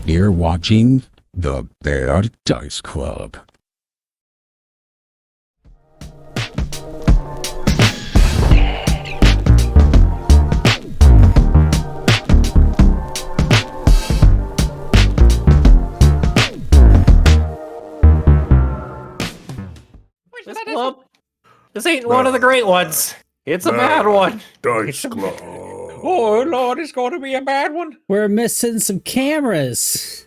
You're watching the Bear Dice Club. This ain't one of the great ones. It's a bad one. Dice Club. Oh, Lord, it's going to be a bad one. We're missing some cameras.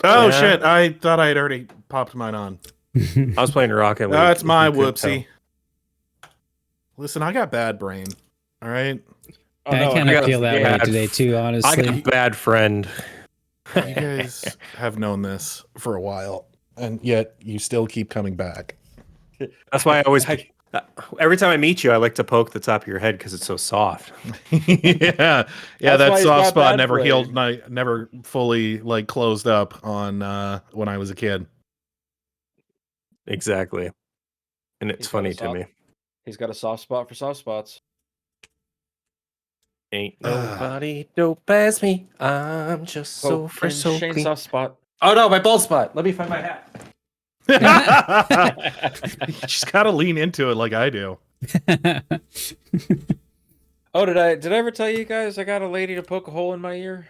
Oh, Yeah. shit. I thought I had already popped mine on. I was playing Rocket League. That's my if you couldn't whoopsie. Listen, I got bad brain. All right? tell. I kind of feel that way bad- today too, I honestly. got a bad friend. You guys have known this for a while, and yet you still keep coming back. That's why I always... every time I meet you, I like to poke the top of your head because it's so soft. Yeah, That's that why he's soft got spot bad never brain. healed, never fully like closed up on when I was a kid. Exactly. And it's He's got funny a to soft- me. He's got a soft spot for soft spots. Ain't nobody dope as me. I'm just so Poke fresh, so Shane's clean. soft spot. Oh no, my bald spot. Let me find my hat. You just gotta lean into it like I do. Oh, did I ever tell you guys I got a lady to poke a hole in my ear?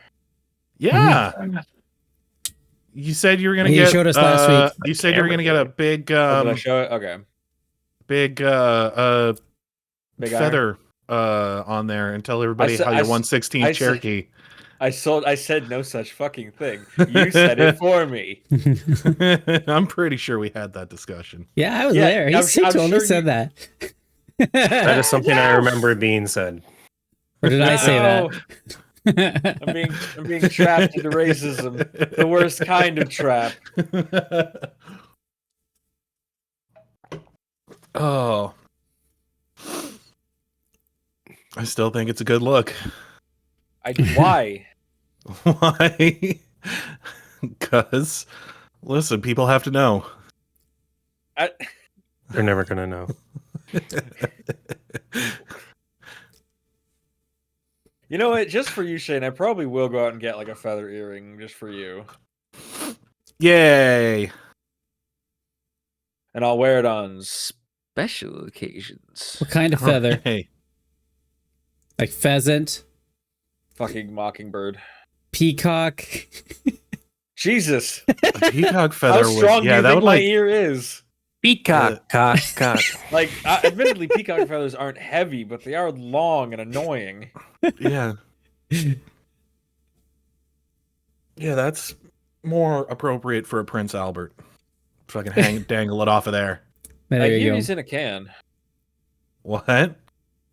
Yeah. You said you were gonna You get. showed us last week. You said you were gonna get a big, Oh, did I show it? Okay. big, Big iron? feather on there and tell everybody said- how I your s- 116 I said- Cherokee. I said no such fucking thing. You said it for me. I'm pretty sure we had that discussion. Yeah, I was Yeah, there. He I'm totally sure said you- that. That is something I remember being said. Or did I say No, that? I'm being trapped into racism. The worst kind of trap. Oh. I still think it's a good look. Why? Why? Because, listen, people have to know. They're never gonna know. You know what? Just for you, Shane, I probably will go out and get like a feather earring just for you, Yay. and I'll wear it on special occasions. What kind of feather? Hey. Like pheasant, Fucking mockingbird. peacock. Jesus, A peacock how feather strong would, do yeah, you that think would my like, ear is? Peacock, cock, cock. Like, admittedly, peacock feathers aren't heavy, but they are long and annoying. yeah. Yeah, that's more appropriate for a Prince Albert. Fucking dangle it off of there. There I you hear go. he's in a can. What?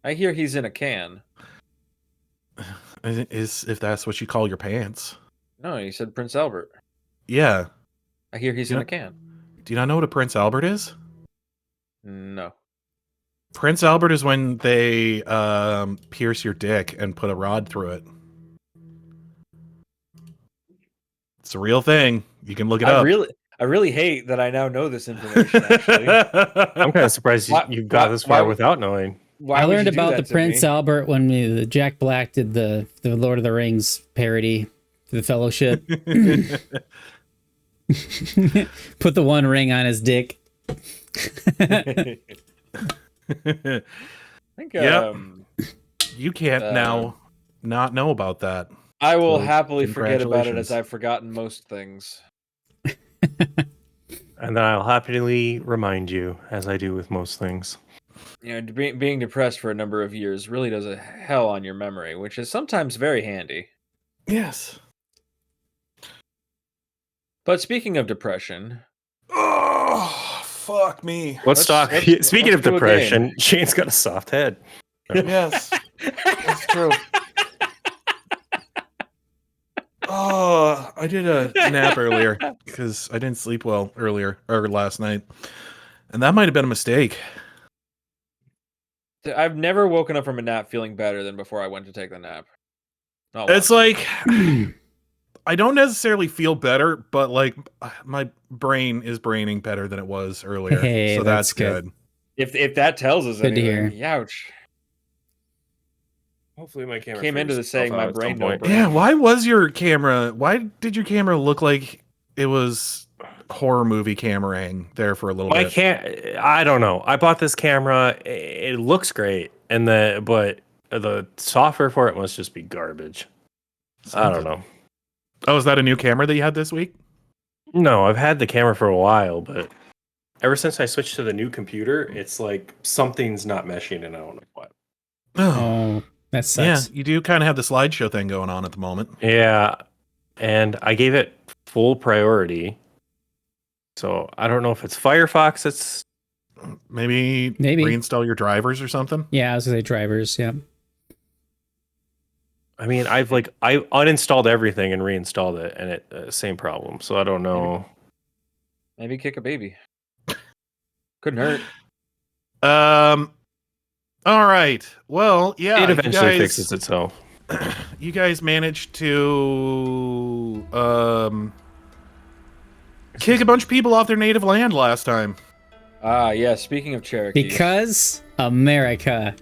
I hear he's in a can. Is if that's what you call your pants. No, you said Prince Albert. Yeah. I hear he's in a can. Do you not know what a Prince Albert is? No. Prince Albert is when they pierce your dick and put a rod through it. It's a real thing. You can look it up. I really hate that I now know this information. Actually, I'm kind of surprised you got this far without knowing. why I would learned you do about that the to Prince me? Albert when the Jack Black did the Lord of the Rings parody for the Fellowship. Put the one ring on his dick. I think Yep. You can't now not know about that. I will So, happily forget about it as congratulations. I've forgotten most things. And then I'll happily remind you, as I do with most things. You know, being depressed for a number of years really does a hell on your memory, which is sometimes very handy. Yes. But speaking of depression, Oh, fuck me. Let's talk. let's Speaking of do a depression, Shane's got a soft head. Yes. That's true. Oh, I did a nap earlier because I didn't sleep well last night. And that might have been a mistake. I've never woken up from a nap feeling better than before I went to take the nap. Not It's once. like I don't necessarily feel better, but like my brain is braining better than it was earlier. Hey, so that's that's good. If that tells us Good to anything, hear. ouch. Hopefully my camera Came into figures this saying itself my out at brain some don't point. break. Yeah, why did your camera look like it was horror movie cameraing there for a little My bit? I don't know. I bought this camera. It looks great, but the software for it must just be garbage. I don't know. Oh, is that a new camera that you had this week? No, I've had the camera for a while, but ever since I switched to the new computer, it's like something's not meshing, and I don't know what. Oh, that Yeah, sucks. you do kind of have the slideshow thing going on at the moment. Yeah, and I gave it full priority. So I don't know if it's Firefox. It's Maybe reinstall your drivers or something. Yeah, I was gonna say drivers. Yeah. I mean, I uninstalled everything and reinstalled it, and it same problem. So I don't know. Maybe kick a baby. Couldn't hurt. All right. Well, yeah. It eventually fixes itself. You guys managed to kick a bunch of people off their native land last time. Ah, yeah. Speaking of Cherokee, Because America.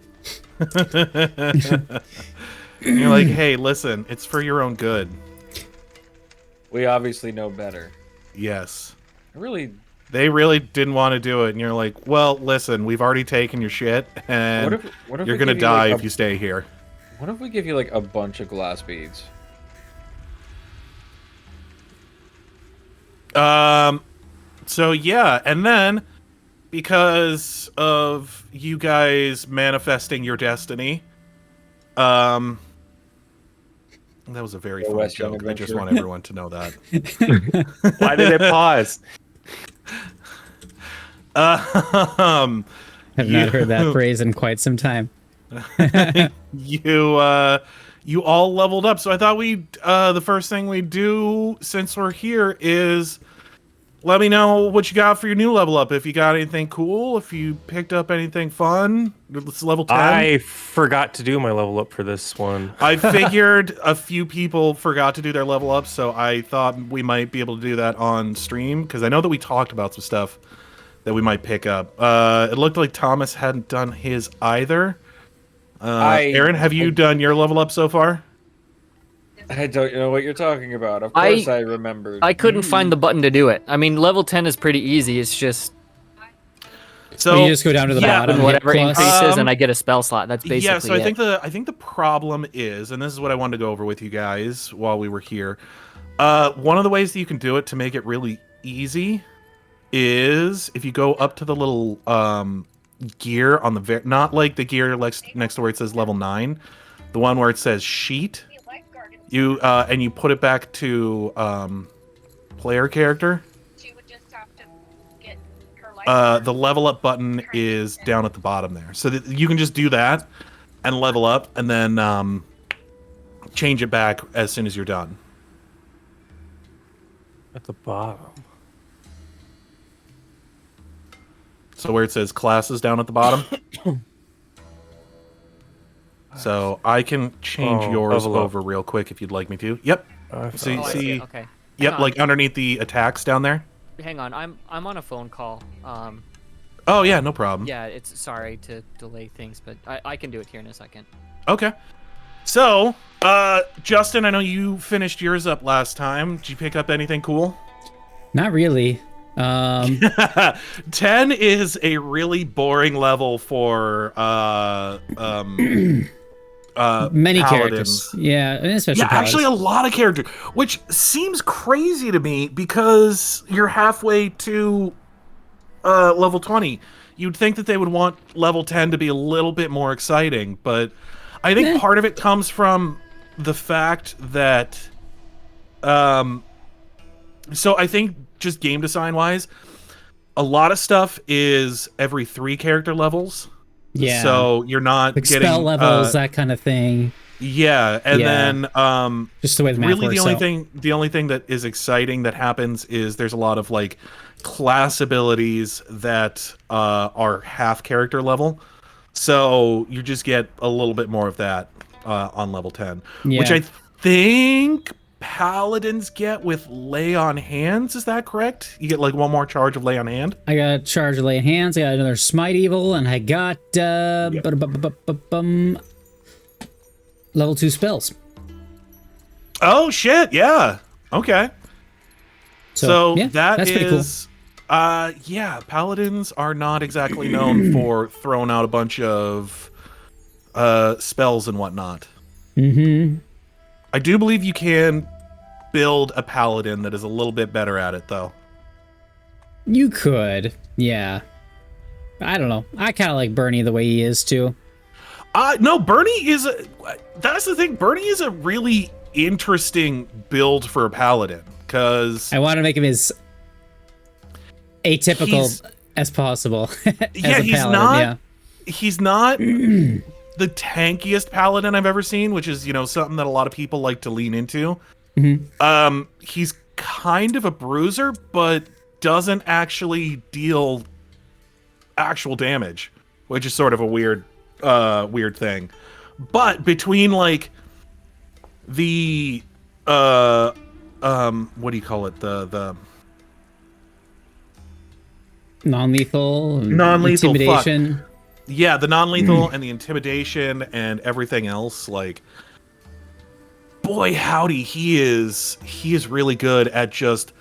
You're like, hey, listen, it's for your own good. we obviously know better. Yes. They really didn't want to do it, and you're like, well, listen, we've already taken your shit, and What if you're we gonna give you, die like, if you stay here. What if we give you like a bunch of glass beads? So yeah, and then because of you guys manifesting your destiny, that was a very funny West Young joke. I just Adventure. want everyone to know that. Why did it pause? Have not heard that phrase in quite some time. You all leveled up, so I thought the first thing we do since we're here is let me know what you got for your new level up. If you got anything cool, if you picked up anything fun. It's level 10. I forgot to do my level up for this one. I figured a few people forgot to do their level up, so I thought we might be able to do that on stream, because I know that we talked about some stuff that we might pick up. It looked like Thomas hadn't done his either. Aaron, have you done your level up so far? I don't know what you're talking about. Of course I remembered. I couldn't find the button to do it. I mean, level 10 is pretty easy. It's just So you just go down to the bottom, and whatever hit plus. increases, and I get a spell slot. That's basically yeah. So I it. think the problem is, and this is what I wanted to go over with you guys while we were here. One of the ways that you can do it to make it really easy is if you go up to the little gear on the not like the gear next to where it says level 9, the one where it says sheet. You and you put it back to player character. The level up button is down at the bottom there, so that you can just do that and level up, and then change it back as soon as you're done. At the bottom. So where it says classes down at the bottom. So I can change yours level up. over real quick if you'd like me to. Yep. So you Oh, I see, it. Okay. yep, Hang on. like underneath the attacks down there. Hang on. I'm on a phone call. Oh yeah, no problem. Yeah, it's sorry to delay things, but I can do it here in a second. Okay. So, Justin, I know you finished yours up last time. Did you pick up anything cool? Not really. 10 is a really boring level for Many paladins. characters. Yeah, and especially Yeah, actually a lot of characters, which seems crazy to me because you're halfway to level 20. You'd think that they would want level 10 to be a little bit more exciting, but I think part of it comes from the fact that so I think just game design wise, a lot of stuff is every 3 character levels. Yeah. So you're not like getting spell levels, that kind of thing. Yeah, and then just the way the math really works the only thing that is exciting that happens is there's a lot of like class abilities that are half character level. So you just get a little bit more of that on level 10, which I think paladins get with lay on hands. Is that correct? You get like one more charge of lay on hand. I got charge of lay on hands. I got another smite evil, and I got level 2 spells. Oh shit! Yeah. Okay. So yeah, that's pretty cool. Yeah, paladins are not exactly known for throwing out a bunch of spells and whatnot. Mm-hmm. I do believe you can build a paladin that is a little bit better at it, though. You could, yeah. I don't know. I kind of like Bernie the way he is too. No, Bernie is that's the thing. Bernie is a really interesting build for a paladin because I want to make him as atypical as possible. Yeah, he's not the tankiest paladin I've ever seen, which is, something that a lot of people like to lean into. Mm-hmm. He's kind of a bruiser, but doesn't actually deal actual damage, which is sort of a weird thing. But between like the what do you call it? The non-lethal intimidation. fuck. Yeah, the non-lethal and the intimidation and everything else, like, boy howdy, he is really good at just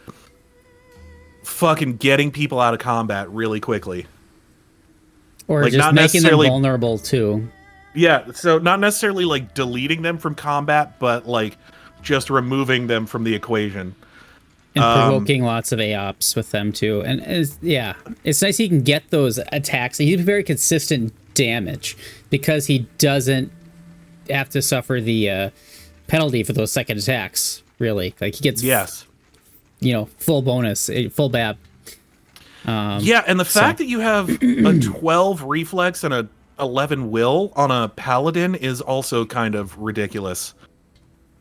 fucking getting people out of combat really quickly. Or like, just making them vulnerable too. Yeah, so not necessarily like deleting them from combat, but like just removing them from the equation. And provoking lots of AOPs with them too. And it's nice he can get those attacks. He has very consistent damage because he doesn't have to suffer the penalty for those second attacks, really. Like he gets full bonus, full BAB. Yeah, and the fact that you have a 12 reflex and a 11 will on a paladin is also kind of ridiculous.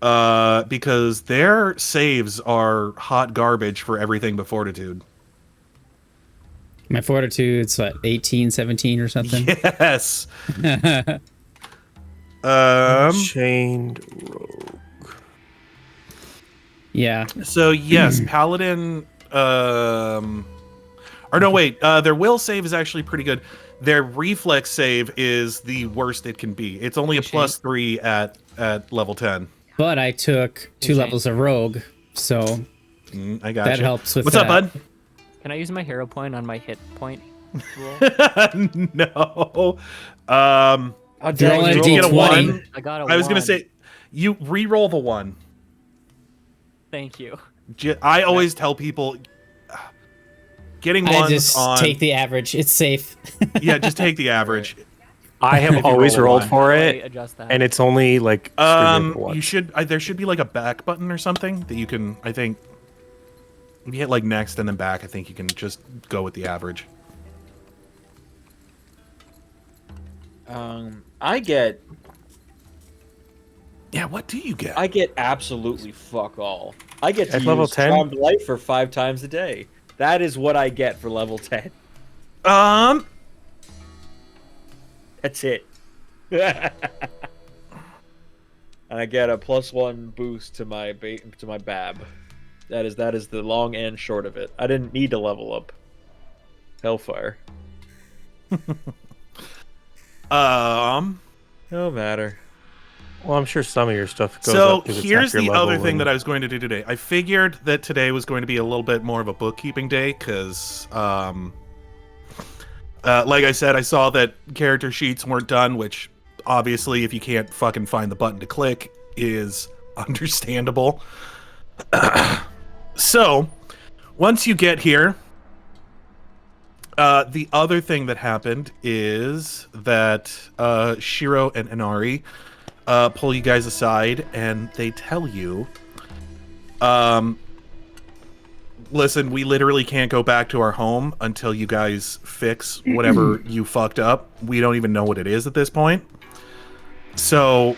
Because their saves are hot garbage for everything but fortitude. My fortitude's what, 18, 17 or something? Yes. Chained rogue. Yeah. So yes, paladin. Or no, wait. Their will save is actually pretty good. Their reflex save is the worst it can be. It's only a +3 at level 10. But I took 2 levels of rogue, so I got that helps with What's up, bud? Can I use my hero point on my hit point roll? No. You're only a D20. I got a I was 1. gonna say, you re-roll the 1. Thank you. I always tell people, getting ones I just on. take the average. It's safe. Yeah, just take the average. I have always roll a rolled one. for Wait, it, adjust that. and it's only like You should. There should be like a back button or something that you can. I think if you hit like next and then back, I think you can just go with the average. I get. Yeah, what do you get? I get absolutely fuck all. I get to At level use 10? Charmed Light for 5 times a day. That is what I get for level 10. That's it. And I get a +1 boost to my BAB. That is the long and short of it. I didn't need to level up Hellfire. No matter. Well, I'm sure some of your stuff goes So up. 'Cause it's here's half your the other level thing and- that I was going to do today. I figured that today was going to be a little bit more of a bookkeeping day because, like I said, I saw that character sheets weren't done, which obviously, if you can't fucking find the button to click, is understandable. So, once you get here, the other thing that happened is that Shiro and Inari pull you guys aside and they tell you, listen, we literally can't go back to our home until you guys fix whatever you fucked up. We don't even know what it is at this point. So,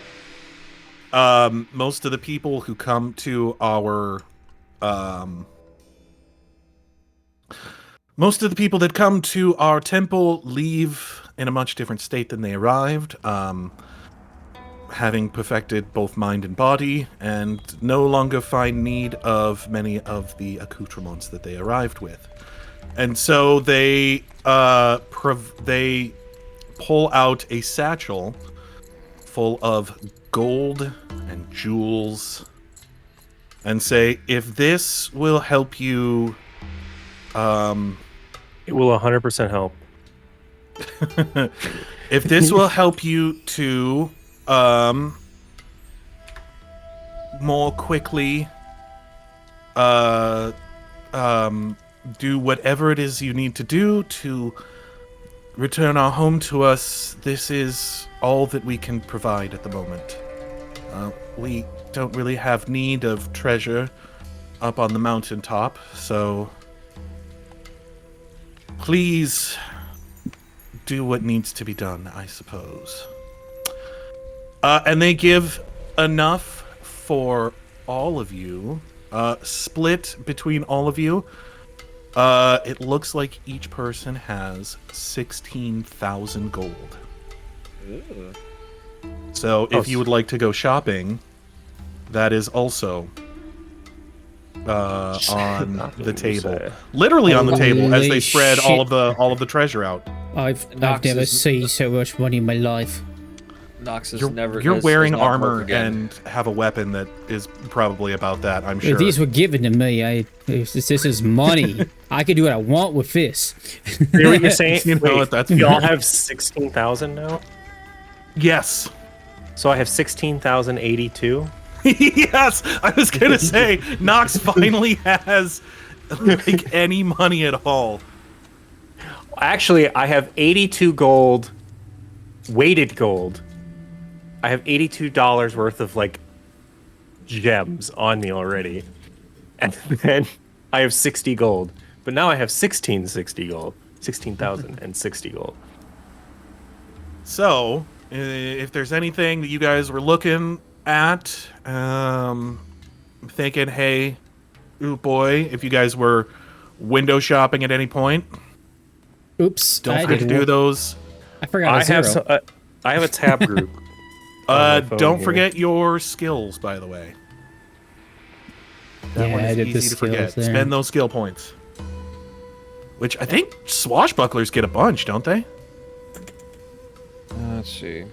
most of the people who come to our, most of the people that come to our temple leave in a much different state than they arrived, having perfected both mind and body, and no longer find need of many of the accoutrements that they arrived with. And so they pull out a satchel full of gold and jewels and say, if this will help you, It will 100% help. if this will help you to more quickly do whatever it is you need to do to return our home to us, this is all that we can provide at the moment. We don't really have need of treasure up on the mountaintop, so please do what needs to be done, I suppose. And they give enough for all of you, split between all of you. It looks like each person has 16,000 gold. Ooh. So if you would like to go shopping, that is also on the table. Literally on the table as they Holy spread shit. all of the treasure out. I've Knox never is- seen so much money in my life. Knox is You're, never. you're is wearing not broke armor again. and have a weapon that is probably about that, I'm sure. These were given to me. This is money. I can do what I want with this. Hear what you're saying? You know Wait, what, that's y'all fair. have 16,000 now? Yes. So I have 16,082? Yes, I was gonna say, Knox finally has like any money at all. Actually, I have 82 gold, weighted gold. I have $82 worth of like gems on me already. And then I have 60 gold. But now I have 1660 gold. 16,060 gold. So, if there's anything that you guys were looking at, thinking, hey, ooh boy, if you guys were window shopping at any point, Oops. don't I forget to did do those. I forgot a I zero. have I have a tab group. on my phone Don't here. forget your skills, by the way. That Yeah, one I is did the easy to forget. skills there. Spend those skill points. Which I think swashbucklers get a bunch, don't they? Let's see.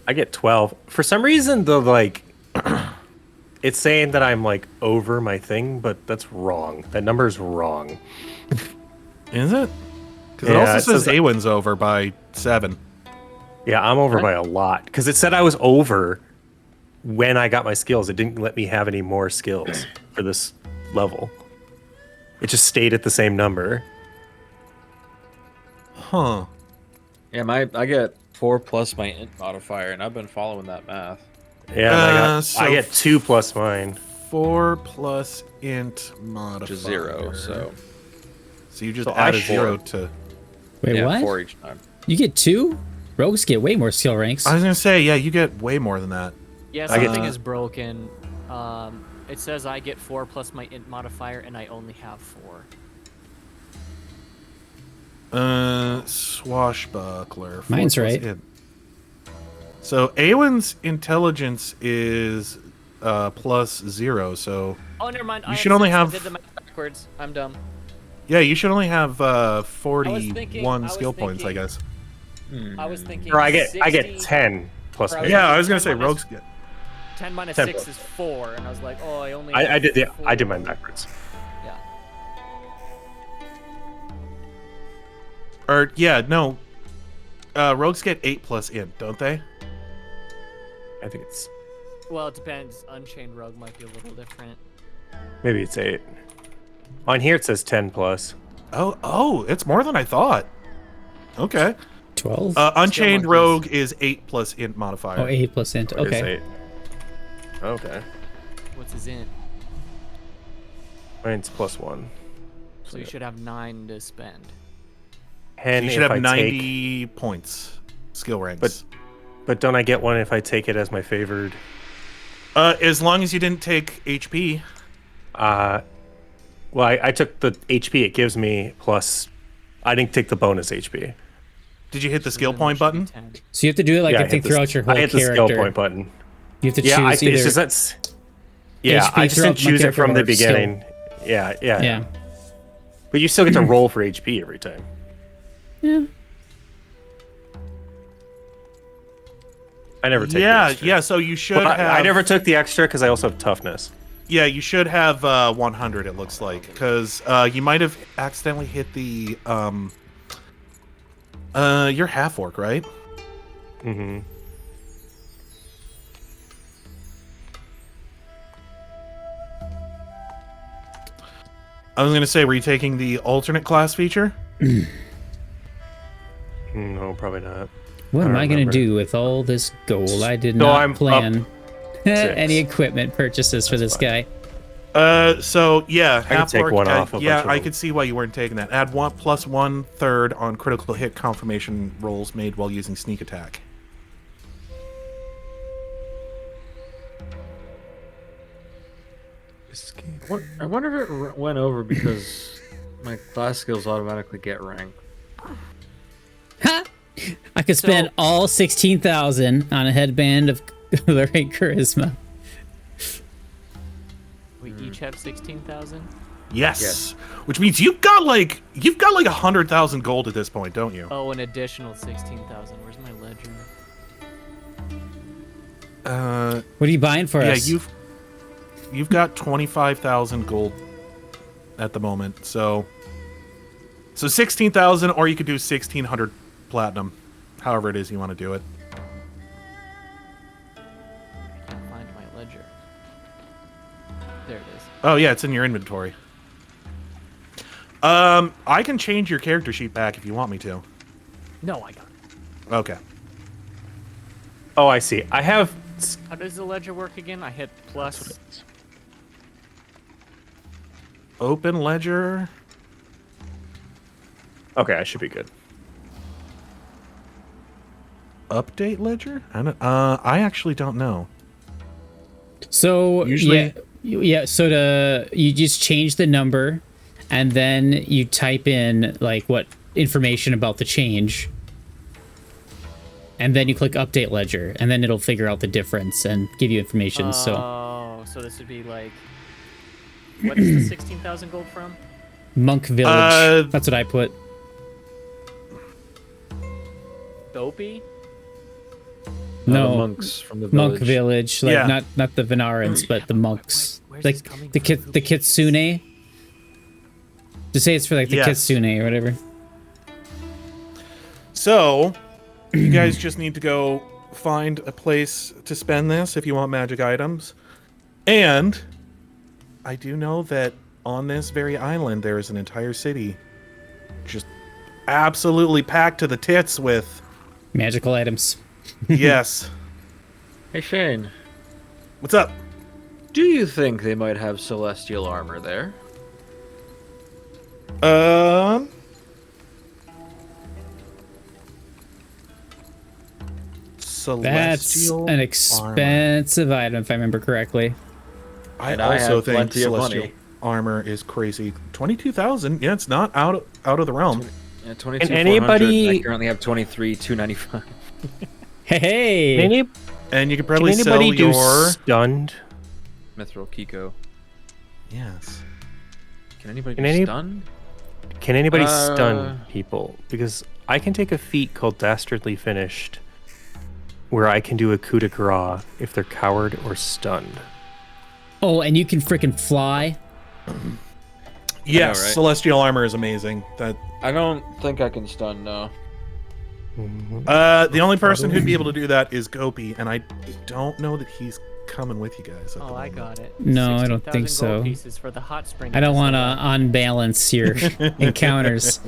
I get 12. For some reason, it's saying that I'm like over my thing, but that's wrong. That number's wrong. Is it? Because it Yeah, also it says says- Aewen's over by 7. Yeah, I'm over by a lot. Because it said I was over when I got my skills. It didn't let me have any more skills for this level. It just stayed at the same number. Huh. Yeah, I get 4 plus my int modifier, and I've been following that math. Yeah, and so I get 2 plus mine. 4 plus int modifier. Which is 0, so So you just So I add a should- 0 to... Wait, yeah, what? 4 each time. You get 2? Rogues get way more skill ranks. I was going to say, yeah, you get way more than that. Yeah, I get- something is broken. It says I get 4 plus my int modifier, and I only have 4. Swashbuckler. 4 Mine's plus right. int. So Aewen's intelligence is plus 0, so... Oh, never mind. You I should only 6. I have- did the math backwards. I'm dumb. Yeah, you should only have 41 I was skill points, I thinking- guess. I was thinking. Or I get 60 10 plus Or I mine. Yeah, I was going to say 10 minus- rogues get... 10 minus 10 6 is 4, and I was like, oh, I only. I have did I did 4. mine backwards. Yeah. Or, yeah, no. Rogues get 8 plus int, don't they? I think it's Well, it depends. Unchained Rogue might be a little different. maybe it's 8. On here it says 10 plus. Oh, it's more than I thought. Okay. 12? Unchained monkeys. Rogue is 8 plus int modifier. Oh, 8 plus int. It is Okay. 8. Okay. What's his int? Mine's plus 1. So you should have 9 to spend. And You should if have I 90 points. Skill ranks. but don't I get one if I take it as my favored? As long as you didn't take HP. Well, I took the HP it gives me plus. I didn't take the bonus HP. Did you hit the So skill then point there should be button? 10. So you have to do it like Yeah, I think throughout your whole I hit the character. skill point button. You have to Yeah, choose either. it's just that's. Yeah, HP I just throughout didn't my choose it character from the or skill. beginning. Yeah. Yeah. But you still get to roll for HP every time. Yeah. I never take the Yeah, extra. yeah. So you should Well, have. I never took the extra because I also have toughness. Yeah, you should have 100. It looks like because you might have accidentally hit the you're half orc, right? Mm-hmm. I was gonna say, were you taking the alternate class feature? No, probably not. What am I going to remember. do with all this gold? I did So not I'm plan six. any equipment purchases for this guy. So yeah, can half take orc. one off a Yeah, bunch of I them. could see why you weren't taking that. Add +1/3 on critical hit confirmation rolls made while using sneak attack. I wonder if it went over because my class skills automatically get ranked. Ha! I could spend all 16,000 on a headband of alluring charisma. We each have 16,000. Yes. Which means you've got like 100,000 gold at this point, don't you? Oh, an additional 16,000. Where's my ledger? What are you buying for Yeah, us? you've got 25,000 gold at the moment. So 16,000, or you could do 1,600 platinum, however it is you want to do it. I can't find my ledger. There it is. Oh yeah, it's in your inventory. I can change your character sheet back if you want me to. No, I got it. Okay. Oh, I see. I have. How does the ledger work again? I hit plus. Open ledger. Okay, I should be good. Update ledger? I actually don't know. So Usually- So you just change the number, and then you type in like what information about the change, and then you click update ledger, and then it'll figure out the difference and give you information. Oh, so this would be like. What is the 16,000 gold from? Monk Village. That's what I put. Dopey? No, the monks from the Monk village. Village, like Yeah. not the Venarans, but the monks, where's like this coming the from? the kitsune. To say it's for like the Yes. kitsune or whatever. So, you guys just need to go find a place to spend this if you want magic items. And I do know that on this very island there is an entire city just absolutely packed to the tits with Magical items. yes. Hey Shane, What's up? do you think they might have celestial armor there? That's Celestial an armor. expensive item, if I remember correctly. And I I also have think plenty of celestial money. armor is crazy. 22,000. Yeah, it's not out of the realm. Yeah, 22, anybody- I currently have 23,295. Hey, Can, any, And you could can probably sell anybody do your stunned? Mithril Kiko. yes. Can anybody Can do any- stun? Can anybody Uh, stun people? Because I can take a feat called Dastardly Finished, where I can do a coup de grace if they're coward or stunned. oh, and you can freaking fly. Yes, right? celestial armor is amazing. That I don't think I can stun, no. the only person who'd be able to do that is Gopi, and I don't know that he's coming with you guys. At the Oh, I moment. got it. No, I don't 16,000 think so. gold pieces for the hot spring. I don't want to episode. unbalance your encounters.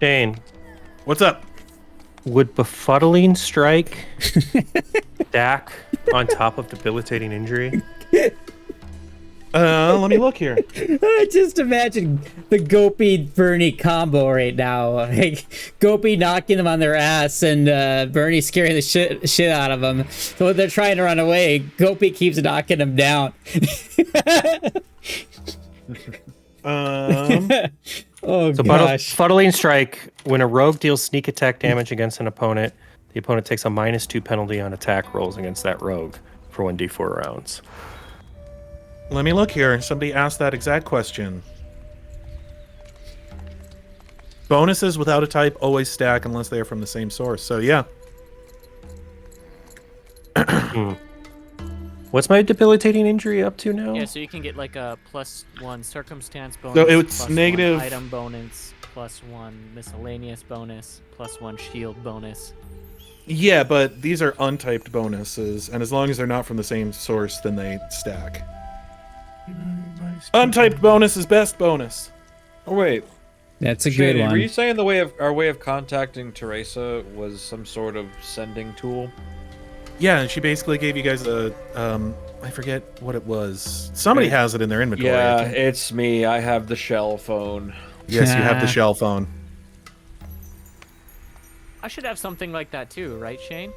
Shane, What's up? would befuddling strike stack on top of debilitating injury? Let me look here. I just imagine the Gopi Bernie combo right now. Like Gopi knocking them on their ass and Bernie scaring the shit out of them. So when they're trying to run away, Gopi keeps knocking them down. Oh So gosh. befuddling strike, when a rogue deals sneak attack damage against an opponent, the opponent takes a -2 penalty on attack rolls against that rogue for 1d4 rounds. Let me look here. Somebody asked that exact question. Bonuses without a type always stack unless they are from the same source. So yeah. What's my debilitating injury up to now? Yeah, so you can get like a +1 circumstance bonus. So it's +1 negative- item bonus, +1 miscellaneous bonus, +1 shield bonus. Yeah, but these are untyped bonuses, and as long as they're not from the same source, then they stack. Untyped bonus is best bonus. Oh wait, That's a Shady, good one. were you saying our way of contacting Teresa was some sort of sending tool? Yeah, and she basically gave you guys a, I forget what it was. Somebody has it in their inventory. I Yeah, think. it's me. I have the shell phone. Yes, you have the shell phone. I should have something like that too, right, Shane?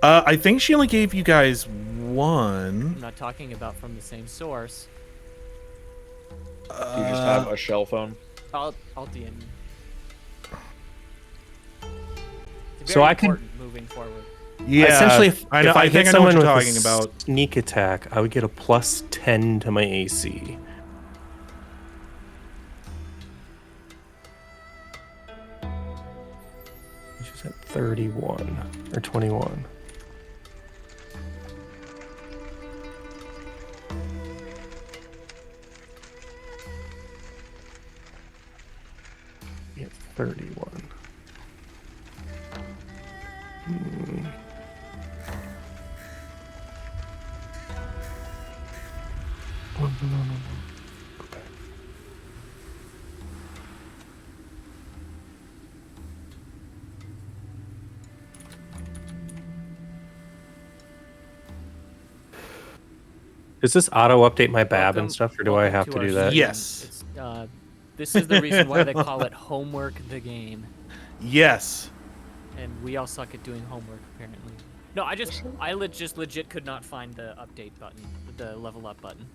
I think she only gave you guys one. I'm not talking about from the same source. You just have a shell phone. I'll DM you. It's So very I could- important moving forward. Yeah, Essentially, if I know. if I, I hit think I know what someone you're with talking a about. sneak attack, I would get a +10 to my AC. Which is at 31 or 21. Yeah, 31. Does this auto update my BAB and stuff, or do I have to do that? Yes. It's, this is the reason why they call it homework the game, Yes. and we all suck at doing homework apparently. No, I legit could not find the update button, the level up button.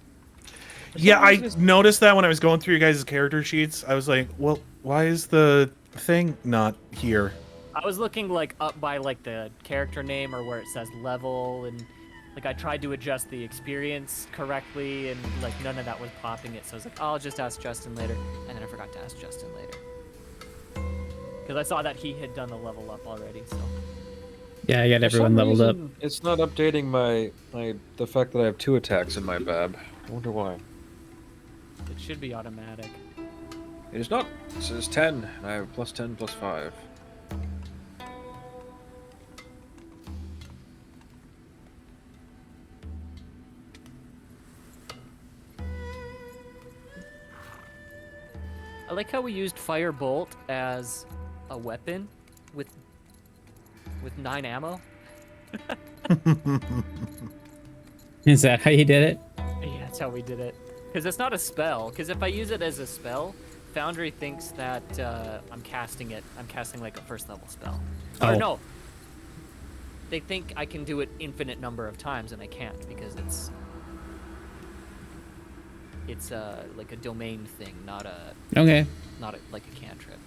Yeah, I noticed that when I was going through you guys' character sheets. I was like, well, why is the thing not here? I was looking like up by like the character name or where it says level, and like I tried to adjust the experience correctly, and like none of that was popping it. So I was like, oh, I'll just ask Justin later, and then I forgot to ask Justin later because I saw that he had done the level up already. So Yeah, I got everyone leveled up. It's not updating the fact that I have 2 attacks in my BAB. I wonder why. it should be automatic. It is not. It says 10, and I have +10, +5. I like how we used Firebolt as a weapon with 9 ammo. Is that how you did it? Yeah, that's how we did it. Because it's not a spell. Because if I use it as a spell, Foundry thinks that I'm casting it. I'm casting like a first level spell. Oh. Or no. They think I can do it infinite number of times, and I can't because it's like a domain thing, not Okay. like a cantrip.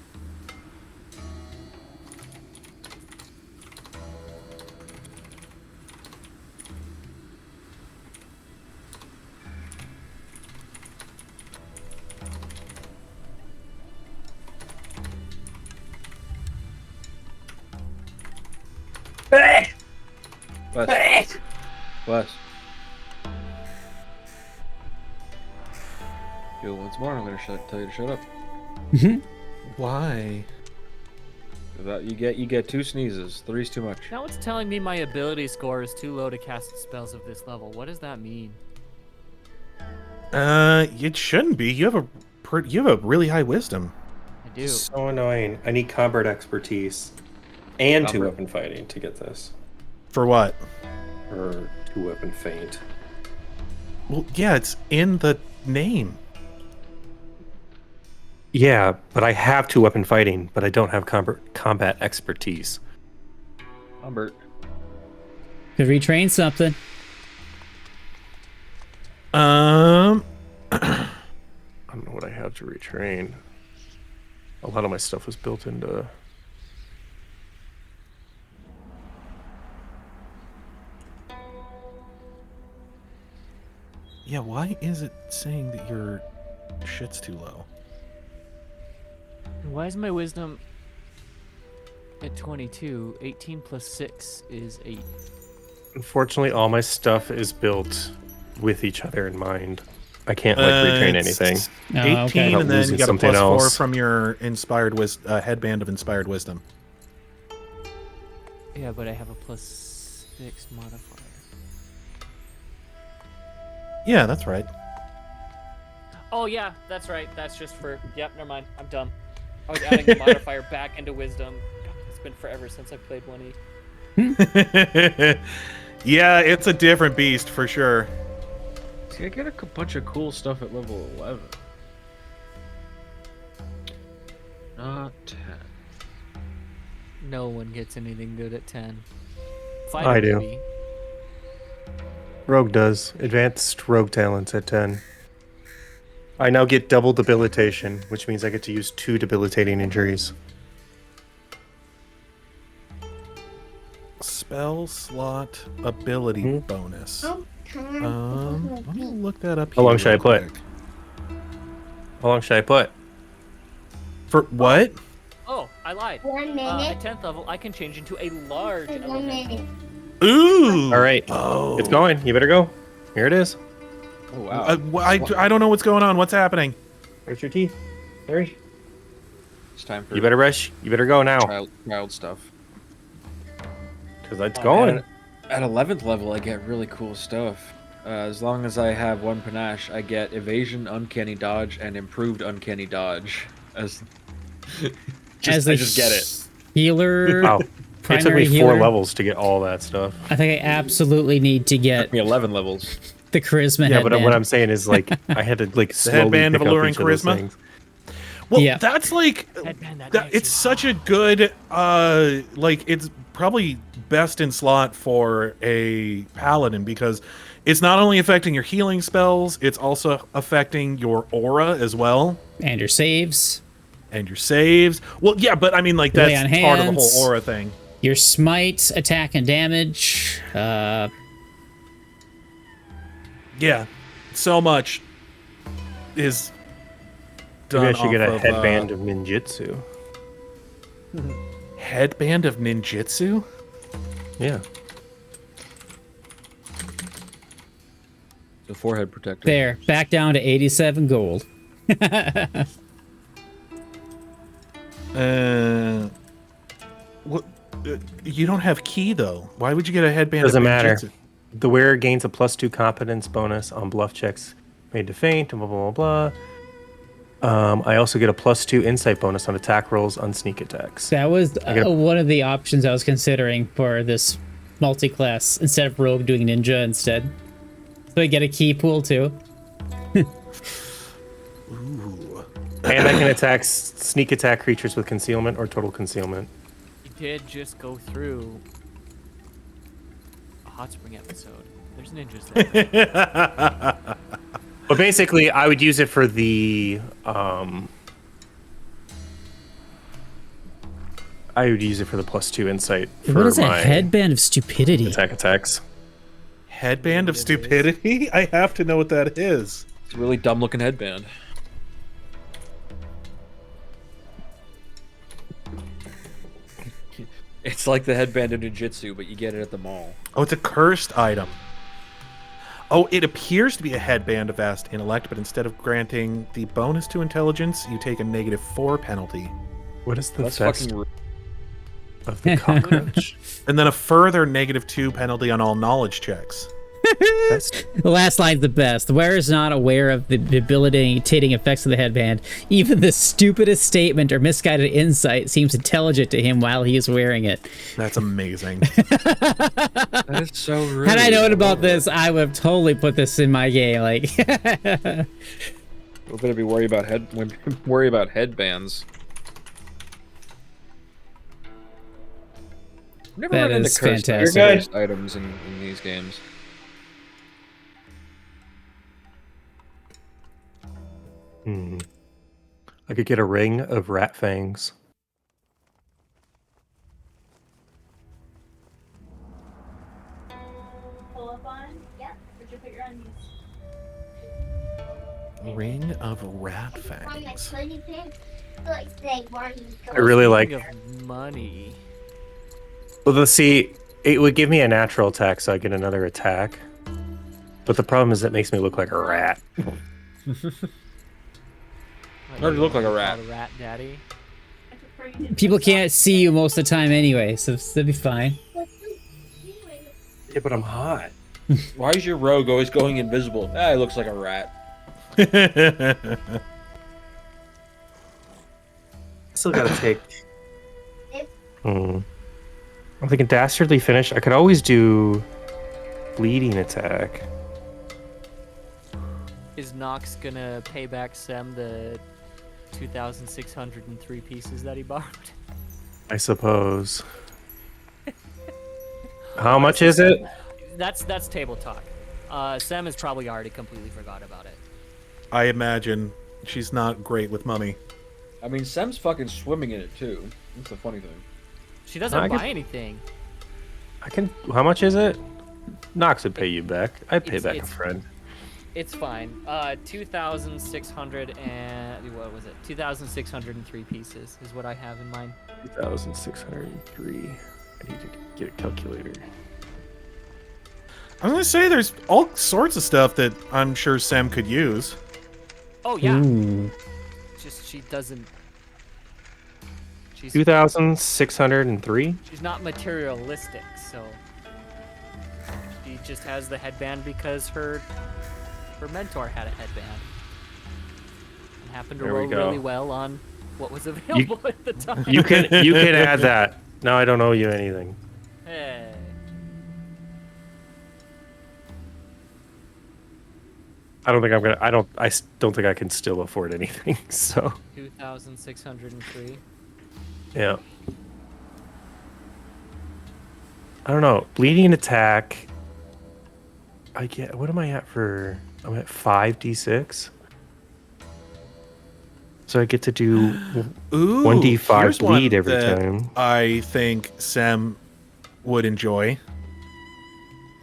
Wes. Do it once more, I'm gonna tell you to shut up. Why? That you get 2 sneezes. 3's too much. Now it's telling me my ability score is too low to cast spells of this level. What does that mean? It shouldn't be. You have a really high wisdom. I do. So annoying. I need combat expertise and Combat. 2-weapon fighting to get this. For what? Or 2-weapon feint. Well, yeah, it's in the name. Yeah, but I have 2-weapon fighting, but I don't have combat expertise. Humbert. Could retrain something. I don't know what I have to retrain. A lot of my stuff was built into... Yeah, why is it saying that your shit's too low? Why is my wisdom at 22? 18 plus 6 is 8. Unfortunately, all my stuff is built with each other in mind. I can't like retrain It's anything. 18, okay. and then Losing you got a something +4 else. from your headband of inspired wisdom. Yeah, but I have a +6 modifier. Yeah, that's right. Oh yeah, that's right. That's just for. Yep, never mind. I'm dumb. I was adding the modifier back into wisdom. God, it's been forever since I played 1E. Yeah, it's a different beast for sure. See, I get a bunch of cool stuff at level 11. Not 10. No one gets anything good at 10. I do. Maybe. Rogue does. Advanced rogue talents at 10. I now get double debilitation, which means I get to use 2 debilitating injuries. Spell slot ability bonus. Let me look that up. How long here should I real put? quick. How long should I put? For what? Oh, I lied. 1 minute. At 10th level, I can change into a large 1 elemental. minute. Ooh. All right. Oh. It's going. You better go. Here it is. Oh, wow. I don't know what's going on. What's happening? Where's your teeth? Hurry. It's time for You better rush. You better go now. child stuff. Because it's going. At 11th level, I get really cool stuff. As long as I have 1 panache, I get evasion, uncanny dodge, and improved uncanny dodge. I just get it. Healer. Wow. It took Primary me 4 healer. levels to get all that stuff. I think I absolutely need to get Took me 11 levels. the charisma Yeah, but headband. what I'm saying is like I had to like slowly headband of pick up alluring each of those charisma? things. Well, Yeah. that's like Headband that that, makes it's you such a good like it's probably best in slot for a paladin because it's not only affecting your healing spells, it's also affecting your aura as well and your saves, and your saves. Well, yeah, but I mean like Lay that's on part of the hands. whole aura thing. your smite, attack, and damage. Yeah, so much is done. Maybe I should get a off headband of ninjutsu. Headband of ninjutsu. Yeah. The forehead protector. There, back down to 87 gold. What? You don't have key though. Why would you get a headband? Doesn't of matter. ninjutsu? The wearer gains a +2 competence bonus on bluff checks made to feint, and blah blah blah blah. I also get a +2 insight bonus on attack rolls on sneak attacks. That was get a- one of the options I was considering for this multi-class, instead of rogue doing ninja instead. So I get a key pool too. And I can attack sneak attack creatures with concealment or total concealment. You did just go through a hot spring episode. There's ninjas there. But basically, I would use it for the I would use it for the +2 insight for What is a my headband of stupidity? attacks. Headband of stupidity. I have to know what that is. It's a really dumb looking headband. It's like the headband of ninjutsu, but you get it at the mall. Oh, it's a cursed item. Oh, it appears to be a headband of vast intellect, but instead of granting the bonus to intelligence, you take a -4 penalty. What is the That's best fucking rude. of the cockroach? And then a further -2 penalty on all knowledge checks. Best. The last line's the best. The wearer is not aware of the debilitating effects of the headband. Even the stupidest statement or misguided insight seems intelligent to him while he is wearing it. That's amazing. That is so rude. Had I known about this, I would have totally put this in my game. Like, We're gonna be worried about headbands. I've never That run into is cursed fantastic. items in these games. I could get a ring of rat fangs. Pull up on? Yep. Where'd you put your undies? Ring of rat On that fangs. clothing pin? Like they weren't I really like. Speaking of money. Well, see, It would give me a natural attack, so I get another attack. But the problem is it makes me look like a rat. Already look like a rat. Called Rat Daddy. I prefer you to People can't see you most of the time anyway, so that'd be fine. Yeah, but I'm hot. Why is your rogue always going invisible? Ah, he looks like a rat. Still gotta take. I'm thinking dastardly finish. I could always do bleeding attack. Is Knox gonna pay back Sem the 2,603 pieces that he borrowed? I suppose. How much is it? That's table talk. Sem has probably already completely forgot about it. I imagine she's not great with money. I mean, Sam's fucking swimming in it too. That's the funny thing. She doesn't I buy could- anything. I can. How much is it? Knox would pay you back. I'd pay back a It's- friend. It's fine. 2,600 and what was it? 2,603 pieces is what I have in mind. 2,603. I need to get a calculator. I'm gonna say there's all sorts of stuff that I'm sure Sam could use. Oh yeah. Ooh. Just she doesn't. She's 2,603. she's not materialistic, so she just has the headband because her mentor had a headband and happened to There we roll go. really well on what was available at the time. You can add that. No, I don't owe you anything. Hey. I don't think I'm gonna. I don't think I can still afford anything. So 2,603. yeah. I don't know. Bleeding attack. I get. What am I at for? I'm at 5d6. So I get to do Ooh, 1d5 here's one bleed every that time. I think Sam would enjoy.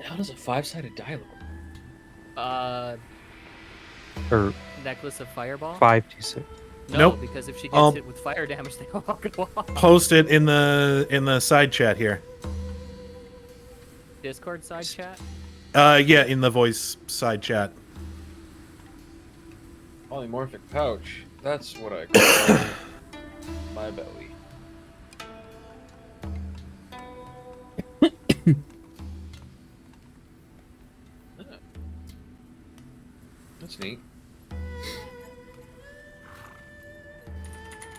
How does a 5-sided die look? Or Necklace of Fireball? 5d6. No, Nope. because if she gets hit with fire damage, they all go off. Post it in the side chat here. Discord side chat? Yeah, in the voice side chat. Polymorphic pouch. That's what I call my belly. That's neat.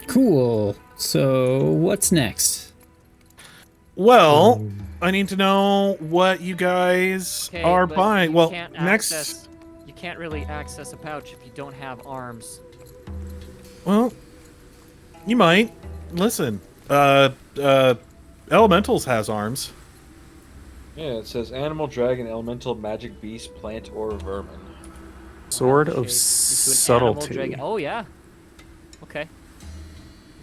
Cool. So what's next? Well, I need to know what you guys Okay, are but buying. you Well, can't next. access- You can't really access a pouch if you don't have arms. Well, you might. Listen. Elementals has arms. Yeah, it says animal, dragon, elemental, magic, beast, plant, or vermin. Sword Shape of into an animal, subtlety. dragon- Oh yeah. Okay.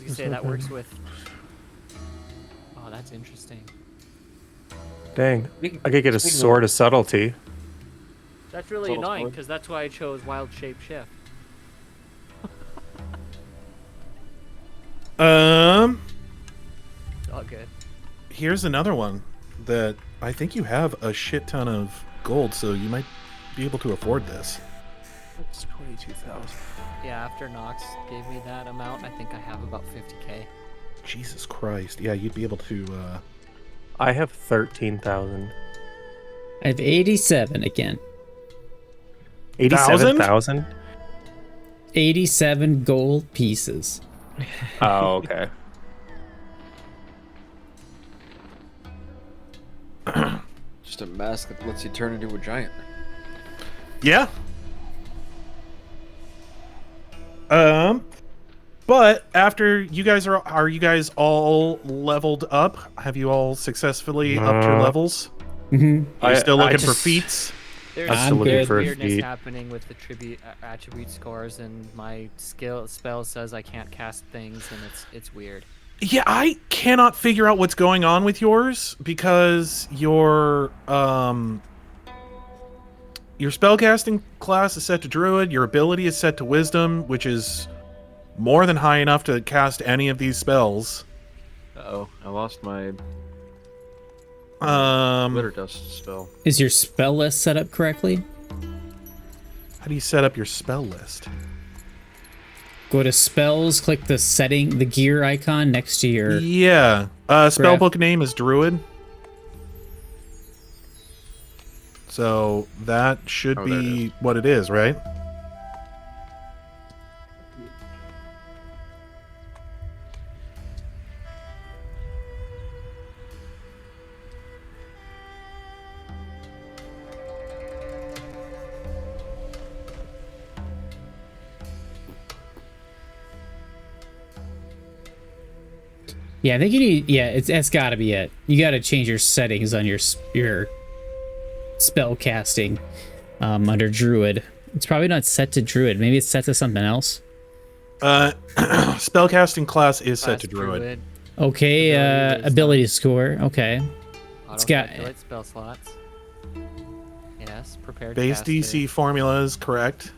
You say that works with. Oh, that's interesting. Dang. Speaking- I could get a speaking of- sword of subtlety. That's really Total annoying sword. because that's why I chose wild shape shift. It's all good. Here's another one that I think you have a shit ton of gold, so you might be able to afford this. It's 22,000. Yeah, after Knox gave me that amount, I think I have about 50k. Jesus Christ. Yeah, you'd be able to, I have 13,000. I have 87 again. 87,000? 87 gold pieces. Oh, okay. Just a mask that lets you turn into a giant. Yeah. But after you guys are you guys all leveled up? Have you all successfully upped your levels? Mm-hmm. Are you still I looking for just- feats? There's I'm still some looking weird for a weirdness feat. happening with the tribute attribute scores, and my spell says I can't cast things, and it's weird. Yeah, I cannot figure out what's going on with yours because your spellcasting class is set to druid, your ability is set to wisdom, which is more than high enough to cast any of these spells. Uh-oh, I lost my... Glitter dust spell. Is your spell list set up correctly? How do you set up your spell list? Go to spells, click the gear icon next to your... Yeah. Spellbook name is druid. So that should be what it is, right? Yeah, I think you need... Yeah, that's got to be it. You got to change your settings on your spell casting under druid. It's probably not set to druid. Maybe it's set to something else. Spellcasting class is set to druid. Okay, ability score. Okay. It's got spell slots. Yes, prepared. Base DC formula is correct.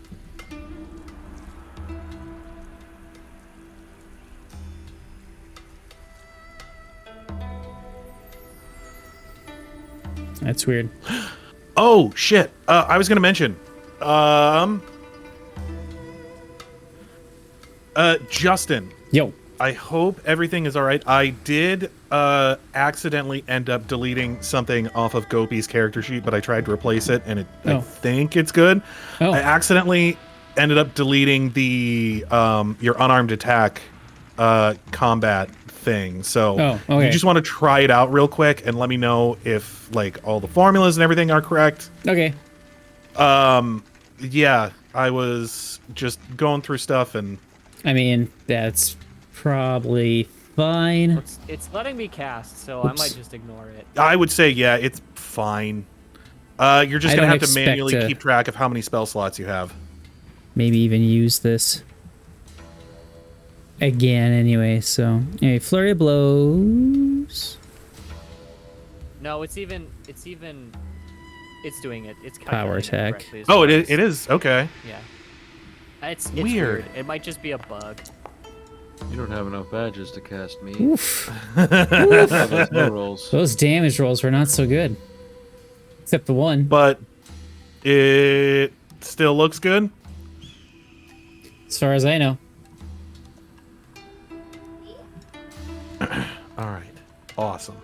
That's weird. Oh shit! I was gonna mention, Justin. Yo. I hope everything is all right. I did accidentally end up deleting something off of Gopi's character sheet, but I tried to replace it, and I think it's good. Oh. I accidentally ended up deleting the your unarmed attack combat thing. So you just want to try it out real quick and let me know if like all the formulas and everything are correct. Okay. Yeah, I was just going through stuff and I mean, that's probably fine. It's letting me cast, so I might just ignore it. I would say, yeah, it's fine. You're just going to have to manually keep track of how many spell slots you have. Maybe even use this again anyway, so... Anyway, flurry of blows. No, it's doing it. It's power attack. Oh, it is? Okay. Yeah. It's weird. It might just be a bug. You don't have enough badges to cast me. Oof. Rolls. Those damage rolls were not so good. Except the one. But it still looks good? As far as I know. Alright. Awesome.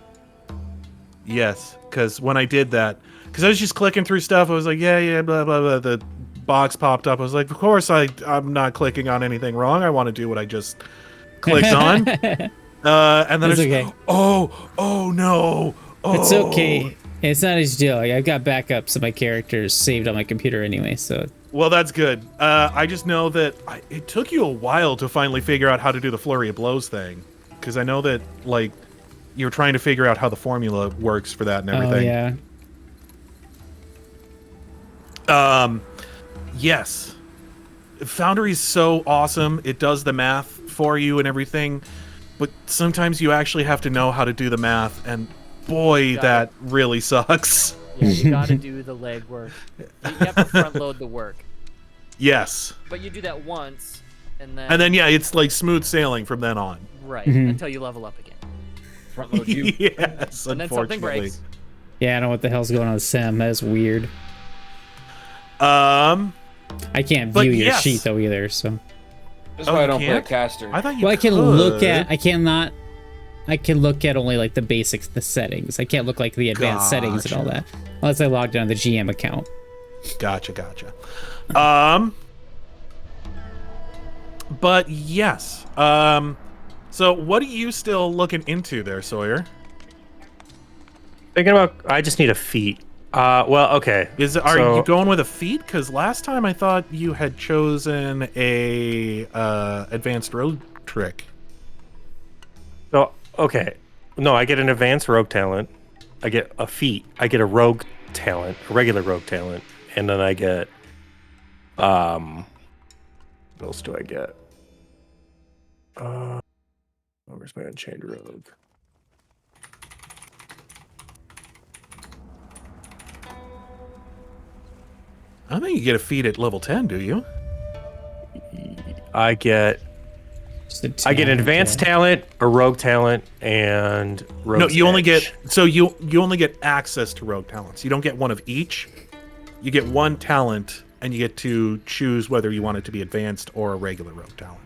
Yes, because when I did that, because I was just clicking through stuff, I was like, yeah, blah, blah, blah. The box popped up. I was like, of course I'm not clicking on anything wrong. I want to do what I just clicked on. And then it's okay. Oh no. Oh. It's okay. It's not a deal. I've got backups of my characters saved on my computer anyway, so... Well, that's good. I just know that it took you a while to finally figure out how to do the flurry of blows thing. Because I know that, like, you're trying to figure out how the formula works for that and everything. Oh, yeah. Yes. Foundry is so awesome. It does the math for you and everything. But sometimes you actually have to know how to do the math. And boy, that really sucks. Yeah, you gotta do the legwork. You have to front load the work. Yes. But you do that once, and then... And then, yeah, it's like smooth sailing from then on. Right, until you level up again. Front load you. Yes, and then something breaks. Yeah, I don't know what the hell's going on with Sim. That's weird. I can't view your sheet though either, so. That's why I don't play caster. I thought you I can look at. I can look at only like the basics, the settings. I can't look like the advanced settings and all that, unless I logged in on the GM account. Gotcha. But yes. So what are you still looking into there, Sawyer? Thinking about, I just need a feat. Well, okay. Are you going with a feat? Because last time I thought you had chosen a advanced rogue trick. So, okay. No, I get an advanced rogue talent. I get a feat. I get a rogue talent, a regular rogue talent, and then I get what else do I get? Where's my unchained rogue? I don't think you get a feat at level 10, do you? I get Just a I get an talent, advanced yeah. talent, a rogue talent, and rogue's No, you only edge. get you only get access to rogue talents. You don't get one of each. You get one talent, and you get to choose whether you want it to be advanced or a regular rogue talent.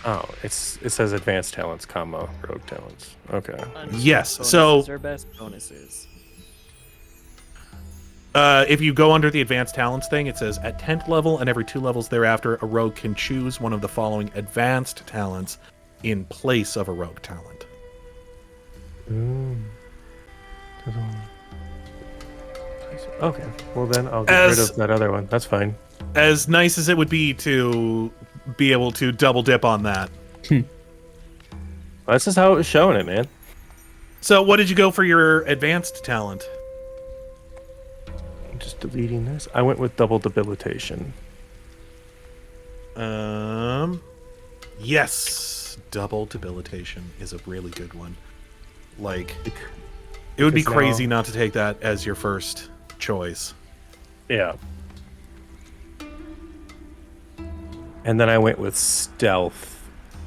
Oh, it says advanced talents, comma rogue talents. Okay. Yes, Bonuses so are best bonuses. if you go under the advanced talents thing, it says at 10th level and every 2 levels thereafter, a rogue can choose one of the following advanced talents in place of a rogue talent. Okay. Well, then I'll get rid of that other one. That's fine. As nice as it would be to be able to double dip on that. This is how it was showing it, man. So what did you go for your advanced talent? I'm just deleting this. I went with double debilitation. Yes, double debilitation is a really good one. Like, it would be Because crazy now- not to take that as your first choice. Yeah. And then I went with stealth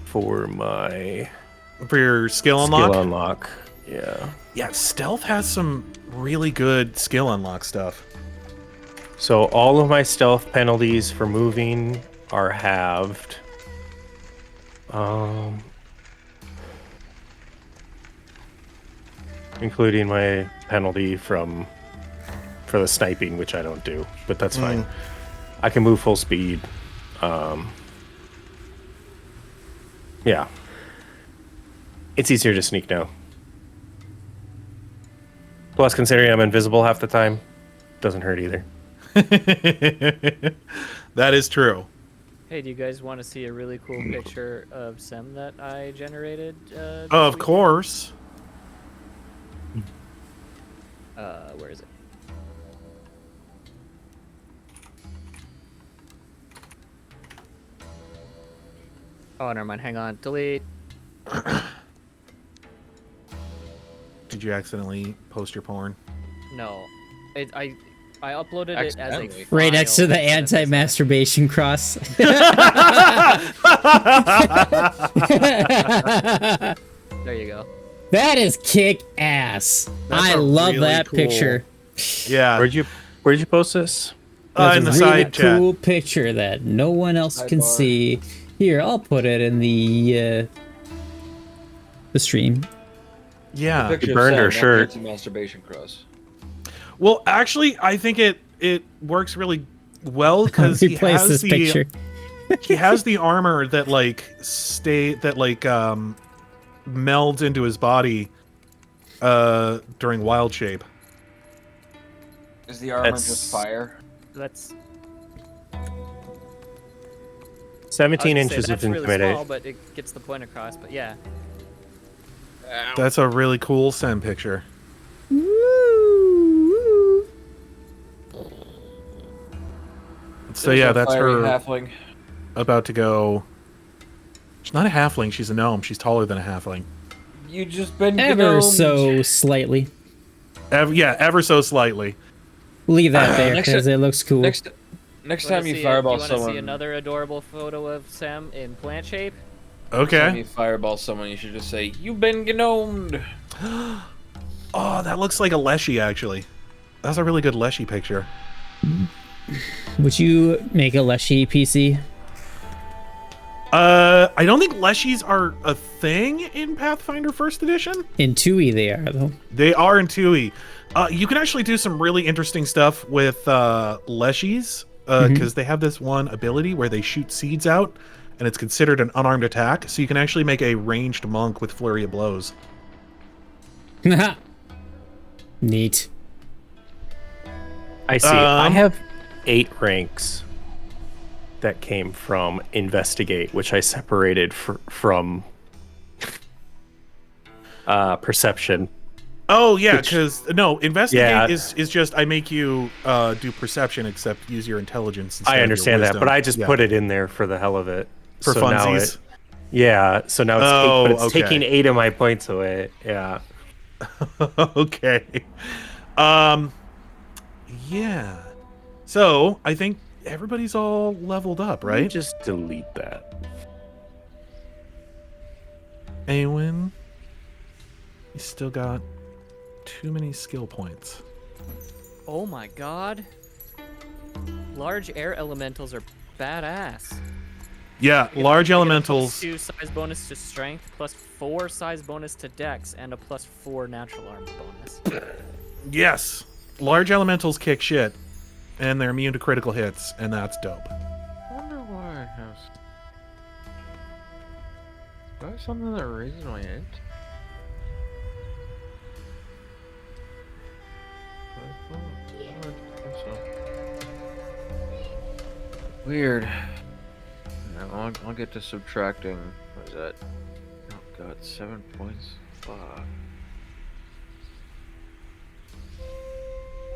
for my For your skill unlock? skill unlock. Yeah. Yeah, stealth has some really good skill unlock stuff. So all of my stealth penalties for moving are halved. Including my penalty for the sniping, which I don't do, but that's fine. I can move full speed. Yeah. It's easier to sneak now. Plus, considering I'm invisible half the time, doesn't hurt either. That is true. Hey, do you guys want to see a really cool picture of Sem that I generated? This Of weekend? course. Where is it? Oh, never mind. Hang on. Delete. Did you accidentally post your porn? No. I uploaded it as a Accidentally. Right next to the file instead of as a- anti-masturbation cross. There you go. That is kick ass. That's I a love really that cool- picture. Yeah. Where'd you post this? That's In the a really side chat. cool picture that no one else can Sidebar. see. Here, I'll put it in the stream. Yeah. Picture of burned her Sam, shirt. that's a masturbation cross. Well, actually, I think it works really well because he Replace has this the picture. he has the armor that melds into his body during wild shape. Is the armor That's- just fire? That's 17 I was gonna inches say, of that's really intimidate. small, but it gets the point across. But yeah, That's a really cool Sem picture. So yeah, that's Fiery her halfling. about to go. She's not a halfling. She's a gnome. She's taller than a halfling. You just been Ever gnomed. so slightly. Ever so slightly. Leave that there next because ti- it looks cool. Next time you fireball you want to someone, see another adorable photo of Sam in plant shape? next time Okay. you fireball someone, you should just say, "You've been gnomed." Oh, that looks like a Leshy actually. That's a really good Leshy picture. Would you make a Leshy PC? I don't think Leshies are a thing in Pathfinder First Edition. In 2e they are, though. They are in 2e. You can actually do some really interesting stuff with Leshies because they have this one ability where they shoot seeds out, and it's considered an unarmed attack. So you can actually make a ranged monk with flurry of blows. Neat. I see. I Um, have 8 ranks that came from investigate, which I separated from perception. Oh yeah, Which- because no, investigate Yeah. is just I make you do perception, except use your intelligence. Instead I of your understand that, wisdom. but I just Yeah. put it in there for the hell of it. For so now funsies? yeah, so now it's Oh, but it's okay. taking 8 of my points away. Yeah. Okay. Yeah. So I think everybody's all leveled up, Let me right? just delete that. Aewen, you still got too many skill points. Oh my god. Large air elementals are badass. Yeah, large You get a elementals. +2 size bonus to strength, +4 size bonus to dex, and a +4 natural armor bonus. Yes, large elementals kick shit, and they're immune to critical hits, and that's dope. I wonder why I have. Do I have something that raises my int? I don't think so. Weird. No, I'll get to subtracting. What is that? Oh god, 7 points. Fuck.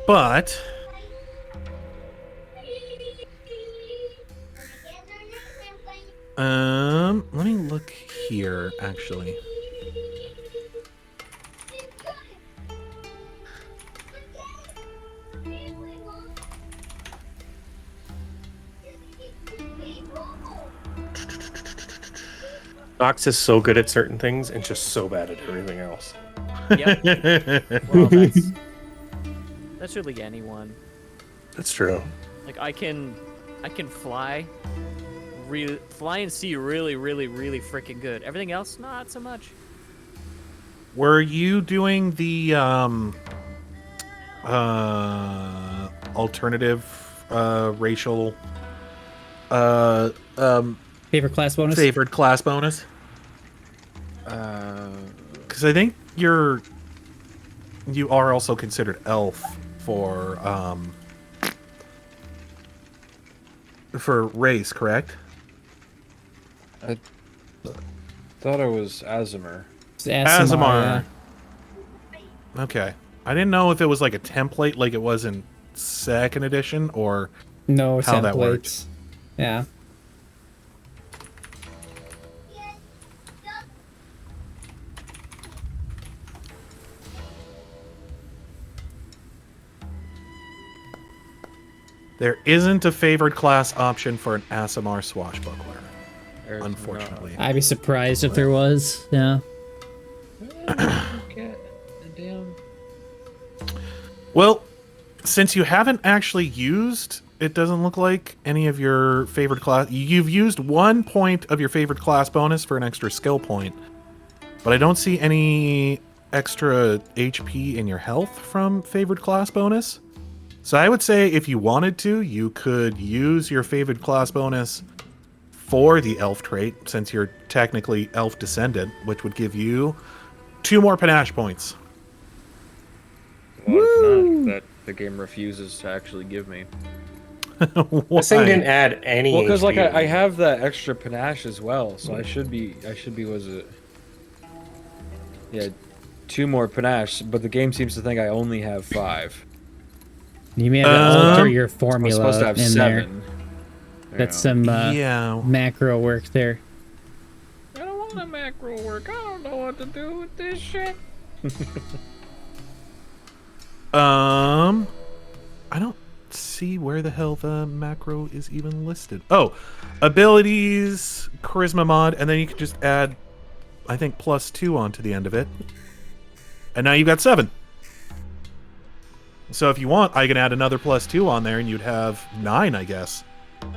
But let me look here actually. Knox is so good at certain things and just so bad at everything else. Yep. Well, that's really anyone. That's true. Like I can fly, fly and see really freaking good. Everything else, not so much. Were you doing the alternative racial Favorite class bonus? favored class bonus? Because I think you are also considered elf for race, correct? I thought it was aasimar. It's aasimar, Okay. I didn't know if it was like a template like it was in second edition or yeah. No how that worked. templates. Yeah. There isn't a favored class option for an aasimar swashbuckler, There's unfortunately. I'd be surprised if there was. Yeah. Get the damn. Well, since you haven't actually used, it doesn't look like any of your favored class. You've used 1 point of your favored class bonus for an extra skill point, but I don't see any extra HP in your health from favored class bonus. So I would say if you wanted to, you could use your favored class bonus for the elf trait, since you're technically elf descendant, which would give you 2 more panache points. A lot of panache that the game refuses to actually give me. This thing didn't add any. Well, because like HP. I have that extra panache as well, so I should be was it? Yeah, 2 more panache, but the game seems to think I only have 5. You may have to alter your I'm formula supposed to have in 7. there. That's some Yeah. macro work there. I don't want a macro work. I don't know what to do with this shit. I don't see where the hell the macro is even listed. Oh, abilities, charisma mod, and then you can just add, I think, +2 onto the end of it. And now you've got 7. So if you want, I can add another +2 on there and you'd have 9, I guess. Do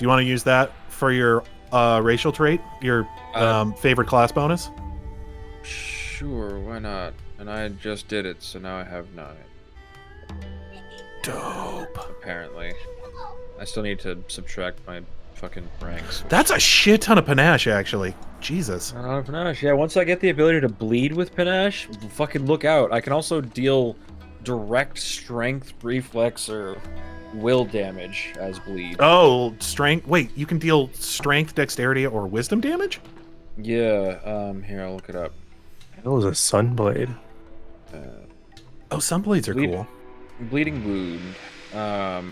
you want to use that for your racial trait? Your favorite class bonus? Sure, why not? And I just did it, so now I have 9. Dope. Apparently. I still need to subtract my fucking ranks. That's a shit ton of panache, actually. Jesus. Panache. Yeah, once I get the ability to bleed with panache, fucking look out. I can also deal direct strength, reflex, or will damage as bleed. Oh, strength. Wait, you can deal strength, dexterity, or wisdom damage? Yeah, here, I'll look it up. That was a sunblade. Oh, sunblades are cool. Bleeding wound.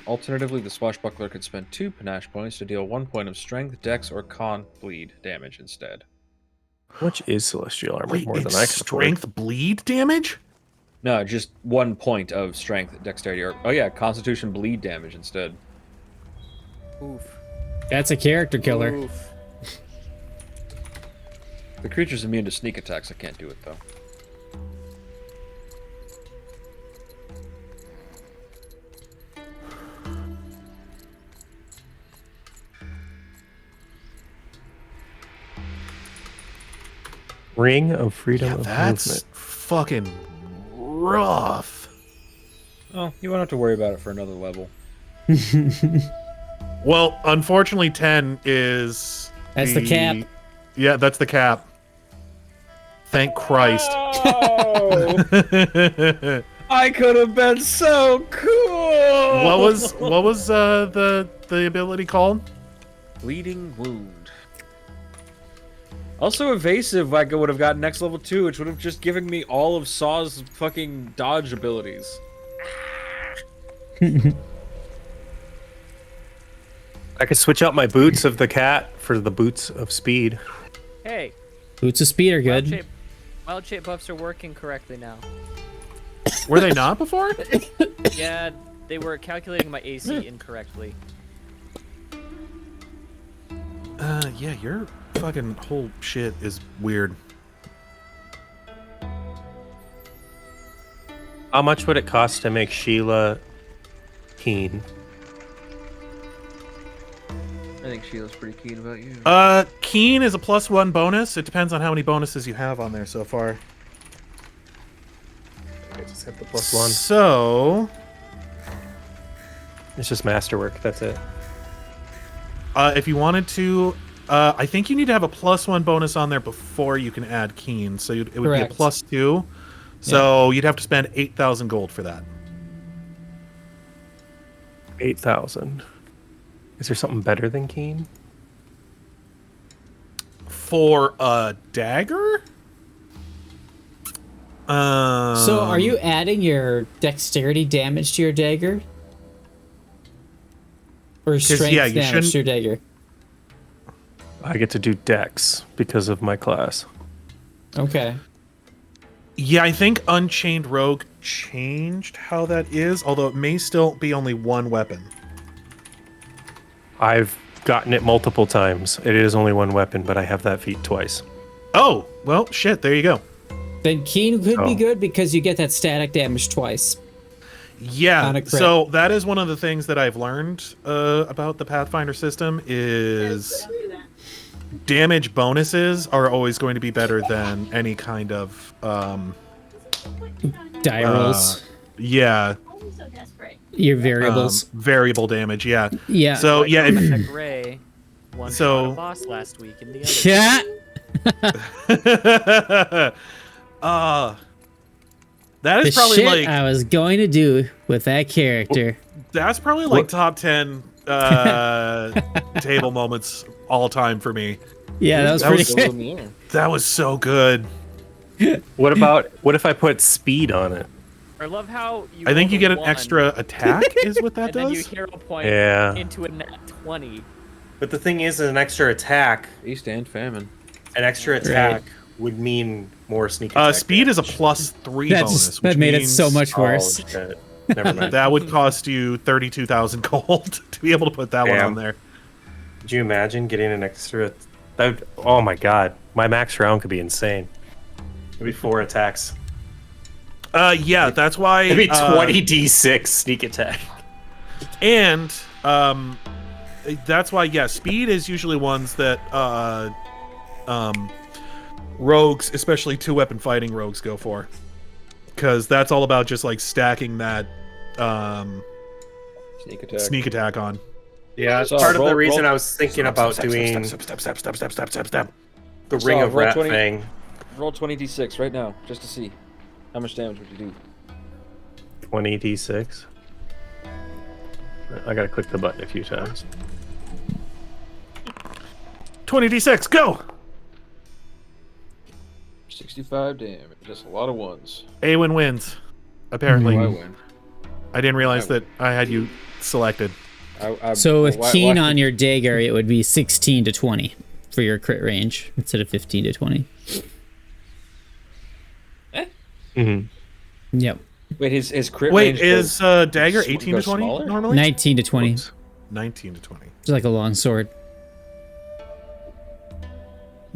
Alternatively, the swashbuckler could spend 2 panache points to deal 1 point of strength, dex, or con bleed damage instead. How much is celestial armor? Wait, More than it's I can afford. strength bleed damage? No, just 1 point of strength, dexterity, or oh yeah, constitution bleed damage instead. Oof. That's a character killer. Oof. The creature's immune to sneak attacks. I can't do it though. Ring of freedom of That's movement. fucking rough. Oh, you won't have to worry about it for another level. Well, unfortunately, 10 is. That's the cap. Yeah, that's the cap. Thank Christ. Oh! I could have been so cool. What was the ability called? Bleeding wound. Also evasive, I would have gotten next level 2, which would have just given me all of Saw's fucking dodge abilities. I could switch out my boots of the cat for the boots of speed. Hey, Boots of speed are good. wild shape buffs are working correctly now. Were they not before? Yeah, they were calculating my AC incorrectly. Yeah, your fucking whole shit is weird. How much would it cost to make Sheila keen? I think Sheila's pretty keen about you. Keen is a +1 bonus. It depends on how many bonuses you have on there so far. I just have the +1. So, It's just masterwork. That's it. if you wanted to, I think you need to have a +1 bonus on there before you can add Keen. So it would Correct. be a +2. So you'd have to spend 8,000 gold for that. 8,000. Is there something better than keen? For a dagger? So are you adding your dexterity damage to your dagger? Or strength yeah, you damage to your shouldn't- dagger? I get to do dex because of my class. Okay. Yeah, I think Unchained Rogue changed how that is, although it may still be only one weapon. I've gotten it multiple times. It is only one weapon, but I have that feat twice. Oh, well, shit, there you go. Then Keen could be Oh. good because you get that static damage twice. Yeah, On a crit. so that is one of the things that I've learned about the Pathfinder system is damage bonuses are always going to be better than any kind of Die rolls. yeah, I'm so desperate. Your variables. variable damage. Yeah. Yeah. So yeah, if, Heck Ray one So- shot a boss last week in the other. Yeah. that The is probably shit like I was going to do with that character. that's probably like top 10 table moments all time for me. Yeah, that was That pretty was good. That was so good. What if I put speed on it? I love how you. I think you roll get a an 1, extra attack is what that and then you does. hero point Yeah. into a nat 20. But the thing is, an extra attack, Feast and famine. an extra attack would mean more sneak attack. Speed is a damage. +3 That bonus. just that which made it so means much Oh, worse. shit. Never mind. That would cost you 32,000 gold to be able to put that one Damn. on there. Could you imagine getting an extra? That would, oh my god, my max round could be insane. It'd be 4 attacks. Yeah, that's why. It'd be 20d6 sneak attack. And that's why, yeah, speed is usually ones that rogues, especially 2-weapon fighting rogues, go for. Because that's all about just like stacking that Sneak attack. sneak attack on. Yeah, that's So, part of roll- the reason roll- I was thinking about doing step. the Ring So, of roll Rat 20 thing. Roll 20d6 right now, just to see how much damage would you do. 20d6. I gotta click the button a few times. 20d6, go! 65 damage. That's a lot of ones. Aewen wins. Apparently. I win. I didn't realize that I had you selected. So with Keen why- on your dagger, it would be 16 to 20 for your crit range instead of 15 to 20. Mm-hmm. Yep. Wait, his crit Wait, range is goes- dagger goes 18 to 20 smaller? normally? 19 to 20. 19 to 20. It's like a long sword.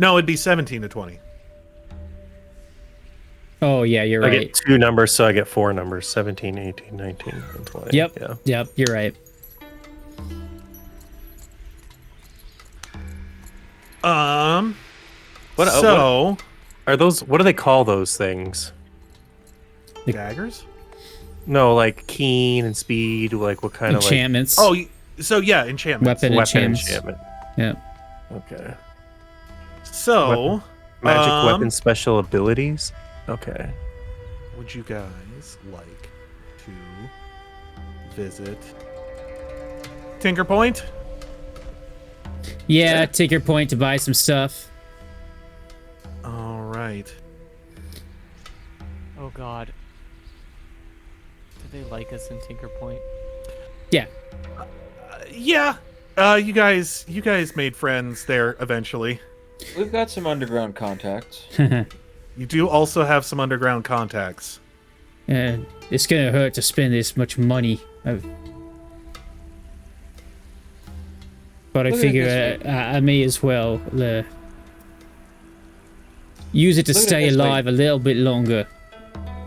No, it'd be 17 to 20. Oh, yeah, you're I right. get 2 numbers, so I get 4 numbers: 17, 18, 19, and 20. Yep. Yeah. Yep, you're right. What So are those? What do they call those things? daggers. No, like keen and speed. Like what kind Enchantments. Oh, so yeah, enchantments. Weapon of like weapon enchantments. enchantment? Yep. Okay. So Magic weapon special abilities. Okay. would you guys like to visit Tinker Point? Yeah, take your point to buy some stuff. All right. Oh God. Do they like us in Tinker Point? Yeah. Yeah. You guys made friends there eventually. We've got some underground contacts. You do also have some underground contacts. It's gonna hurt to spend this much money. But I Look at it figure this I may as well use it to Look at it stay this way. alive a little bit longer.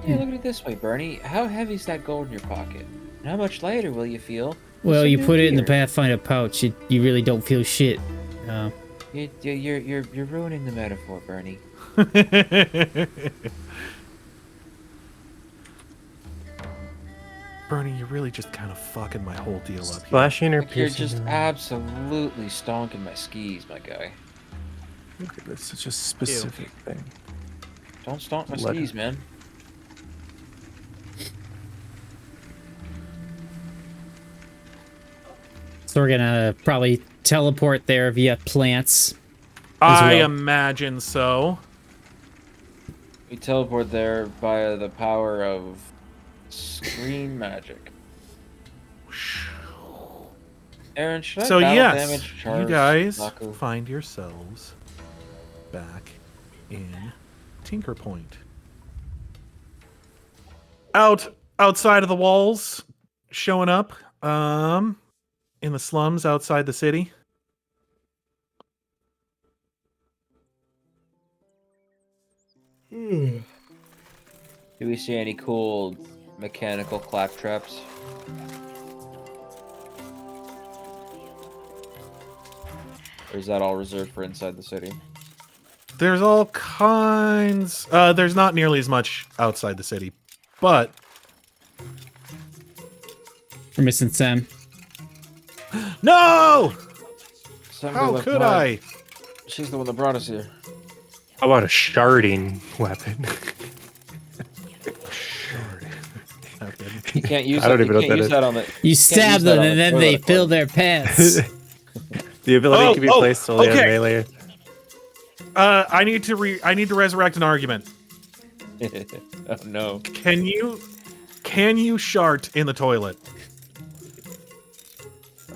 Yeah, look at it this way, Bernie. How heavy is that gold in your pocket? And how much lighter will you feel? Well, Some you new put it in the gear? Pathfinder pouch, you really don't feel shit. You're ruining the metaphor, Bernie. Bernie, you're really just kind of fucking my whole deal up here. Slashing or Like, you're piercing? just absolutely stonking my skis, my guy. Look at this. It's just a specific thing. Don't stonk my Let- skis, man. So we're gonna probably teleport there via plants. I well. imagine so. We teleport there via the power of screen magic. Aaron, should I So battle yes, damage you charge guys Baku? find yourselves back in Tinker Point. Outside of the walls, showing up, in the slums outside the city. Do we see any cool mechanical claptraps? Or is that all reserved for inside the city? There's all kinds. There's not nearly as much outside the city, but We're missing Sam. no! Somebody How left could mine. I? She's the one that brought us here. How about a sharding weapon? You can't use I don't that. even You know can't what use that that on the. You stab use that them on and the then toilet, they of fill course. their pants. The ability Oh, can be oh, placed solely on okay. melee. I need to resurrect an argument. Oh no. Can you shart in the toilet?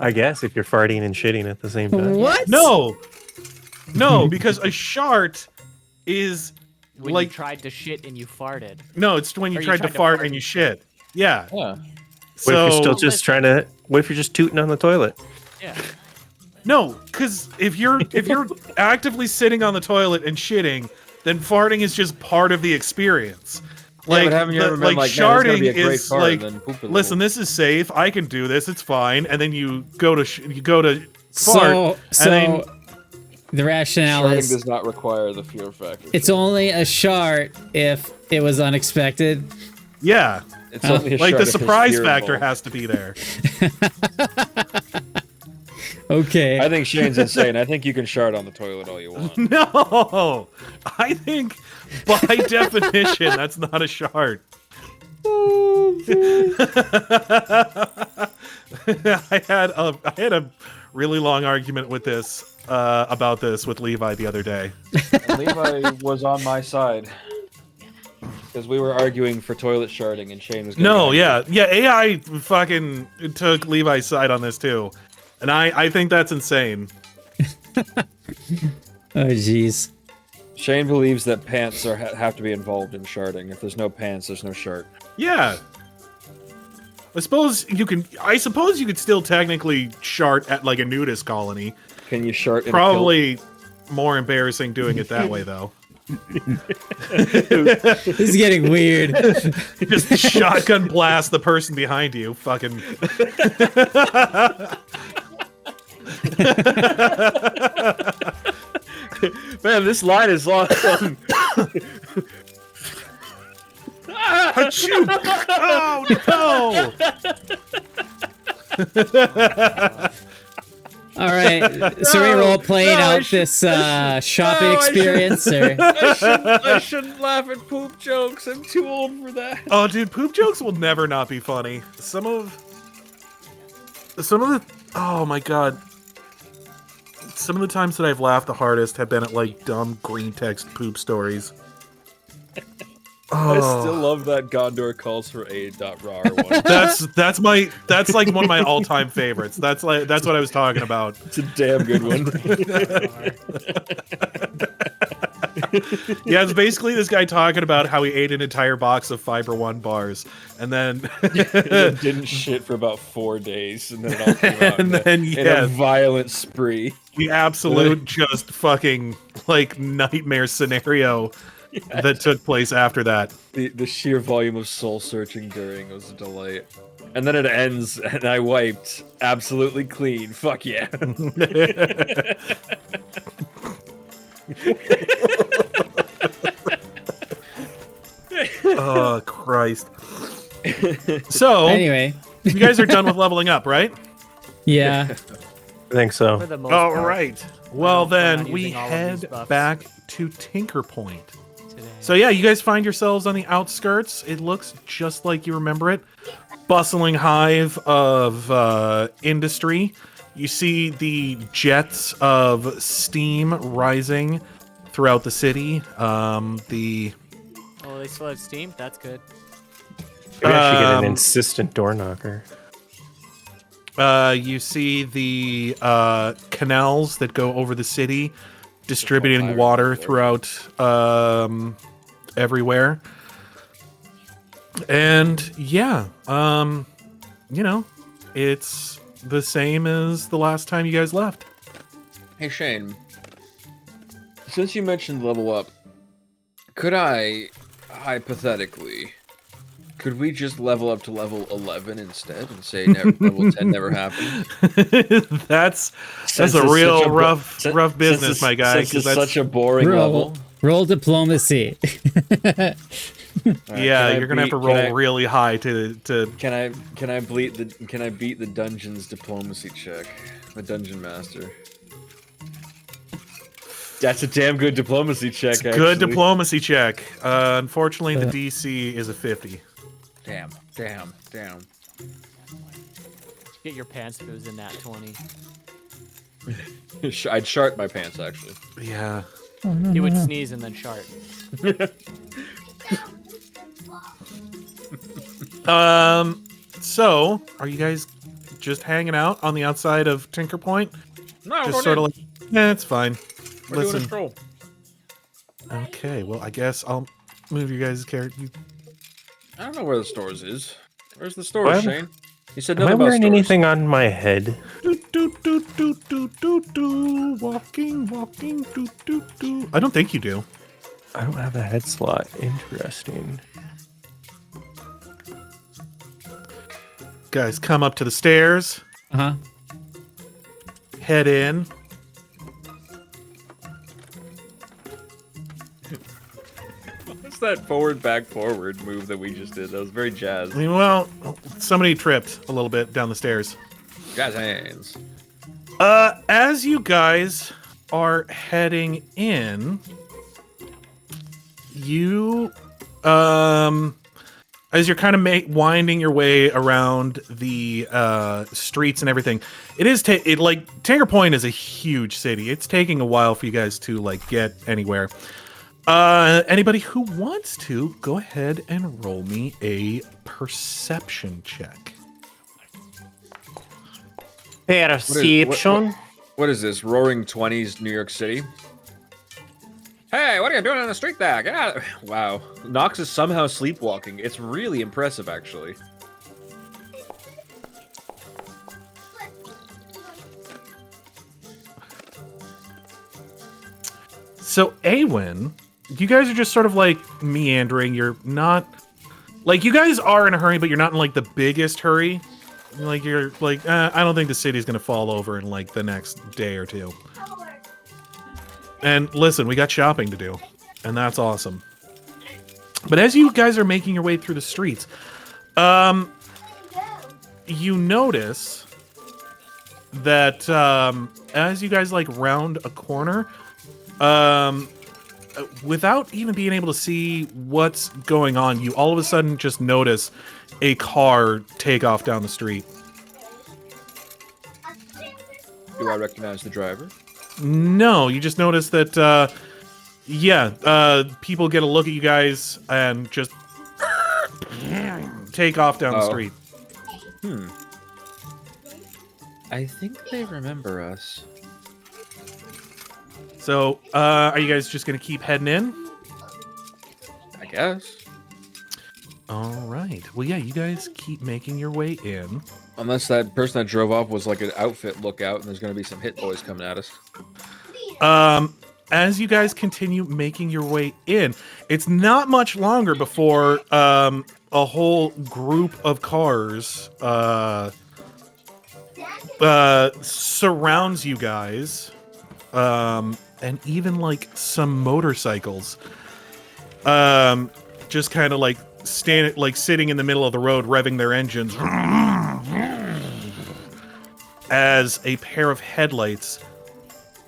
I guess if you're farting and shitting at the same time. What? No, because a shart is When like you tried to shit and you farted. no, it's when you Or you tried to tried to fart fart and you shit. Yeah. Yeah. What if So you're still just trying to? What if you're just tooting on the toilet? Yeah. no, because if you're actively sitting on the toilet and shitting, then farting is just part of the experience. Yeah, but haven't you ever been like, man, this is gonna sharding be a great is fart, like, and then poop a little? listen, this is safe. I can do this. It's fine. And then you go to fart. So and then, the rationale Sharding is does not require the fear factor. it's only a shart if it was unexpected. yeah, It's only a like shard the if there's surprise fear factor involved. has to be there. Okay. I think Shane's insane. I think you can shard on the toilet all you want. No, I think by definition that's not a shard. I had a really long argument with this about this with Levi the other day. And Levi was on my side because we were arguing for toilet sharding, and Shane was. No, yeah, AI fucking took Levi's side on this too, and I think that's insane. Oh, jeez. Shane believes that pants have to be involved in sharding. If there's no pants, there's no shart. Yeah. I suppose you could still technically shart at like a nudist colony. Can you shart? In Probably. more embarrassing doing it that way, though. This is getting weird. Just shotgun blast the person behind you. Fucking. Man, this line is long. Achoo! Oh no! All right, so we role playing out this shopping experience, or I shouldn't laugh at poop jokes. I'm too old for that. Oh, dude, poop jokes will never not be funny. Some of the oh my god. Some of the times that I've laughed the hardest have been at like dumb green text poop stories. I still love that Gondor calls for aid.rar one. That's like one of my all-time favorites. That's what I was talking about. It's a damn good one. Yeah, it's basically this guy talking about how he ate an entire box of Fiber One bars and then didn't shit for about 4 days, and then it all came out in a violent spree. The absolute just fucking like nightmare scenario that took place after that. The sheer volume of soul searching during was a delight. And then it ends, and I wiped absolutely clean. Fuck yeah. Oh, Christ. So, anyway, you guys are done with leveling up, right? Yeah. I think so. For the most All part, right. Well, plan on then we using all of these head buffs back to Tinker Point. today. So yeah, you guys find yourselves on the outskirts. It looks just like you remember it. Bustling hive of industry. You see the jets of steam rising throughout the city. Oh, they still have steam? That's good. Maybe I should get an insistent door knocker. You see the canals that go over the city, distributing water throughout everywhere. And yeah, you know, it's the same as the last time you guys left. Hey Shane, since you mentioned level up, could I, hypothetically, could we just level up to level 11 instead and say level 10 never happened? That's a real rough business, my guy. Since it's such a boring level. Roll diplomacy. Yeah, you're gonna have to roll really high to. Can I beat the dungeon's diplomacy check? The dungeon master. That's a damn good diplomacy check. Actually. Good diplomacy check. Unfortunately, the DC is a 50. Damn. Get your pants if it was in that 20. I'd shart my pants actually. Yeah. He would sneeze and then shart. So, are you guys just hanging out on the outside of Tinker Point? No, Just sort of like, yeah, it's fine. we're doing a stroll. Okay, well, I guess I'll move you guys' character. I don't know where the stores is. Where's the stores, What? Shane? You said Am I nothing about wearing stores. anything on my head? Walking. I don't think you do. I don't have a head slot. Interesting. Guys, come up to the stairs. Uh-huh. Head in. What's that forward, back, forward move that we just did? That was very jazz. Well, somebody tripped a little bit down the stairs. Jazz hands. As you guys are heading in, you, as you're kind of winding your way around the streets and everything, it is like Tinker Point is a huge city. It's taking a while for you guys to like get anywhere. Anybody who wants to, go ahead and roll me a perception check. Perception. What is this? Roaring 20s, New York City? Hey, what are you doing on the street there? Get out! Wow. Knox is somehow sleepwalking. It's really impressive, actually. So Aewen, you guys are just sort of like meandering. You're not like you guys are in a hurry, but you're not in like the biggest hurry. Like you're like I don't think the city's gonna fall over in like the next day or two. And listen, we got shopping to do, and that's awesome. But as you guys are making your way through the streets, you notice that as you guys like round a corner, without even being able to see what's going on, you all of a sudden just notice a car take off down the street. Do I recognize the driver? No, you just notice that, people get a look at you guys and just take off down the street. I think they remember us. So, are you guys just gonna keep heading in? I guess. All right. Well, yeah, you guys keep making your way in. Unless that person that drove off was like an outfit lookout and there's going to be some hit boys coming at us. As you guys continue making your way in, it's not much longer before a whole group of cars surrounds you guys, and even like some motorcycles, just kind of like sitting in the middle of the road, revving their engines, as a pair of headlights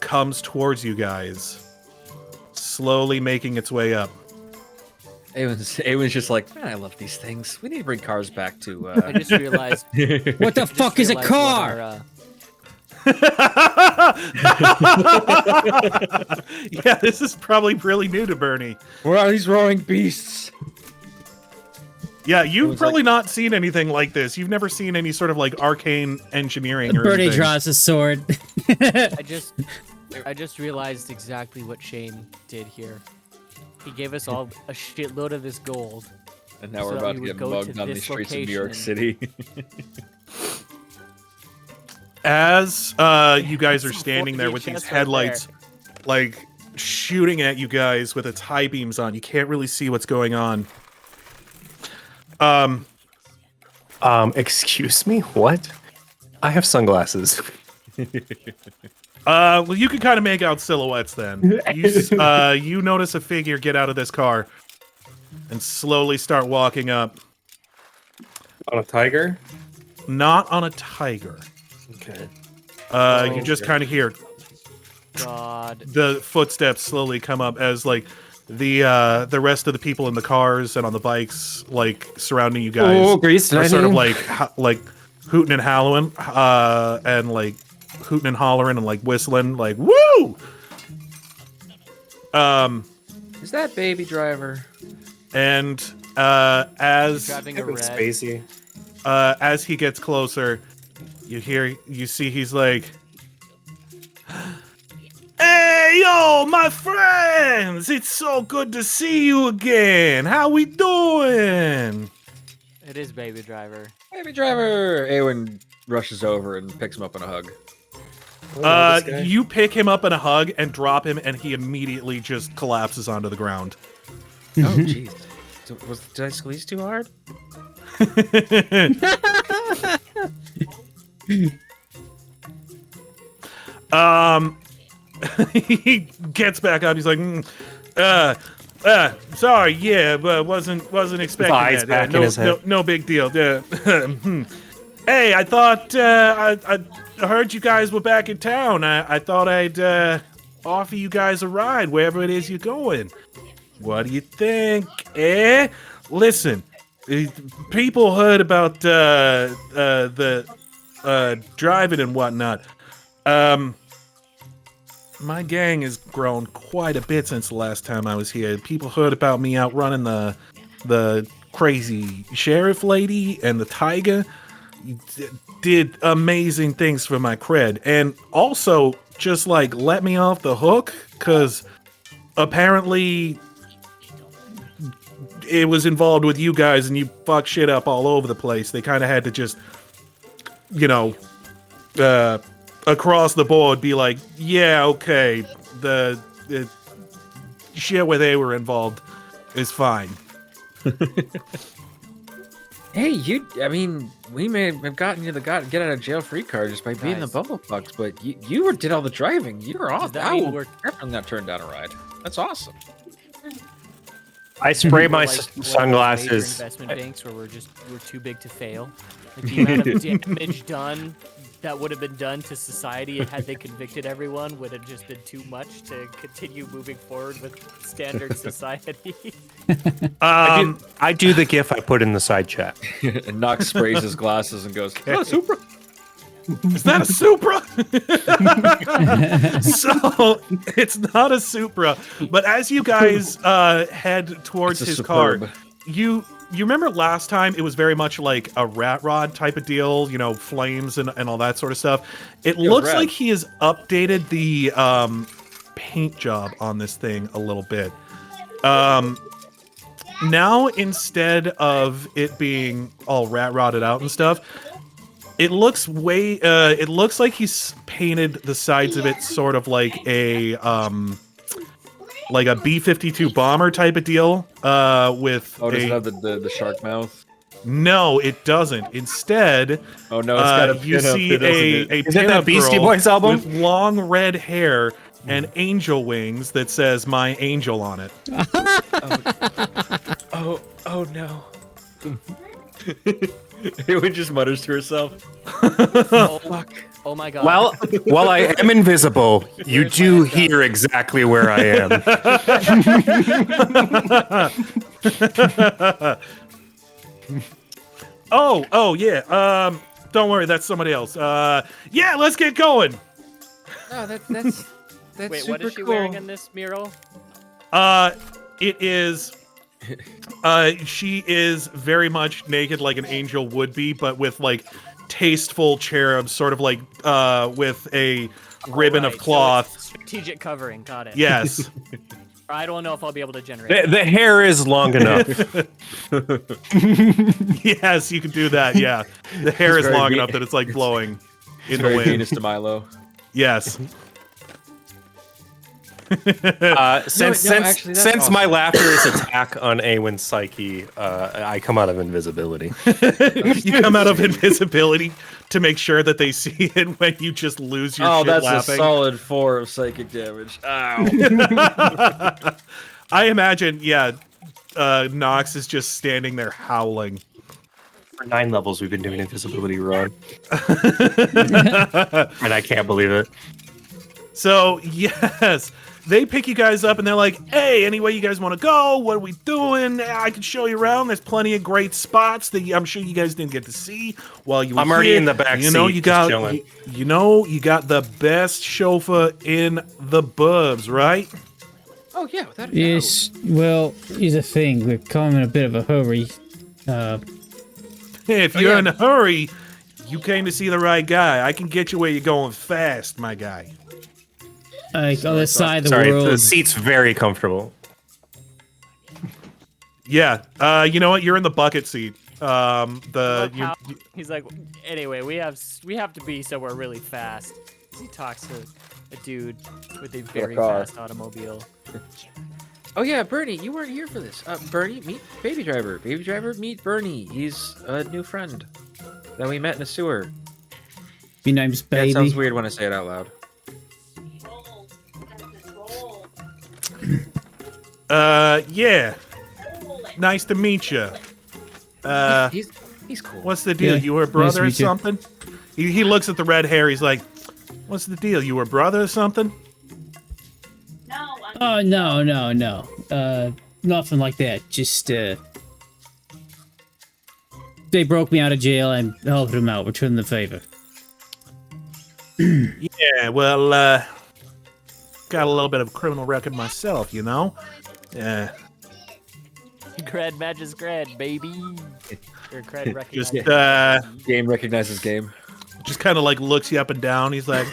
comes towards you guys, slowly making its way up. Aewen's just like, man, I love these things. We need to bring cars back to. I just realized. What the fuck is a car? Yeah, this is probably really new to Bernie. Where are these roaring beasts? Yeah, you've probably not seen anything like this. You've never seen any sort of like arcane engineering or Bernie anything. draws a sword. I just realized exactly what Shane did here. He gave us all a shitload of this gold. And now we're about to get mugged on the streets of New York City. As you guys are standing there with these headlights, like shooting at you guys with its high beams on, you can't really see what's going on. Excuse me? What? I have sunglasses. Well, you can kind of make out silhouettes then. You notice a figure get out of this car and slowly start walking up. On a tiger? Not on a tiger. Okay. You just kind of hear the footsteps slowly come up as like the rest of the people in the cars and on the bikes like surrounding you guys are sort of like hooting and howling and like hooting and hollering and like whistling like woo. Is that Baby Driver? And as driving a red. Spacey. As he gets closer, you see he's like, "Hey, yo, my friends! It's so good to see you again. How we doing?" It is Baby Driver. Baby Driver! Aewen rushes over and picks him up in a hug. You pick him up in a hug and drop him, and he immediately just collapses onto the ground. Oh, jeez. Did I squeeze too hard? He gets back up. He's like, sorry, yeah, but wasn't expecting that. No big deal. Hey, I thought I heard you guys were back in town. I thought I'd offer you guys a ride wherever it is you're going. What do you think? Listen, people heard about the driving and whatnot. My gang has grown quite a bit since the last time I was here. People heard about me outrunning the crazy sheriff lady and the tiger. Did amazing things for my cred. And also, just like, let me off the hook, because apparently it was involved with you guys and you fucked shit up all over the place. They kind of had to just, across the board be like, yeah, okay, shit where they were involved is fine. Hey, I mean, we may have gotten you the get out of jail free card just by being the bumblefucks, but you did all the driving. You're awesome. that mean We're definitely not turned down a ride. That's awesome. I spray my Like one of those major sunglasses. investment banks where we're too big to fail. Like the amount of damage done that would have been done to society had they convicted everyone would have just been too much to continue moving forward with standard society. I do the GIF I put in the side chat. And Knox sprays his glasses and goes, "Oh, Supra." Is that a Supra? So it's not a Supra, but as you guys head towards his car, you remember last time it was very much like a rat rod type of deal, you know, flames and all that sort of stuff. It looks like he has updated the paint job on this thing a little bit. Now instead of it being all rat rotted out and stuff, it looks it looks like he's painted the sides of it sort of like a B-52 bomber type of deal. With does it have the shark mouth? No, it doesn't. Instead, oh no, it's got a you see a Is it that Beastie girl Boys album? with long red hair and angel wings that says "My Angel" on it. Oh no. Aewen just mutters to herself. Oh fuck. Oh my god. Well, while I am invisible, you Where's do my gun? hear exactly where I am. Oh yeah. Don't worry, that's somebody else. Yeah, let's get going. Oh, that's Wait, super what is she cool. wearing in this mural? It is. She is very much naked like an angel would be, but with like tasteful cherubs, sort of like with a ribbon Right, of cloth. So it's strategic covering, got it. Yes. I don't know if I'll be able to generate. The hair is long enough. Yes, you can do that. Yeah, the hair is very long ve- enough that it's like blowing in the Very wind. Venus de Milo. Yes. Since actually, that's awesome. my laughter is attack on Aewen's psyche, I come out of invisibility. You come out of invisibility to make sure that they see it when you just lose your shit That's laughing. a solid 4 of psychic damage. Ow. I imagine, yeah, Knox is just standing there howling. For 9 levels, we've been doing invisibility wrong. And I can't believe it. So, yes, they pick you guys up and they're like, hey, anyway you guys want to go? What are we doing? I can show you around. There's plenty of great spots that I'm sure you guys didn't get to see while you were I'm already here. in the back You know, seat, you just got, chilling. you know, you got the best chauffeur in the burbs, right? Oh yeah, without a doubt. Yes, well, here's the thing. We're coming in a bit of a hurry. If you're in a hurry, you came to see the right guy. I can get you where you're going fast, my guy. Like, on the side of the Sorry, world. the seat's very comfortable. Yeah, you know what? You're in the bucket seat. He's like, anyway, we have to be somewhere really fast. He talks to a dude with a very car. fast automobile. Oh yeah, Bernie, you weren't here for this. Bernie, meet Baby Driver. Baby Driver, meet Bernie. He's a new friend that we met in a sewer. Your name's Yeah, it Baby. sounds weird when I say it out loud. Yeah. Nice to meet you. He's cool. What's the deal? Yeah, You were a nice brother to or meet you. something? He looks at the red hair. He's like, what's the deal? You were a brother or something? No, Oh, no. Nothing like that. Just, they broke me out of jail. I'm helping them out. Returning the favor. Yeah, well, got a little bit of a criminal record myself, you know? Yeah. Cred matches cred, baby. Or cred Just, recognizes. Game recognizes game. just kind of like looks you up and down. He's like,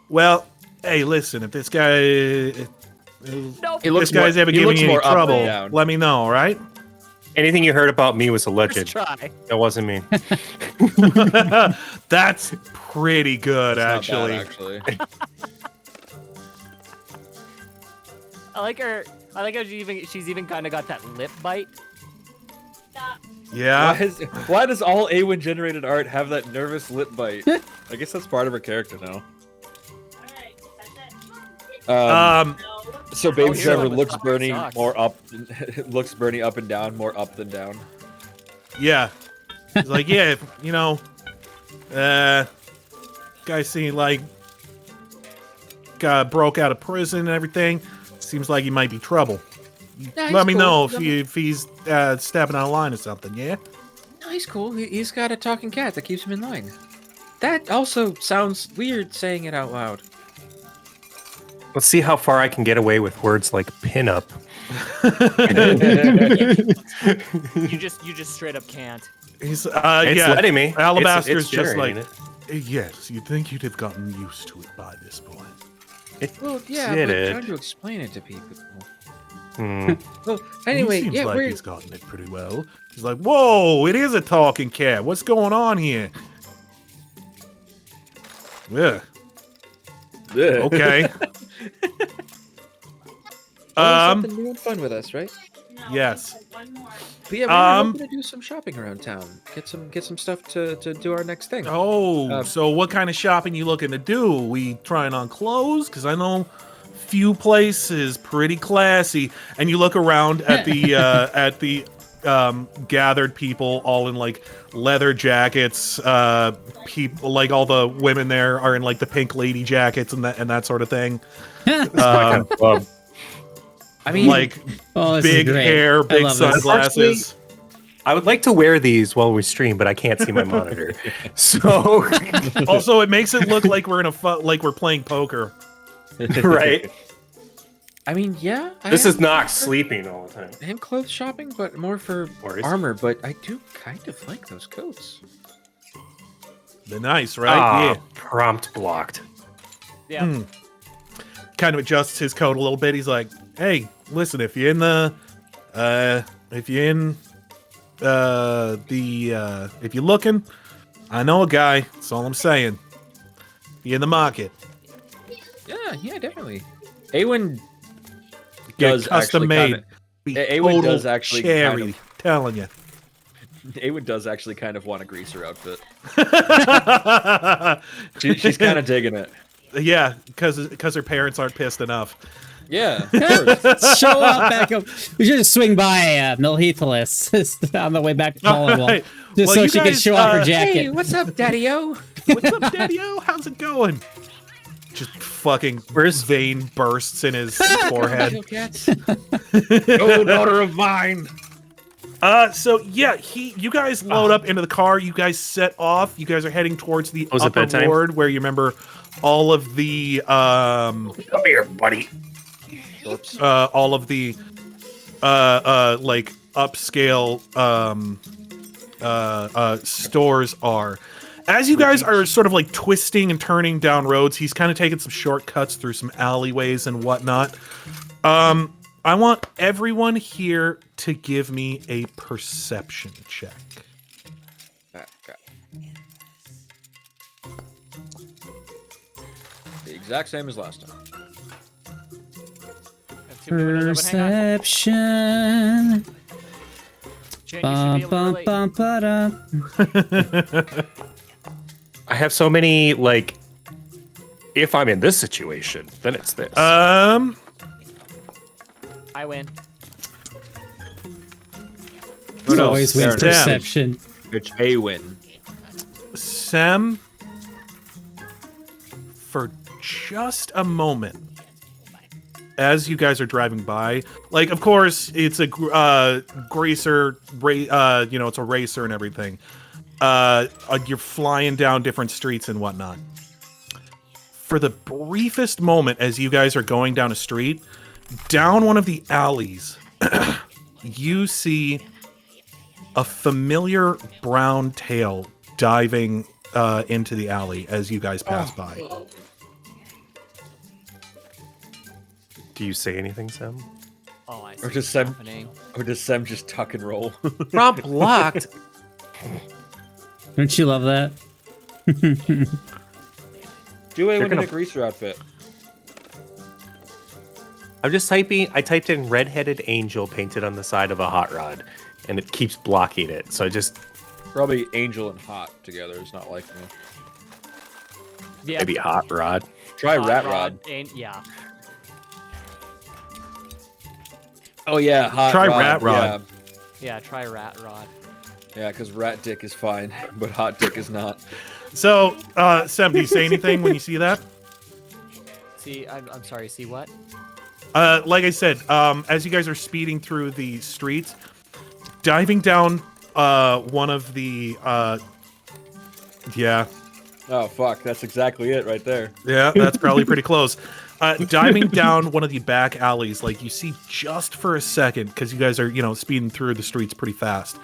well, hey, listen, if this guy, Nope. He looks this guy's more- ever he giving looks you any more up than trouble, down. let me know, all right? Anything you heard about me was Let's alleged. try. That wasn't me. That's pretty good, Not actually. bad, actually. I like her. I like how she's even kind of got that lip bite. Stop. Yeah. Why does all Aewen generated art have that nervous lip bite? I guess that's part of her character now. Alright, that's it. Um. No. So Baby here's Trevor one with looks fucking Bernie socks. more up, looks Bernie up and down, more up than down. Yeah. He's like, yeah, you know, guy seemed like broke out of prison and everything. Seems like he might be trouble. Yeah, he's Let me cool. know if he's stepping out of line or something. Yeah. No, he's cool. He's got a talking cat that keeps him in line. That also sounds weird saying it out loud. Let's see how far I can get away with words like pinup. You just straight up can't. He's It's yeah. letting me. Alabaster's It's just like, generating yes, you'd think you'd have gotten used to it by this point. Well, yeah, Did but it. trying to explain it to people. Hmm. Well, anyway, he seems yeah, like we're he's gotten it pretty well. He's like, whoa, it is a talking cat. What's going on here? Yeah. Okay. something new and fun with us, right? No. Yes. One more. But yeah, we're hoping to do some shopping around town. Get some stuff to do our next thing. Oh, so what kind of shopping you looking to do? We trying on clothes? Because I know few places pretty classy. And you look around at the gathered people, all in like leather jackets. People like all the women there are in like the pink lady jackets and that sort of thing. I mean, Like Oh, this is big great. hair, I big love this. sunglasses. I would like to wear these while we stream, but I can't see my monitor. So, Also, it makes it look like we're in like we're playing poker. right? I mean, yeah. This is Knox sleeping all the time. I am clothes shopping, but more for Worries. armor. But I do kind of like those coats. They're nice, right? Ah, Yeah. prompt blocked. Yeah. Kind of adjusts his coat a little bit. He's like, "Hey, listen, if you're looking, I know a guy. That's all I'm saying. Be in the market. Yeah, definitely. Aewen Get does custom actually made. kinda- Be Aewen total does actually cherry. kind Telling you. Aewen does actually kind of want a greaser outfit. She's kind of digging it. Yeah, because her parents aren't pissed enough. Yeah, of course. Show up back up. We should just swing by Milheathless on the way back to Pollenwall. Alright. Just Well, so you she can guys, show off her jacket. Hey, what's up, Daddy-O? What's up, Daddy-O? How's it going? Just fucking vein bursts in his forehead. Kill cats. Oh, daughter of mine. So yeah, you guys load up into the car. You guys set off. You guys are heading towards the Was it upper bedtime? ward where you remember all of the Come here, buddy. all of the like upscale stores are. As you guys are sort of like twisting and turning down roads, he's kind of taking some shortcuts through some alleyways and whatnot. I want everyone here to give me a perception check. The exact same as last time. That's too many windows open. Hang on. Perception. Jen, you should Bum, be able to bum, relate. bum, ba-da. I have so many, like, if I'm in this situation, then it's this. I win. Who always wins Fair enough. perception. It's Aewen. Sem, for just a moment, as you guys are driving by, like, of course, it's a greaser, it's a racer and everything. You're flying down different streets and whatnot. For the briefest moment, as you guys are going down a street, down one of the alleys, you see a familiar brown tail diving into the alley as you guys pass by. Do you say anything, Sam? Oh, I see Or what's does Sem, happening. or does Sem just tuck and roll? Prompt locked. Don't you love that? Do Aewen in gonna- a greaser outfit? I'm just typing. I typed in red-headed angel painted on the side of a hot rod, and it keeps blocking it. So I just Probably angel and hot together is not like me. Yeah. maybe hot rod. Try Hot rat rod. Yeah. Oh yeah, hot Try rod. rat rod. Yeah, try rat rod. Yeah, because rat dick is fine, but hot dick is not. So, Sem, do you say anything when you see that? See, I'm sorry. See what? Like I said, as you guys are speeding through the streets, diving down one of the yeah, Oh fuck, that's exactly it right there. yeah, that's probably pretty close. Diving down one of the back alleys, like you see just for a second, because you guys are, speeding through the streets pretty fast.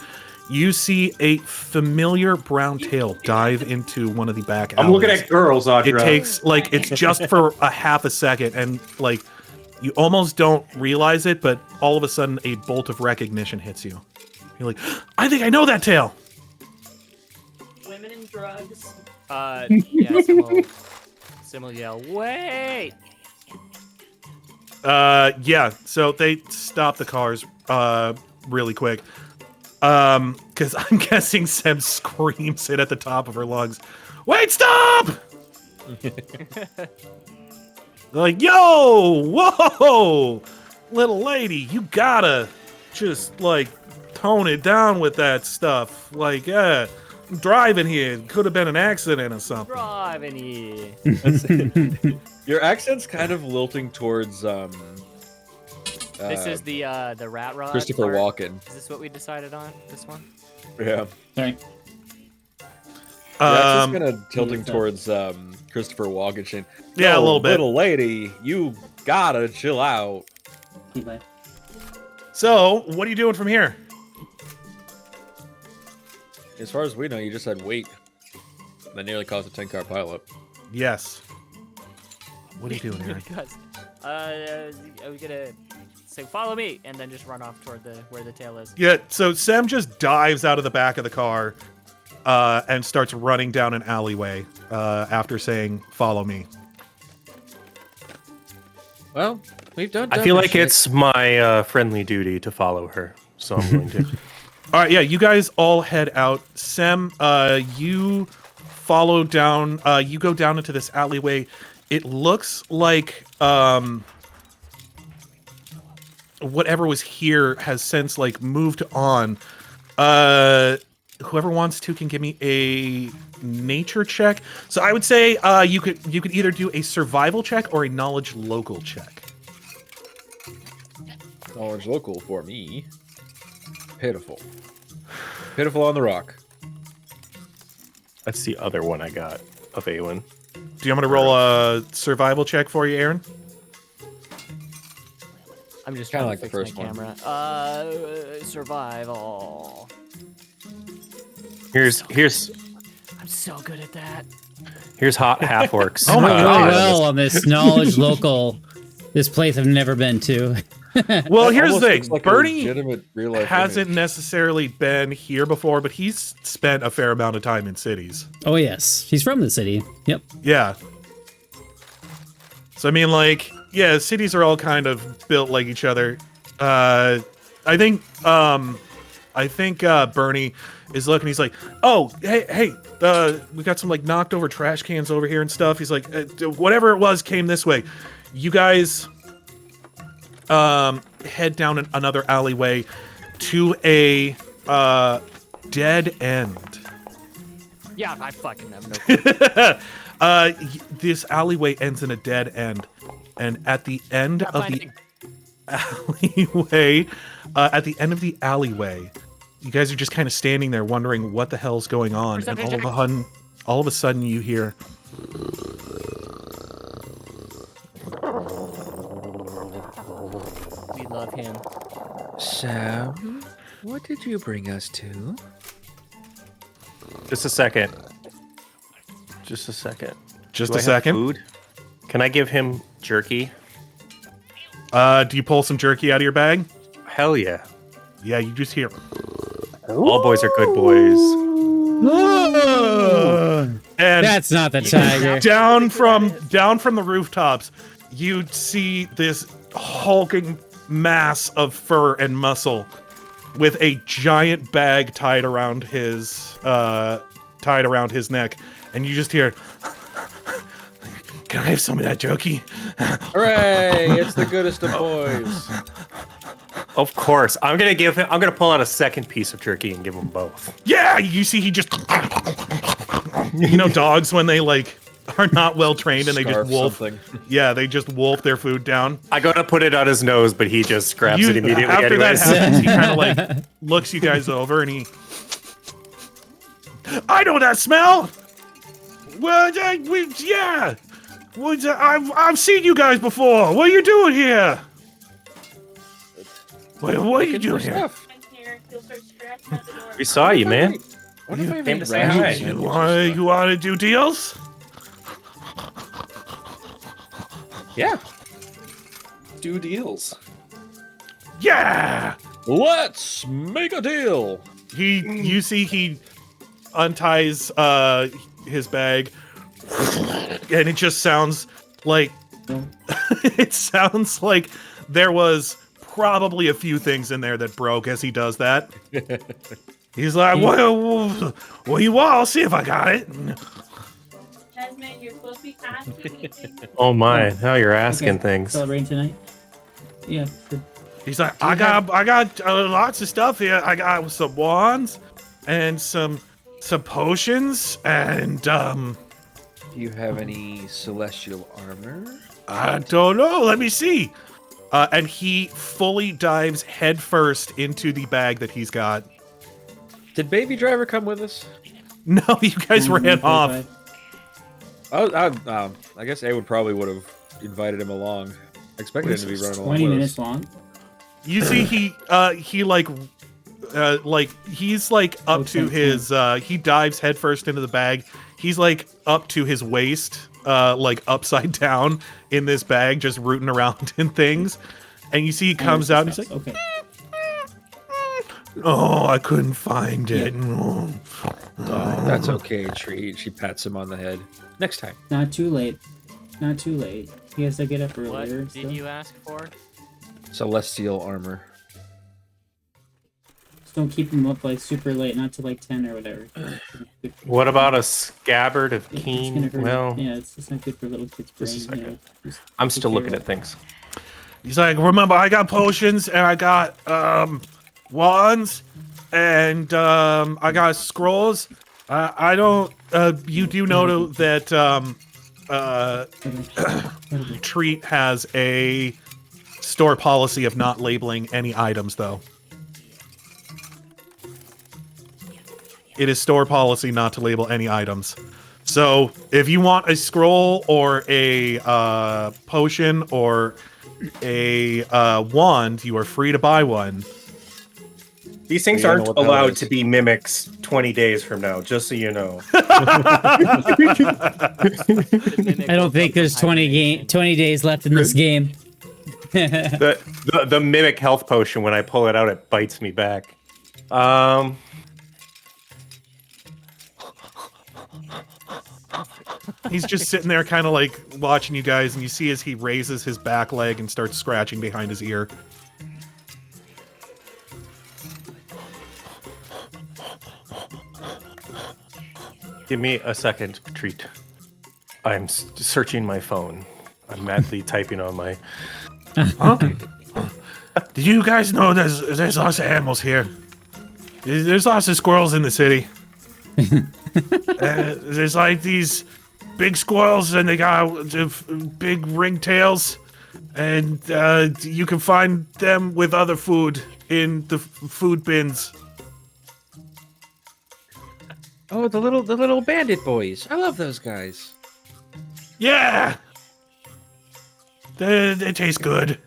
You see a familiar brown tail dive into one of the back alleys. I'm looking at girls, Audra. It takes, it's just for a half a second, and, you almost don't realize it, but all of a sudden a bolt of recognition hits you. You're like, I think I know that tail! Women and drugs. Yeah, Sim will yell, wait! Yeah, so they stop the cars, really quick. Because I'm guessing Sem screams it at the top of her lungs. Wait, stop! They're like, yo, whoa, little lady, you gotta just, tone it down with that stuff. I'm driving here. Could have been an accident or something. Driving here. Your accent's kind of lilting towards This is the rat rod. Christopher part. Walken. Is this what we decided on? This one? Yeah. Sorry. Yeah, it's just kind of tilting towards Christopher Walken. Saying, Yeah, a "Yo, little bit. Little lady, you gotta chill out. So, what are you doing from here? As far as we know, you just said wait. That nearly caused a 10-car pileup. Yes. What are you doing, Aaron? Are we gonna say follow me and then just run off toward where the tail is? Yeah, so Sem just dives out of the back of the car and starts running down an alleyway after saying, follow me. Well, we've done. I feel like it's my friendly duty to follow her, so I'm going to. All right, yeah, you guys all head out. Sem, you follow down, you go down into this alleyway. It looks like whatever was here has since moved on. Whoever wants to can give me a nature check. So I would say you could either do a survival check or a knowledge local check. Knowledge local for me. Pitiful. Pitiful on the rock. That's the other one I got of Aewen. Do you want me to roll a survival check for you, Aaron? I'm just Kinda trying like to the fix first my one. camera. Survival. Here's I'm so good at that. hot half-orcs. Oh my Really God. well on this knowledge local. This place I've never been to. Well, That here's the almost thing. looks like a Bernie legitimate real-life hasn't image. necessarily been here before, but he's spent a fair amount of time in cities. Oh yes, he's from the city. Yep. Yeah. So I mean, yeah, cities are all kind of built like each other. I think Bernie is looking. He's like, "Oh, hey, we got some knocked over trash cans over here and stuff." He's like, "Whatever it was came this way. You guys head down another alleyway to a dead end." Yeah, I fucking have no clue. This alleyway ends in a dead end, and at the end of the alleyway, you guys are just kind of standing there wondering what the hell's going on, and all of a sudden you hear, We love him. So, what did you bring us to? Just a second. Just a second. just Do a I have second. Food? Can I give him jerky? Do you pull some jerky out of your bag? Hell yeah. Yeah, you just hear. All boys are good boys. And That's not the tiger. down from the rooftops, you see this hulking mass of fur and muscle with a giant bag tied around his neck, and you just hear, "Can I have some of that jerky?" Hooray! It's the goodest of boys. Of course. I'm gonna pull out a second piece of jerky and give them both. Yeah, you see he just dogs when they like are not well trained and they just wolf something. Yeah, they just wolf their food down. I go to put it on his nose, but he just grabs it immediately After anyways. that happens, he kind of like looks you guys over and I know that smell. Well, yeah. I've seen you guys before. What are you doing here? What are you doing here? I'm here. You'll start scratching at the door. We saw you, man. What if I Came made to say hi. rations? You want to do deals? Yeah. Do deals. Yeah. Let's make a deal. You see he unties his bag, and it just sounds like there was probably a few things in there that broke as he does that. He's like, what you want? I'll see if I got it. Desmond, you're supposed to be asking me things. Oh my, now you're asking things. Celebrating tonight? Yeah. Sure. He's like, I got lots of stuff here. I got some wands and some potions and Do you have any celestial armor? I don't know. Let me see. And he fully dives headfirst into the bag that he's got. Did Baby Driver come with us? No, you guys ran off. I guess Aewen probably would have invited him along. I expected him to be running along 20 with minutes us. long. You see, he's like up to his. He dives headfirst into the bag. He's like up to his waist, like upside down in this bag, just rooting around in things. And you see he comes out and he's like, Okay. "Oh, I couldn't find it." That's okay, Treat. She pats him on the head. Next time. Not too late. Not too late. He has to get up What earlier. did still. you ask for? Celestial armor. Just don't keep him up like super late, not till like 10 or whatever. What about a scabbard of It's keen? gonna hurt. Well, Yeah, it's just not good for little kids' brains. Just a second. Just I'm take still care looking of at things. He's like, "Remember, I got potions and I got wands and I got scrolls. I don't. You do know that Treat has a store policy of not labeling any items, though. It is store policy not to label any items. So if you want a scroll or a potion or a wand, you are free to buy one. These things You don't aren't know what that allowed is. to be mimics 20 days from now, just so you know. I don't think there's 20 days left in this game. The mimic health potion, when I pull it out, it bites me back. He's just sitting there kind of like watching you guys, and you see as he raises his back leg and starts scratching behind his ear. Give me a second, Treat. I'm searching my phone. I'm madly typing on my... Did you guys know there's lots of animals here? There's lots of squirrels in the city. There's like these big squirrels, and they got big ringtails, and you can find them with other food in the food bins. Oh, the little bandit boys. I love those guys. Yeah, they taste good.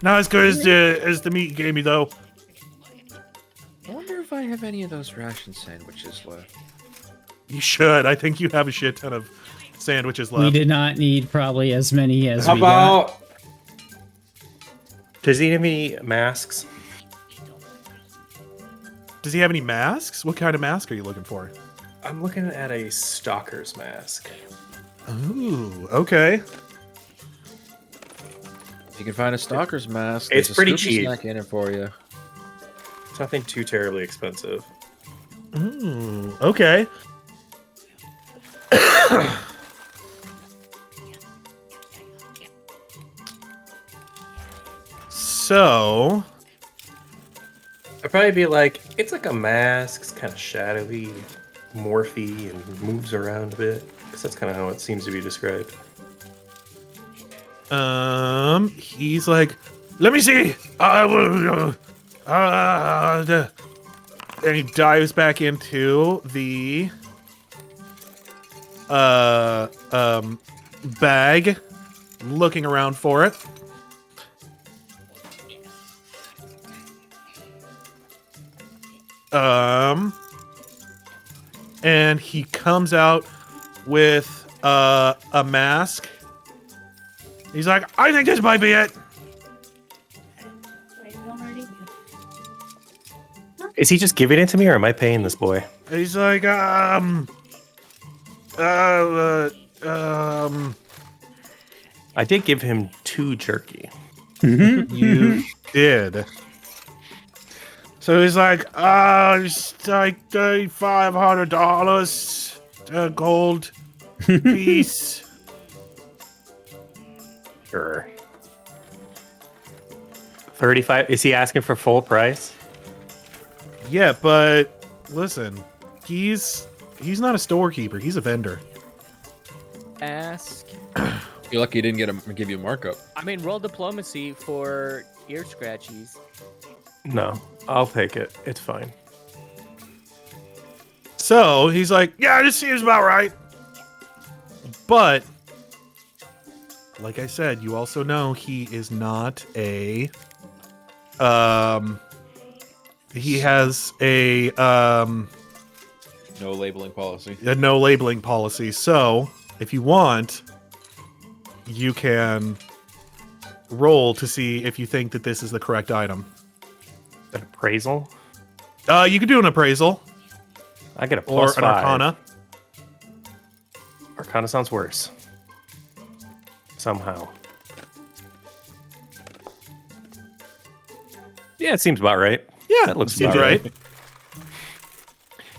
Not as good as the meat you gave me, though. I wonder if I have any of those ration sandwiches left. You should. I think you have a shit ton of sandwiches We left. did not need probably as many as How we got. about Does he have any masks? Does he have any masks? What kind of mask are you looking for? I'm looking at a stalker's mask. Ooh, okay. If You can find a stalker's mask. It's There's a pretty Scooby cheap. snack in it for you. It's nothing too terribly expensive. Okay. So, I'd probably be like, it's like a mask. It's kind of shadowy, morphy, and moves around a bit. Because that's kind of how it seems to be described. he's like, let me see. And he dives back into the bag, looking around for it. And he comes out with a mask. He's like, I think this might be it. Is he just giving it to me, or am I paying this boy? He's like, I did give him 2 jerky. you did. So he's like, it's like $3,500 gold piece. Sure. 35. Is he asking for full price? Yeah, but listen, he's not a storekeeper. He's a vendor. Ask. You're lucky he didn't give you a markup. I mean, roll diplomacy for ear scratchies. No, I'll take it. It's fine. So he's like, yeah, this seems about right. But like I said, you also know he is not a he has a No labeling policy. no labeling policy. So if you want, you can roll to see if you think that this is the correct item. An appraisal? You could do an appraisal I get a or plus an 5. arcana. Arcana sounds worse. Somehow. Yeah, it seems about right. Yeah, That looks seems about right.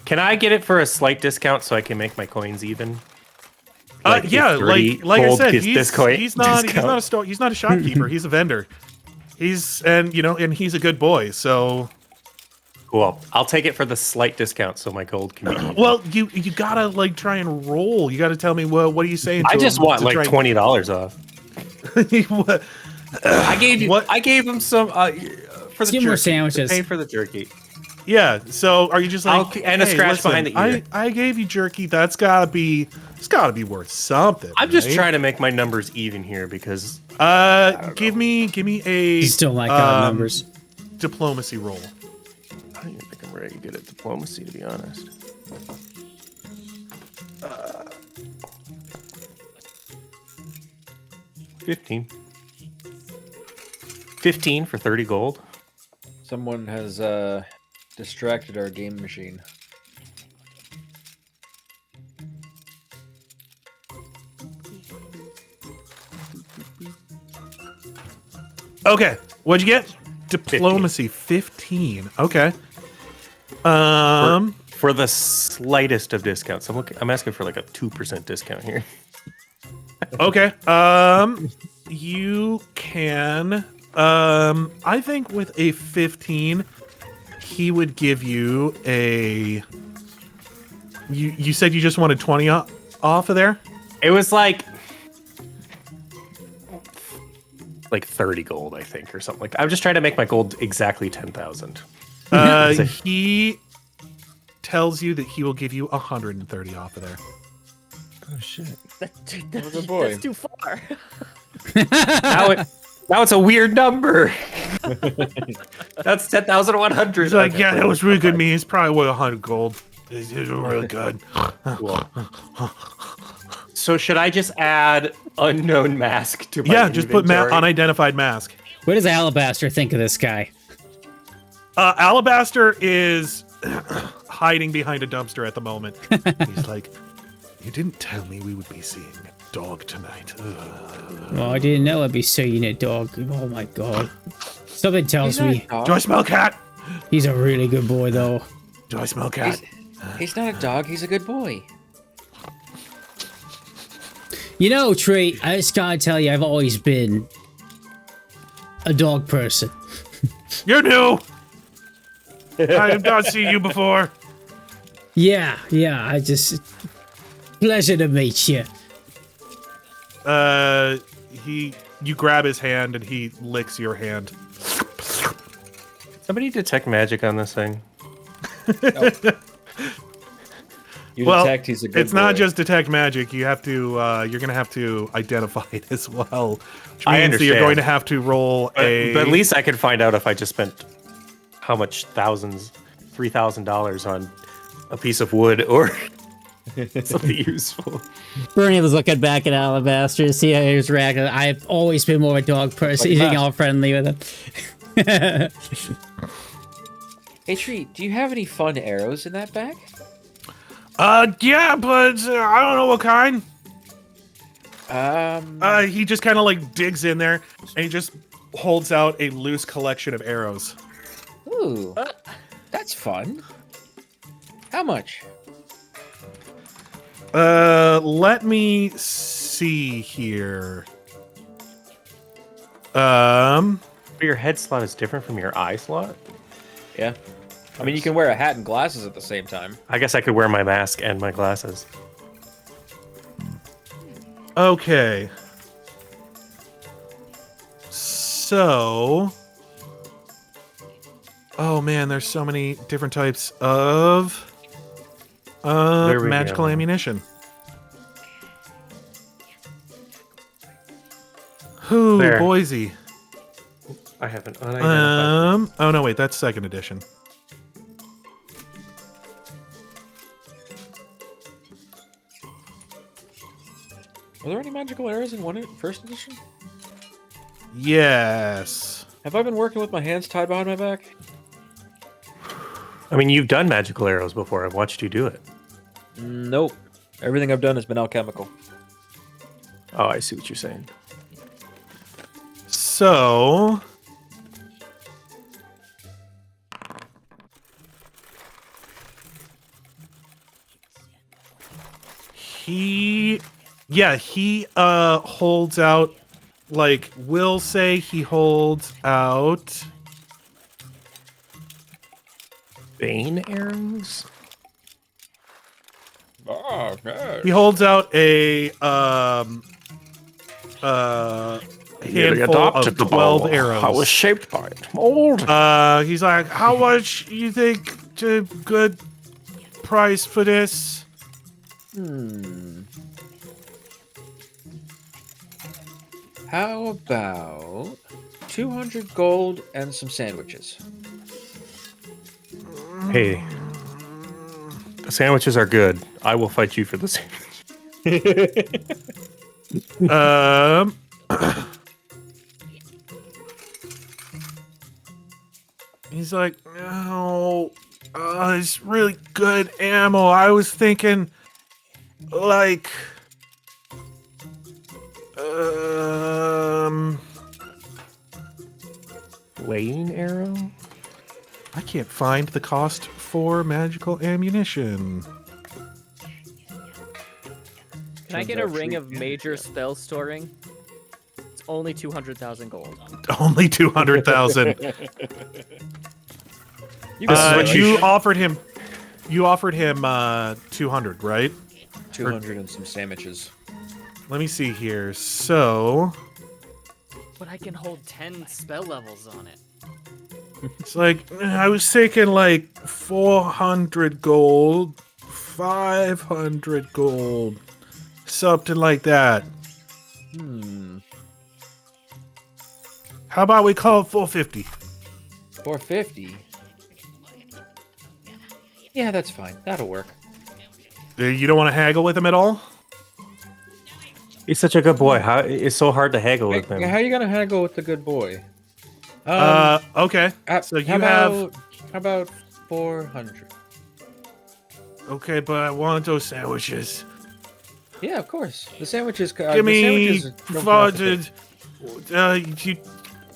Can I get it for a slight discount so I can make my coins even? Yeah, if 30 like I gold said, gets he's discount- not discount. he's not a shopkeeper. He's a vendor. And he's a good boy. So, Cool. I'll take it for the slight discount so my gold can be even. well, you gotta like try and roll. You gotta tell me, well, what are you saying? I to just him want to like try $20 off. and- What? I gave you. What? I gave him some for the Let's give him more jerky, sandwiches. to pay for the jerky. Yeah. So, are you just like, and a hey, scratch listen, behind the ear. I gave you jerky. It's gotta be worth something. I'm just right? trying to make my numbers even here because Give me a. He's still like odd numbers. Diplomacy roll. I don't even think I'm very good at diplomacy, to be honest. 15. 15 for 30 gold. Someone has distracted our game machine. Okay, what'd you get? Diplomacy 15. Okay. For the slightest of discounts. I'm asking for like a 2% discount here. Okay. You can. I think with a 15, he would give you a. You said you just wanted 20 off of there. It was like 30 gold, I think, or something like that. I'm just trying to make my gold exactly 10,000. He tells you that he will give you 130 off of there. Oh shit! Good boy. That's too far. Now it's a weird number. That's 10,100. He's like, yeah, that was really good. Me, it's probably worth 100 gold. It's really good. Cool. So should I just add unknown mask to my Yeah, just put unidentified mask. What does Alabaster think of this guy? Alabaster is hiding behind a dumpster at the moment. He's like, you didn't tell me we would be seeing dog tonight. Oh, I didn't know I'd be seeing a dog. Oh my god. Something tells me Do I smell cat? he's a really good boy, though. Do I smell cat? He's not a dog. He's a good boy. You know, Tree, I just gotta tell you, I've always been a dog person. You're new. I have not seen you before. Yeah, I just... Pleasure to meet you. You grab his hand and he licks your hand. Somebody detect magic on this thing. You detect he's a good it's boy. not just detect magic. You have to. You're gonna have to identify it as well. Which I means that you're understand. going to have to roll a. But at least I could find out if I just spent how much $3,000 on a piece of wood or something useful. Bernie was looking back at Alabaster to see how he was reacting. I've always been more a dog person, Like being that. all friendly with him. Hey, Tree, do you have any fun arrows in that bag? Yeah, but I don't know what kind. He just kind of like digs in there and he just holds out a loose collection of arrows. Ooh, that's fun. How much? Let me see here. But your head slot is different from your eye slot? Yeah. I mean, you can wear a hat and glasses at the same time. I guess I could wear my mask and my glasses. Okay. So... Oh man, there's so many different types of There we magical go. ammunition. Who, There. Boise? I have an unidentified. Oh no, wait, that's second edition. Were there any magical arrows in first edition? Yes. Have I been working with my hands tied behind my back? I mean, you've done magical arrows before. I've watched you do it. Nope. Everything I've done has been alchemical. Oh, I see what you're saying. So... He holds out, like, we'll say he holds out... Bane arrows? Oh, no. He holds out a handful of 12 arrows. I was shaped by it. Old. He's like, how much you think to good price for this? How about 200 gold and some sandwiches? Hey, the sandwiches are good. I will fight you for the sandwich. He's like, no, it's really good ammo. I was thinking, like, Lane arrow? I can't find the cost for magical ammunition. Can I get a ring of major spell storing? It's only 200,000 gold. Only 200,000. You offered him 200, right? 200 and some sandwiches. Let me see here. So, But I can hold 10 spell levels on it. it's like, I was thinking like 400 gold, 500 gold, something like that. How about we call it 450? 450? Yeah, that's fine. That'll work. You don't want to haggle with him at all? He's such a good boy. How it's so hard to haggle with him. How are you gonna haggle with the good boy? Okay. So you how about 400? Okay, but I want those sandwiches. Yeah, of course. The sandwiches. Give me. The sandwiches You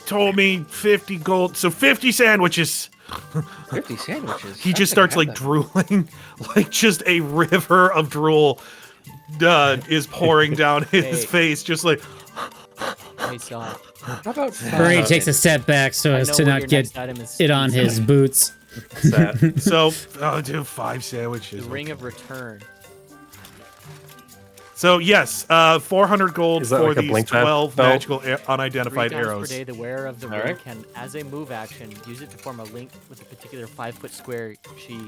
told me 50 gold, so 50 sandwiches. 50 sandwiches. He just starts like drooling, like just a river of drool is pouring down his face, just like. Hey, Sawyer. How about Mrohy takes a step back so as to not get it on his boots. So I'll do 5 sandwiches. The Ring of Return. So yes, 400 gold for like a these blink 12 belt? magical unidentified 3 times arrows. per day, the wearer of the ring right. can, as a move action, use it to form a link with a particular 5-foot square she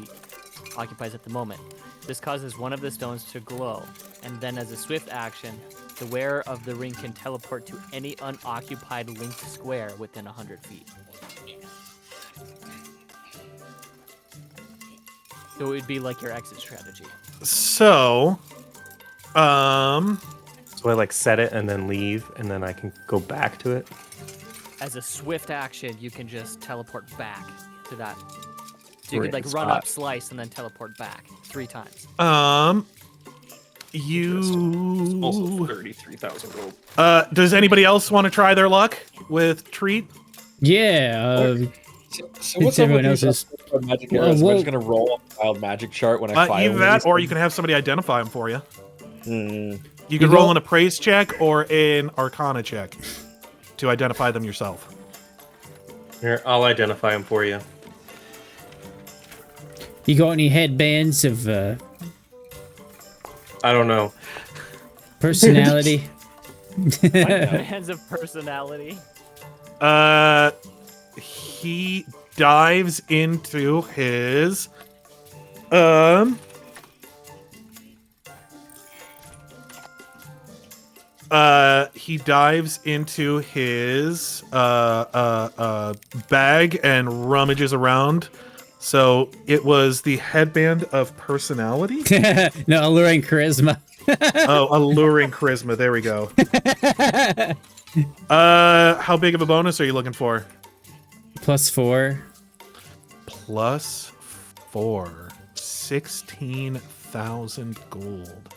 occupies at the moment. This causes one of the stones to glow, and then as a swift action, the wearer of the ring can teleport to any unoccupied linked square within 100 feet. So it would be like your exit strategy. So, So I like set it and then leave, and then I can go back to it. As a swift action, you can just teleport back to that. So you Great could like run spot. up, slice, and then teleport back 3 times. Also you. 33,000 gold. Does anybody else want to try their luck with treat? Yeah. So what's up everyone with these else's- magic Well, arrows? Am I well- just gonna roll up a wild magic chart when I fire? Either one of that, these or things? you can have somebody identify them for you. Hmm. You can You roll go- an appraise check or an arcana check to identify them yourself. Here, I'll identify them for you. You got any headbands of I don't know. personality? Hands of personality. He dives into his he dives into his bag and rummages around. So it was the headband of personality. No, alluring charisma. Oh, alluring charisma. There we go. How big of a bonus are you looking for? +4. +4. 16,000 gold.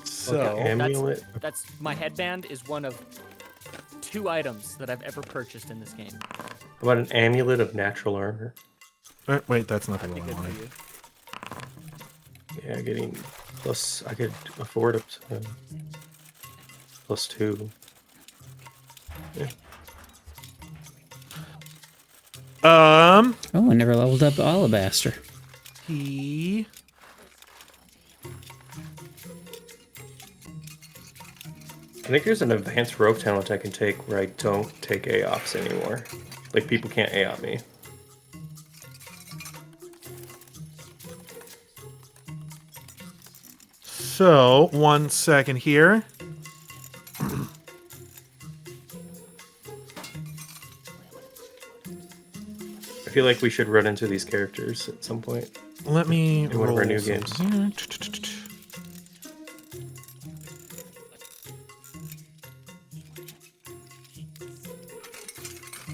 So Okay. Amulet. That's my headband is one of 2 items that I've ever purchased in this game. How about an amulet of natural armor? wait, that's not the That'd be one I good wanted. for you. Yeah, getting plus. I could afford up to +2. Yeah. Oh, I never leveled up Alabaster. He I think there's an advanced rogue talent I can take where I don't take AOPs anymore. Like, people can't AOP me. So, 1 second here. I feel like we should run into these characters at some point. Let me In one of our roll new some games. here.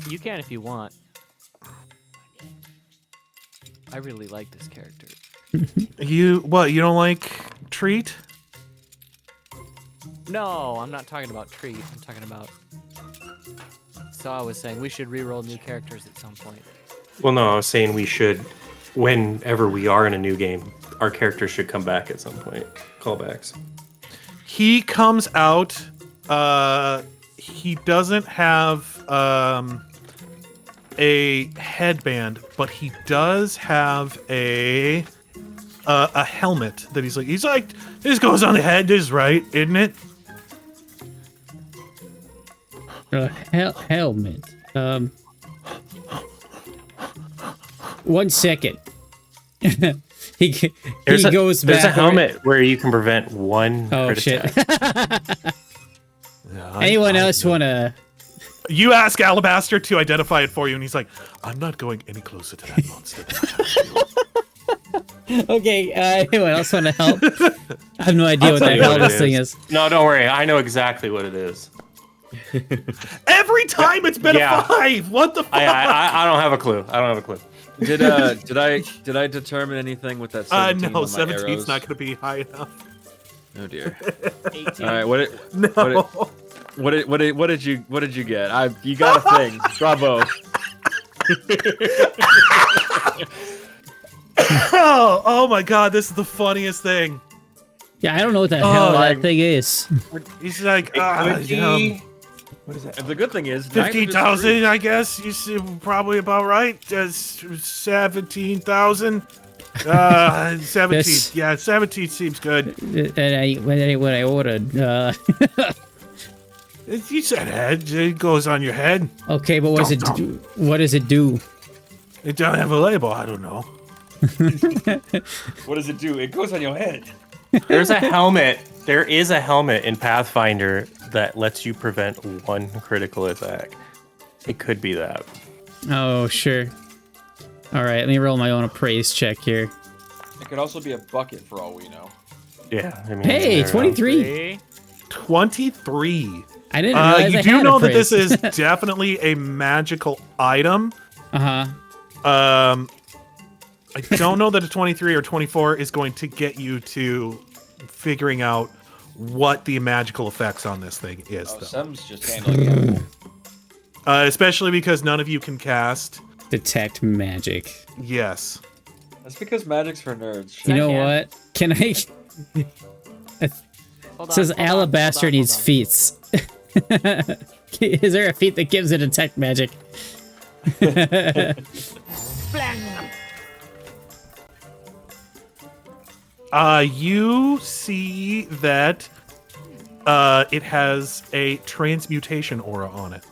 You can if you want. I really like this character. You don't like treat? No, I'm not talking about Treat. I'm talking about. Saw was saying we should re-roll new characters at some point. Well, no, I was saying we should, whenever we are in a new game, our characters should come back at some point. Callbacks. He comes out. He doesn't have a headband, but he does have a helmet that he's like this goes on the head. This is right, isn't it? Helmet. 1 second. he goes back. There's a helmet where you can prevent one Oh crit shit! attack. Anyone else want to? You ask Alabaster to identify it for you, and he's like, "I'm not going any closer to that monster." Okay, anyone else want to help? I have no idea I'll what tell the you hell what it this thing is. No, don't worry. I know exactly what it is. Every time it's been Yeah. a 5. What the fuck? I don't have a clue. I don't have a clue. Did I determine anything with that? 17 No, on my 17's arrows? not going to be high enough. Oh dear. 18. All right, No. what did you get? You got a thing. Bravo. Oh my god, this is the funniest thing. Yeah, I don't know what the hell that thing is. He's like, What is that? And the good thing is 50,000, I guess. You see, probably about right. 17,000. 17. This- Yeah, 17 seems good. When I ordered. You said head. It goes on your head. Okay, but what does it do? It don't have a label. I don't know. What does it do? It goes on your head. There's a helmet. There is a helmet in Pathfinder that lets you prevent one critical attack. It could be that. Oh, sure. All right, let me roll my own appraise check here. It could also be a bucket for all we know. Yeah. I mean, Hey, I don't know. 23. 23. I didn't realize You I do had know that appraise. this is definitely a magical item. Uh-huh. I don't know that a 23 or 24 is going to get you to figuring out what the magical effects on this thing is, Oh, though. Sem's just handling it. Especially because none of you can cast. Detect magic. Yes. That's because magic's for nerds. You know can. what? Can I... Hold It says on, hold on, Alabaster hold on, needs hold on. feats. Is there a feat that gives it detect magic? You see that it has a transmutation aura on it.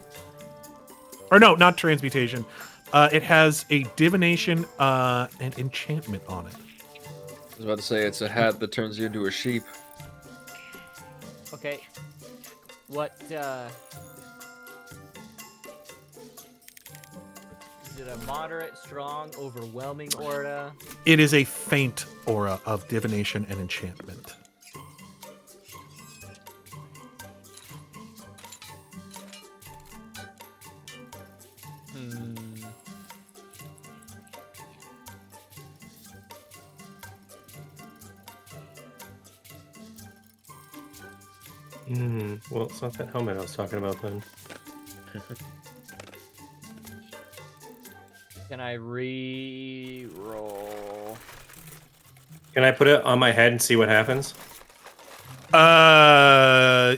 Or no, not transmutation. It has a divination and enchantment on it. I was about to say it's a hat that turns you into a sheep. Okay. What, is it a moderate, strong, overwhelming aura? It is a faint aura of divination and enchantment. Well, it's not that helmet I was talking about then. Can I re-roll? Can I put it on my head and see what happens?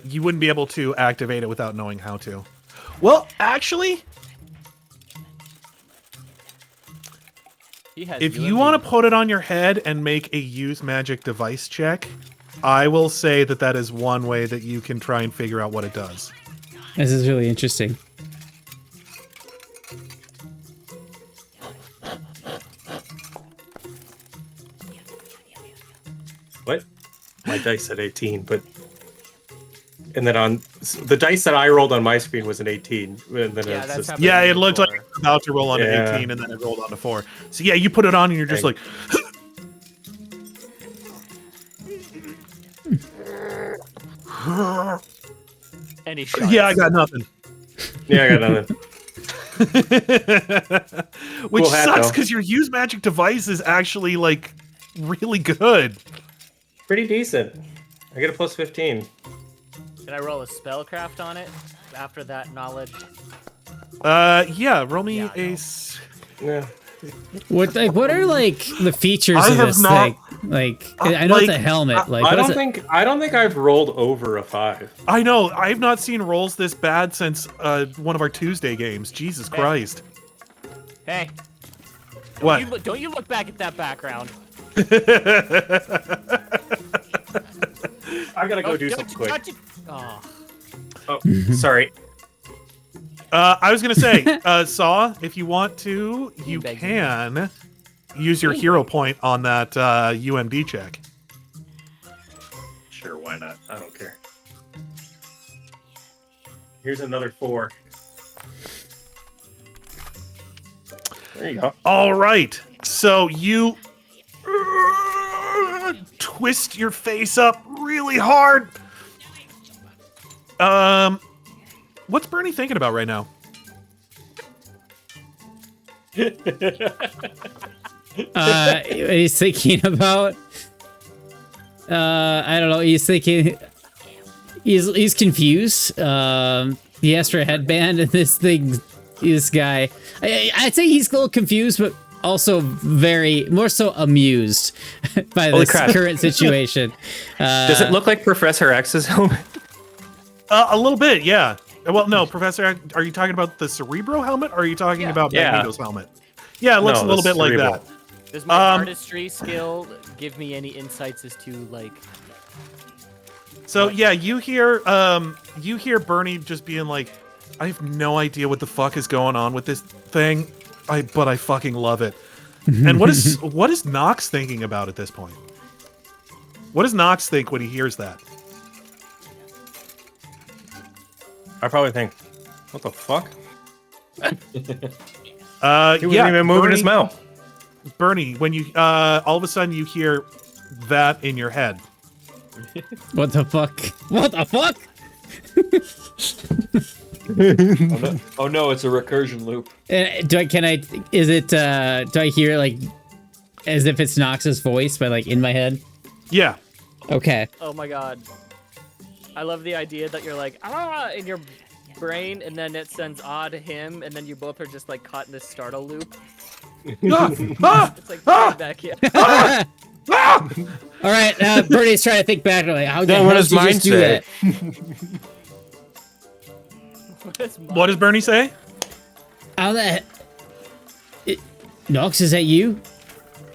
You wouldn't be able to activate it without knowing how to. Well, actually, He has if you want to put it on your head and make a use magic device check, I will say that that is one way that you can try and figure out what it does. This is really interesting. What? My dice said 18, but... And then on... The dice that I rolled on my screen was an 18. And then Yeah, it's that's just... happened. Yeah, it looked like it was about to roll on Yeah. an 18 and then it rolled on to 4. So yeah, you put it on and you're just like... And he shuts. Yeah, I got nothing. Yeah, I got nothing. Which Cool hat, sucks though. because your use magic device is actually like really good. Pretty decent. I get a plus 15. Can I roll a spellcraft on it after that knowledge? Yeah, roll me Yeah, I a... know. Yeah. What are like the features I of have this not- thing? Like I know it's a like, helmet. Like I what is don't think I've rolled over a 5. I know, I've not seen rolls this bad since one of our Tuesday games. Jesus Christ. Hey, What? don't you look back at that background. I gotta go Oh, do don't something you- quick. don't you- Oh, Oh, sorry. I was gonna say, Saw, if you want to, you Begging. can use your hero point on that UMD check. Sure, why not? I don't care. Here's another 4. There you go. All right. So you twist your face up really hard. What's Bernie thinking about right now? he's thinking about I don't know. He's thinking. He's confused. He asked for a headband, and this guy. I'd say he's a little confused, but also more so amused by this current situation. Does it look like Professor X's helmet? A little bit, yeah. Well, no, Professor, are you talking about the Cerebro helmet, or are you talking about Magneto's helmet? Yeah, it looks a little bit like that. Does my artistry skill give me any insights as to like? So yeah, you hear Bernie just being like, I have no idea what the fuck is going on with this thing, but I fucking love it. And what is Knox thinking about at this point? What does Knox think when he hears that? I probably think, what the fuck? He wasn't even moving his mouth. Bernie, when you all of a sudden you hear that in your head. What the fuck? What the fuck? Oh no, it's a recursion loop. Do I hear like as if it's Nox's voice, but like in my head? Yeah. Okay. Oh my god. I love the idea that you're like, in your brain, and then it sends to him, and then you both are just like caught in this startle loop. It's like back here. All right, Bernie's trying to think back. Like, how the what hell does did you mine just do say? that? What does Bernie say? How the Knox, is that you?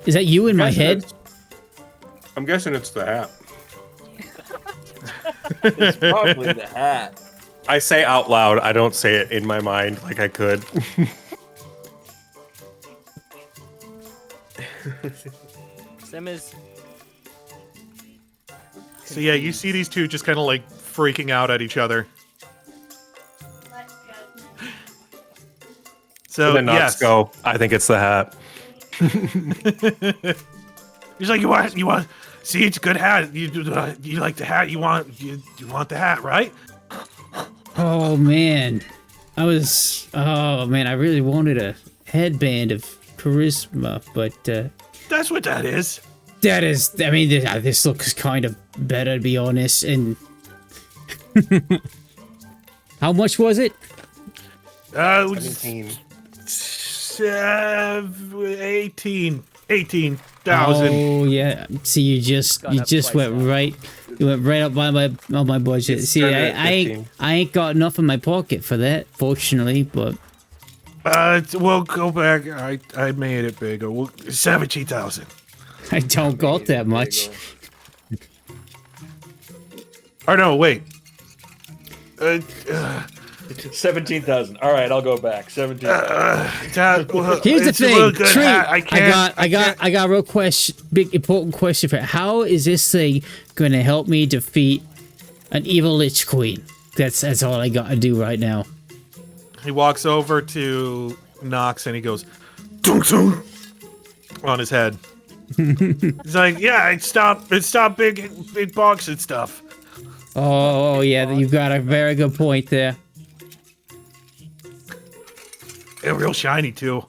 Is that you in my head? I'm guessing it's the hat. It's probably the hat. I say out loud. I don't say it in my mind like I could. Sim is. So yeah, you see these two just kind of like freaking out at each other. So then Knox go, I think it's the hat. He's like, you want? See, it's a good hat. You like the hat? You want the hat, right? Oh man, I really wanted a headband of charisma, but that's what that is. That is, I mean, this looks kind of better, to be honest. And how much was it? 17. 18,000. Oh yeah. See, you just went right. You went right up on my budget. See, I ain't got enough in my pocket for that, fortunately. But we'll go back. I made it bigger. 17,000. I don't got that much. Or no, wait. 17,000. All right, I'll go back. 17,000. Here's the thing, Tree. I got a real big important question for you. How is this thing going to help me defeat an evil Lich Queen? That's all I got to do right now. He walks over to Knox and he goes, "Tung tung," on his head. He's like, "Yeah, it stopped big bugs and stuff." Oh yeah, you've got a very good point there. They're real shiny too.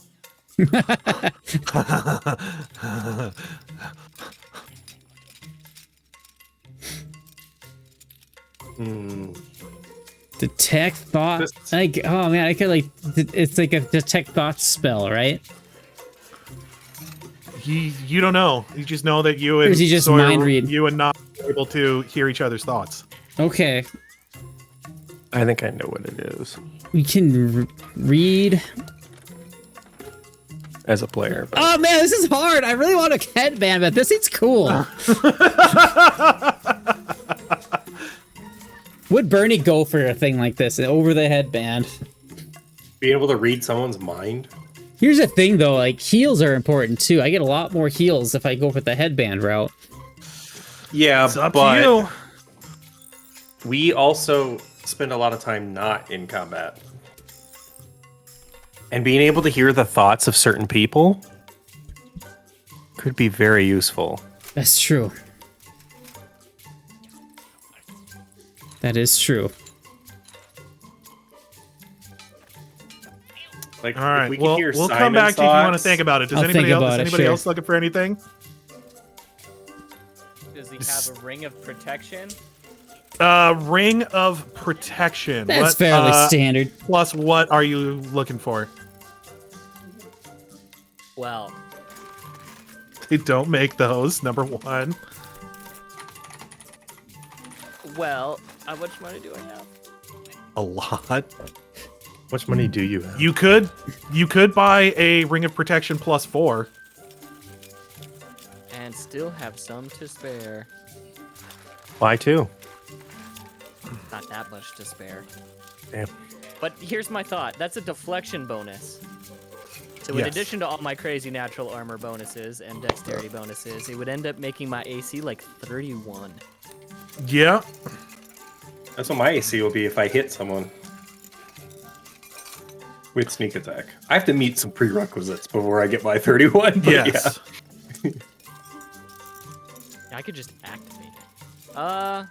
Detect thought. Like, oh man, I could like. It's like a detect thoughts spell, right? You don't know. You just know that you and Or is he just Sawyer, mind read? You and Knox are able to hear each other's thoughts. Okay. I think I know what it is We can read. as a player. But Oh man, this is hard. I really want a headband, but this seems cool. Would Bernie go for a thing like this, over the headband? being able to read someone's mind. Here's the thing, though. Like, heals are important, too. I get a lot more heals if I go with the headband route. Yeah, It's up but to you. we also spend a lot of time not in combat. And being able to hear the thoughts of certain people could be very useful. That's true. That is true. Like, All right, if we could well, hear we'll come Simon's back to you if you want to thoughts- think about it. Does I'll anybody think else? about Is it, anybody sure. else looking for anything? Does the have a ring of protection. Ring of protection. That's fairly standard. Plus, what are you looking for? Well, They don't make those. Number one. well, how much money do I have? A lot. How much money do you have? You could buy a ring of protection plus 4. And still have some to spare. Buy 2. Not that much to spare. Damn. But here's my thought. That's a deflection bonus. So in Yes. addition to all my crazy natural armor bonuses and dexterity bonuses, it would end up making my AC like 31. Yeah. That's what my AC will be if I hit someone with sneak attack. I have to meet some prerequisites before I get my 31. But Yes. Yeah. I could just activate it. Can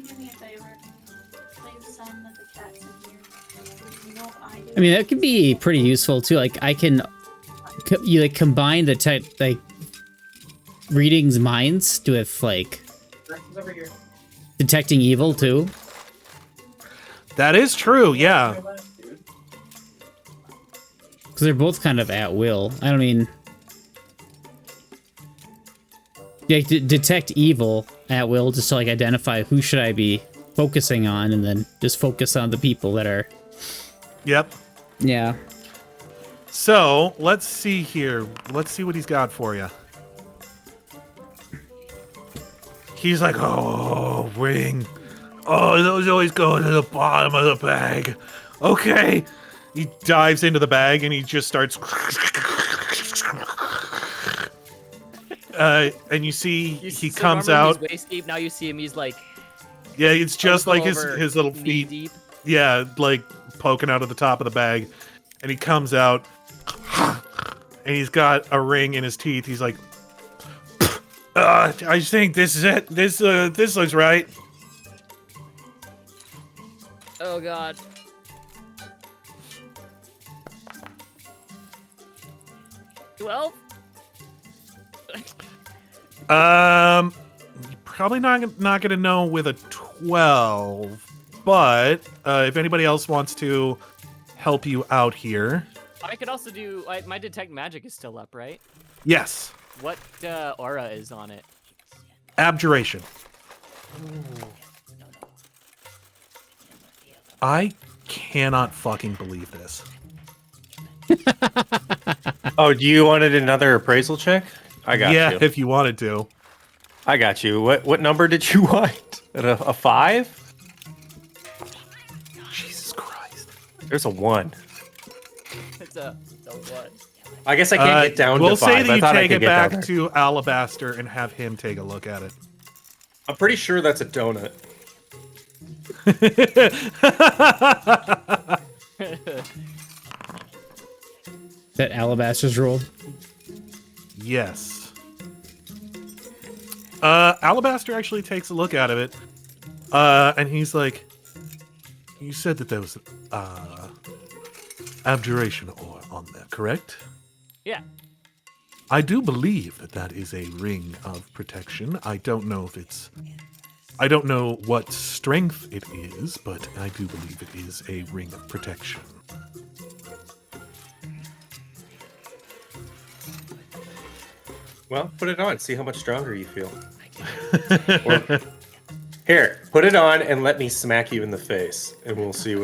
you do me a favor? Please send the cats in here. You know I do. I mean, that could be pretty useful too. Like, I can, you like combine the type like readings minds with like detecting evil too. That is true. Yeah. Because they're both kind of at will. I don't mean, yeah, detect evil at will, just to like identify who should I be focusing on, and then just focus on the people that are. Yep. Yeah. So let's see here. Let's see what he's got for you. He's like, oh, ring. Oh, those always go to the bottom of the bag. Okay. He dives into the bag and he just starts. And you see he comes out. He's waist deep. Now you see him. He's like. Yeah, it's just like his little knee feet. deep. Yeah, like poking out of the top of the bag. And he comes out and he's got a ring in his teeth. He's like, I think this is it. This looks right. Oh god. Well. You're probably not gonna know with a 12, but if anybody else wants to help you out here, I could also do. My detect magic is still up, right? yes, What aura is on it? abjuration. I cannot fucking believe this. Oh, do you wanted another appraisal check? I got Yeah, you. if you wanted to. I got you. What number did you want? A 5? Jesus Christ. There's a 1. It's a what? I guess I can't get down we'll to 5. say that I you thought I take could it get down back there. to Alabaster and have him take a look at it. I'm pretty sure that's a donut. That Alabaster's roll. Yes. Alabaster actually takes a look out of it. And he's like, you said that there was abjuration ore on there, correct? Yeah. I do believe that that is a ring of protection. I don't know what strength it is, but I do believe it is a ring of protection. Well, put it on. See how much stronger you feel. Or, here, put it on and let me smack you in the face, and we'll see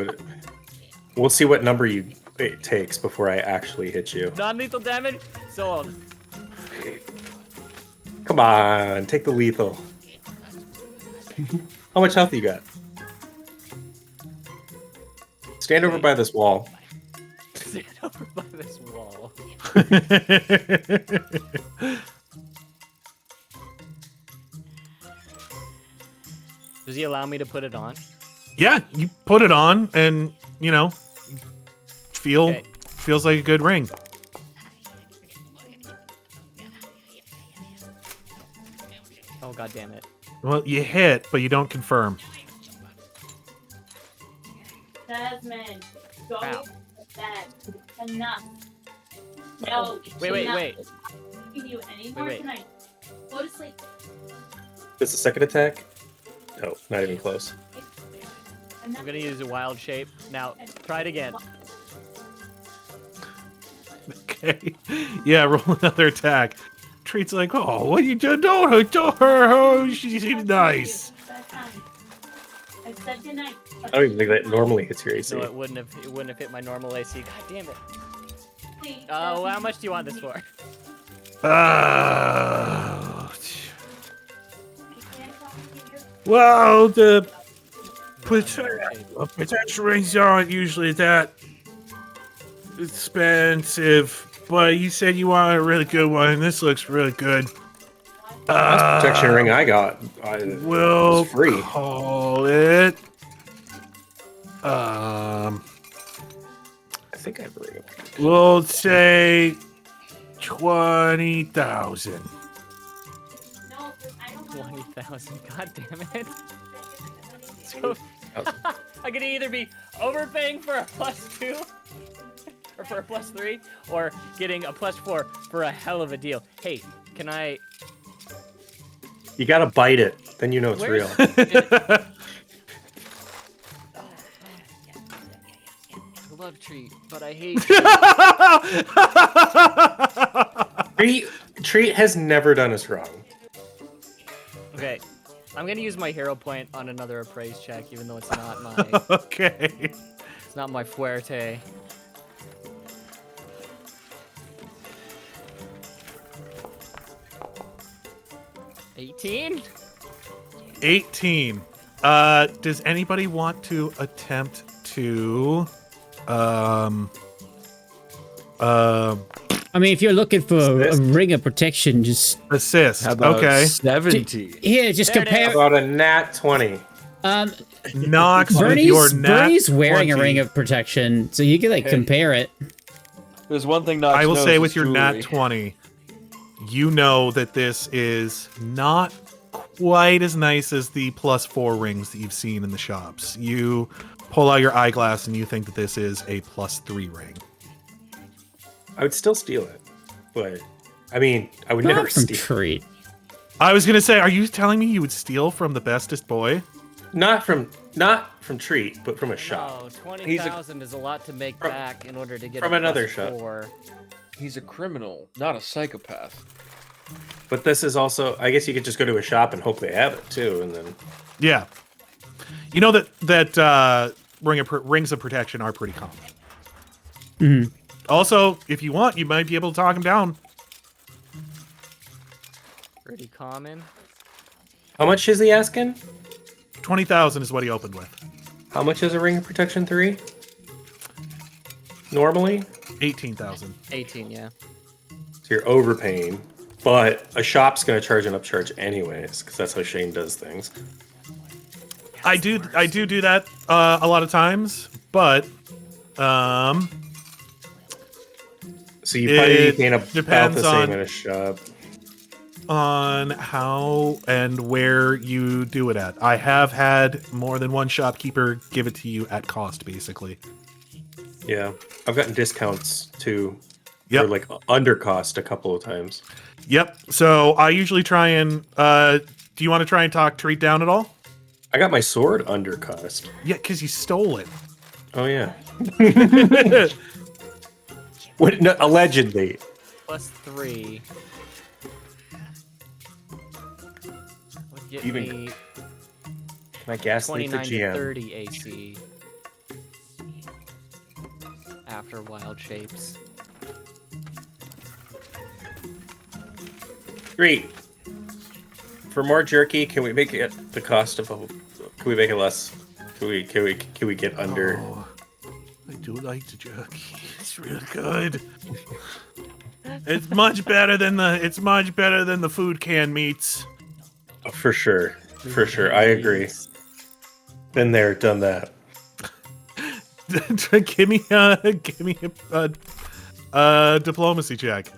what number it takes before I actually hit you. Non-lethal damage. Sold. Come on, take the lethal. How much health you got? Stand over by this wall. Stand over by this wall. Does he allow me to put it on? Yeah, you put it on, and feels like a good ring. Oh god damn it. Well, you hit, but you don't confirm. Desmond, go Ow. to bed. Enough. No. Wait. Give you any more Wait. tonight. Go to sleep. It's the second attack? No, not even close. I'm gonna use a wild shape. Now, try it again. Okay. Yeah, roll another attack. Treat's like, oh, what you do? Don't her. Oh, she seems nice. I said goodnight. I don't even think that normally hits your AC. No, it wouldn't have hit my normal AC. God damn it. Please, Oh, how much do you want this for? Well, the potential rings aren't usually that expensive, but you said you want a really good one, and this looks really good. Last protection ring I got We'll was free. call it. I think I have a ring. We'll say 20,000. no, I don't want 20,000. God damn it. So, I'm gonna either be overpaying for a +2 or for a +3, or getting a +4 for a hell of a deal. Hey, can I? You gotta bite it, then you know it's Where's- real. I love treat, but I hate Treat has never done us wrong. Okay, I'm gonna use my hero point on another appraise check, even though it's not my Okay. it's not my fuerte. $18? 18. Does anybody want to attempt to I mean, if you're looking for a ring of protection, just assist? How about Okay. 70? here, just There it compare. is. About a nat 20. Knox with your nat Bernie's wearing 20. a ring of protection, so you can like compare it. There's one thing Knox I will knows say is with your nat jewelry. 20, you know that this is not quite as nice as the +4 rings that you've seen in the shops. You pull out your eyeglass and you think that this is a +3 ring. I would still steal it, but I mean, I would never Not from steal. treat. I was gonna say, are you telling me you would steal from the bestest boy? Not from Treat, but from a shop. No, 20,000 is a lot to make back in order to get from a another +4. shop. He's a criminal, not a psychopath. But this is also, I guess you could just go to a shop and hope they have it too, and then Yeah. You know that rings of protection are pretty common. Mhm. Also, if you want, you might be able to talk him down. Pretty common. how much is he asking? 20,000 is what he opened with. How much is a ring of protection 3? Normally, 18,000. 18, yeah. so you're overpaying. But a shop's gonna charge an upcharge anyways, because that's how Shane does things. I do that a lot of times, but So you probably It paying about depends the same on- at a shop. on how and where you do it at. I have had more than one shopkeeper give it to you at cost, basically. Yeah, I've gotten discounts too. Yep. For like under cost a couple of times. Yep. So I usually try and do you want to try and talk Treat down at all? I got my sword under cost. Yeah, because you stole it. Oh yeah. What? No, allegedly. +3. Would get Even me Can I gaslight the 29 to GM? 30 AC. After wild shapes. Great. For more jerky, can we make it the cost of a? Can we make it less? Can we get under? Oh, I do like the jerky. It's real good. It's much better than the food can meats. Oh, for sure. For sure. I agree. Been there, done that. give me a diplomacy check.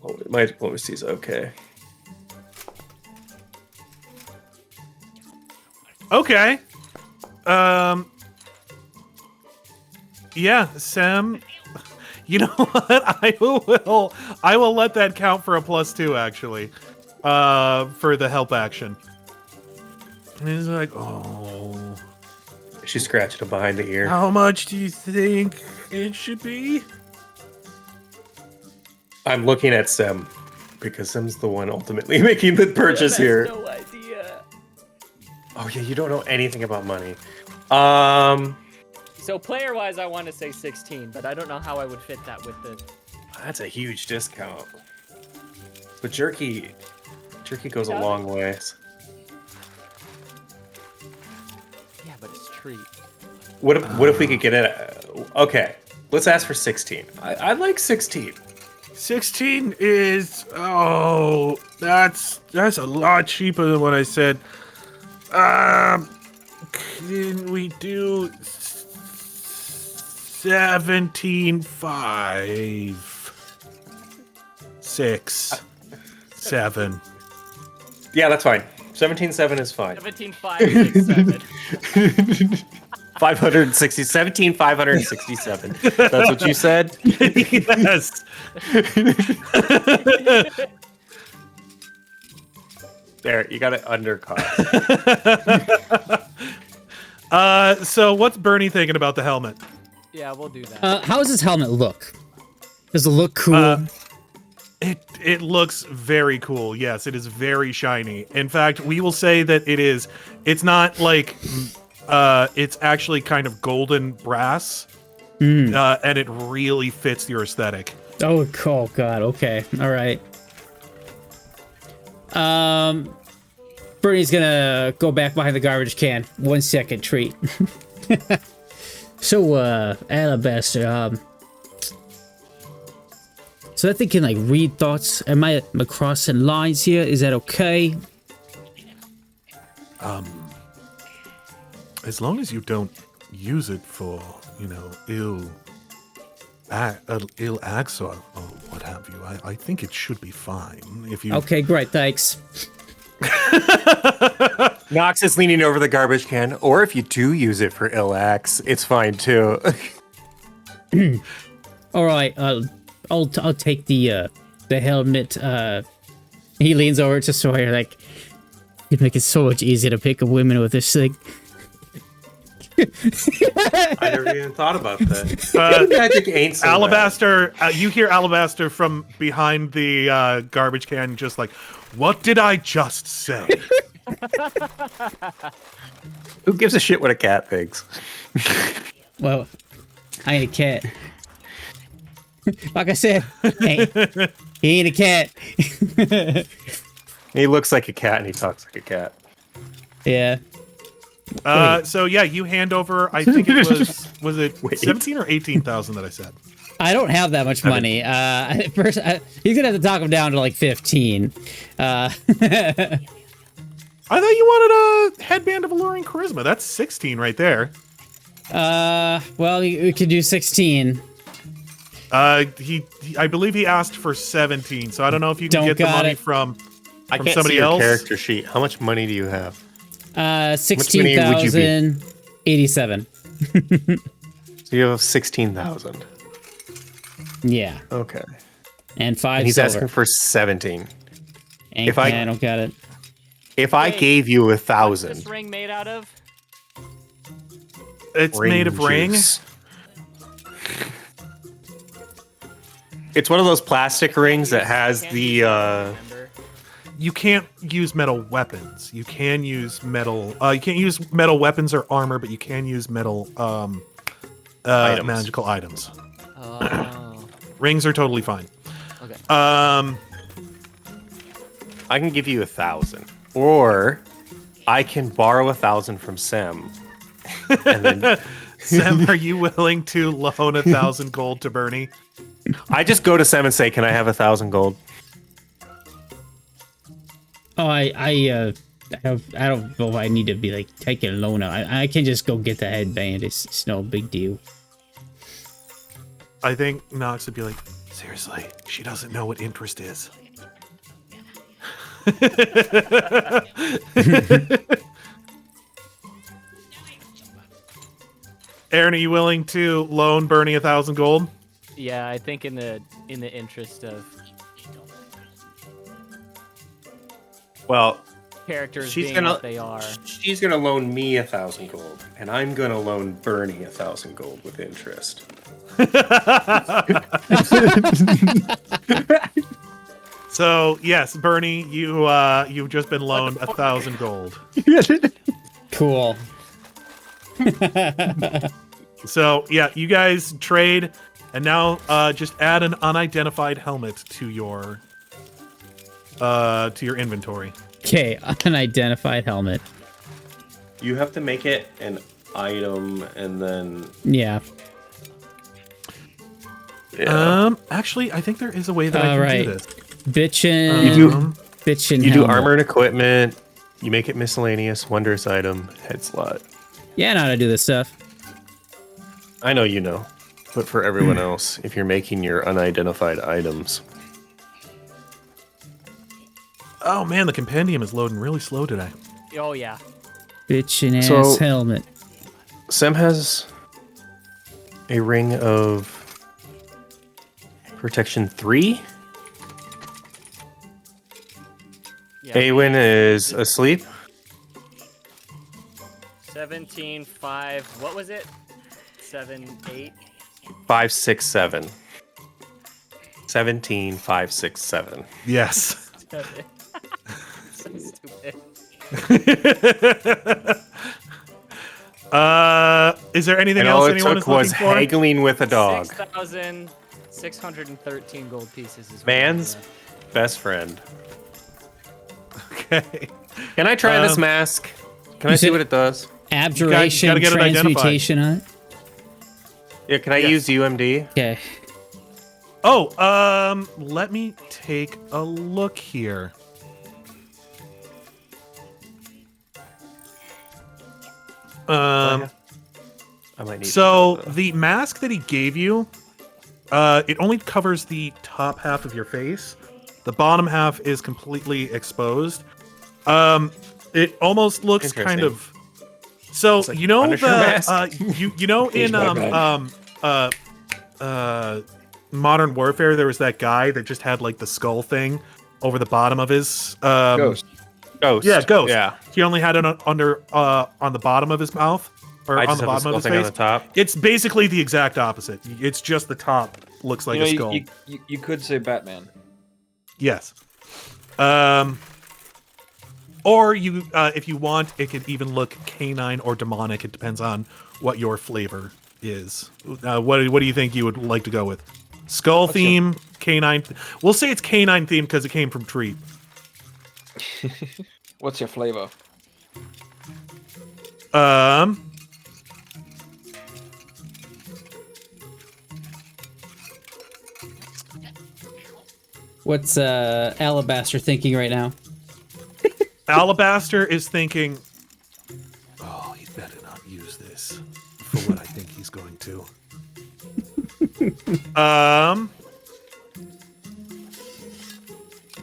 Oh, my diplomacy's okay. Okay. Yeah, Sam. You know what? I will let that count for a +2 actually. For the help action. And he's like, oh. She's scratching him behind the ear. How much do you think it should be? I'm looking at Sim because Sim's the one ultimately making the purchase here. No idea. Oh yeah, you don't know anything about money. So player-wise, I want to say 16, but I don't know how I would fit that with the. That's a huge discount. But jerky goes a long ways. Yeah, but it's treat. What if we could get it? Okay, let's ask for 16. I like 16. 16 is that's a lot cheaper than what I said. Can we do 17.5? 6, 7. Yeah, that's fine. 17.7 is fine. 17,567. 567. That's what you said? Yes. There, you got it under cost. So what's Bernie thinking about the helmet? Yeah, we'll do that. How does this helmet look? Does it look cool? It looks very cool. Yes, it is very shiny. In fact, we will say that it is. It's not like it's actually kind of golden brass, and it really fits your aesthetic. Oh, cool. God. Okay. All right. Bernie's gonna go back behind the garbage can. 1 second treat. So, Alabaster, so that they can like read thoughts. Am I crossing lines here? Is that okay? As long as you don't use it for, ill acts or what have you, I think it should be fine. If you Okay, great. Thanks. Knox is leaning over the garbage can, or if you do use it for ill acts, it's fine too. All right. I'll take the helmet. He leans over to Sawyer like, you'd make it so much easier to pick up women with this thing. I never even thought about that. Magic ain't so Alabaster, you hear Alabaster from behind the garbage can, just like, what did I just say? Who gives a shit what a cat thinks? Well, I ain't a cat. Like I said, hey, he ain't a cat. He looks like a cat and he talks like a cat. Yeah. So yeah, you hand over. I think it was it 17 or 18,000 that I said. I don't have that much money. First, he's gonna have to talk him down to like 15. I thought you wanted a headband of alluring charisma. That's 16 right there. Well, we could do 16. I believe he asked for 17. So I don't know if you can get the money from I can't somebody see your else. character sheet. How much money do you have? 16,087. So you have 16,000. Yeah. Okay. And 5 And he's silver. asking for 17. And if I don't got it. If I gave you What's 1,000, this ring made out of? It's made of ring. juice. It's one of those plastic rings that has the. You can't use metal weapons. You can use metal. You can't use metal weapons or armor, but you can use metal Items. magical items. Oh. Rings are totally fine. Okay. I can give you 1,000, or I can borrow 1,000 from Sam. And then Sam, are you willing to loan 1,000 gold to Bernie? I just go to Sam and say, "Can I have 1,000 gold?" Oh, I don't know if I need to be like taking a loan out. I can just go get the headband. It's no big deal. I think Knox would be like, seriously, she doesn't know what interest is. Aaron, are you willing to loan Bernie 1,000 gold? Yeah, I think in the interest of Well, characters She's being gonna what they are. she's gonna loan me 1,000 gold, and I'm gonna loan Bernie 1,000 gold with interest. So yes, Bernie, you've just been loaned 1,000 gold. Cool. So yeah, you guys trade, and now just add an unidentified helmet to your inventory. Okay, unidentified helmet. You have to make it an item, and then Yeah. Actually, I think there is a way that I All can right. do this. Bitchin'. you do helmet. armor and equipment. You make it miscellaneous, wondrous item, head slot. Yeah, I know how to do this stuff. I know you know, but for everyone else, if you're making your unidentified items, Oh man, the compendium is loading really slow today. Oh yeah. Bitchin' ass So- helmet. Sem has a ring of protection 3. Yeah. Aewen is asleep. 17.5. What was it? 7, 8. 5, 6, 7. 17, 5, 6, 7. Yes. So stupid. Is there anything And else all it anyone took is looking was for? haggling with a dog. 6,613 gold pieces is Man's best friend. Okay. Can I try this mask? Can I see said- what it does? Abjuration, gotta get it identified. transmutation on it. Yeah, can I use UMD? Okay. Oh, let me take a look here. I might need So to- the mask that he gave you, it only covers the top half of your face. The bottom half is completely exposed. It almost looks kind Interesting. of. So like you know Punisher mask? you know in Modern Warfare there was that guy that just had like the skull thing over the bottom of his Ghost. Ghost. Yeah, ghost. Yeah. He only had it on the bottom of his mouth or I on just the have a bottom skull of his thing face. on the top. It's basically the exact opposite. It's just the top looks like You know, a skull. you could say Batman. Yes. Or you, if you want, it could even look canine or demonic. It depends on what your flavor is. What do you think you would like to go with? Skull theme, canine. We'll say it's canine theme because it came from Tree. What's your flavor? What's Alabaster thinking right now? Alabaster is thinking, oh, he better not use this for what I think he's going to.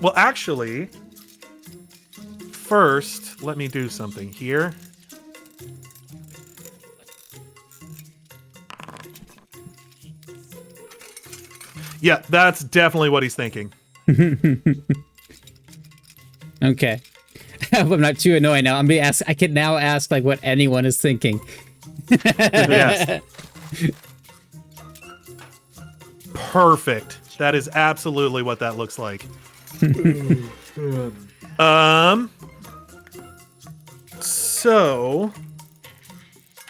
Well, actually, first, let me do something here. Yeah, that's definitely what he's thinking. Okay. I'm not too annoying now. I'm being asked. I can now ask like what anyone is thinking. Yes. Perfect. That is absolutely what that looks like. So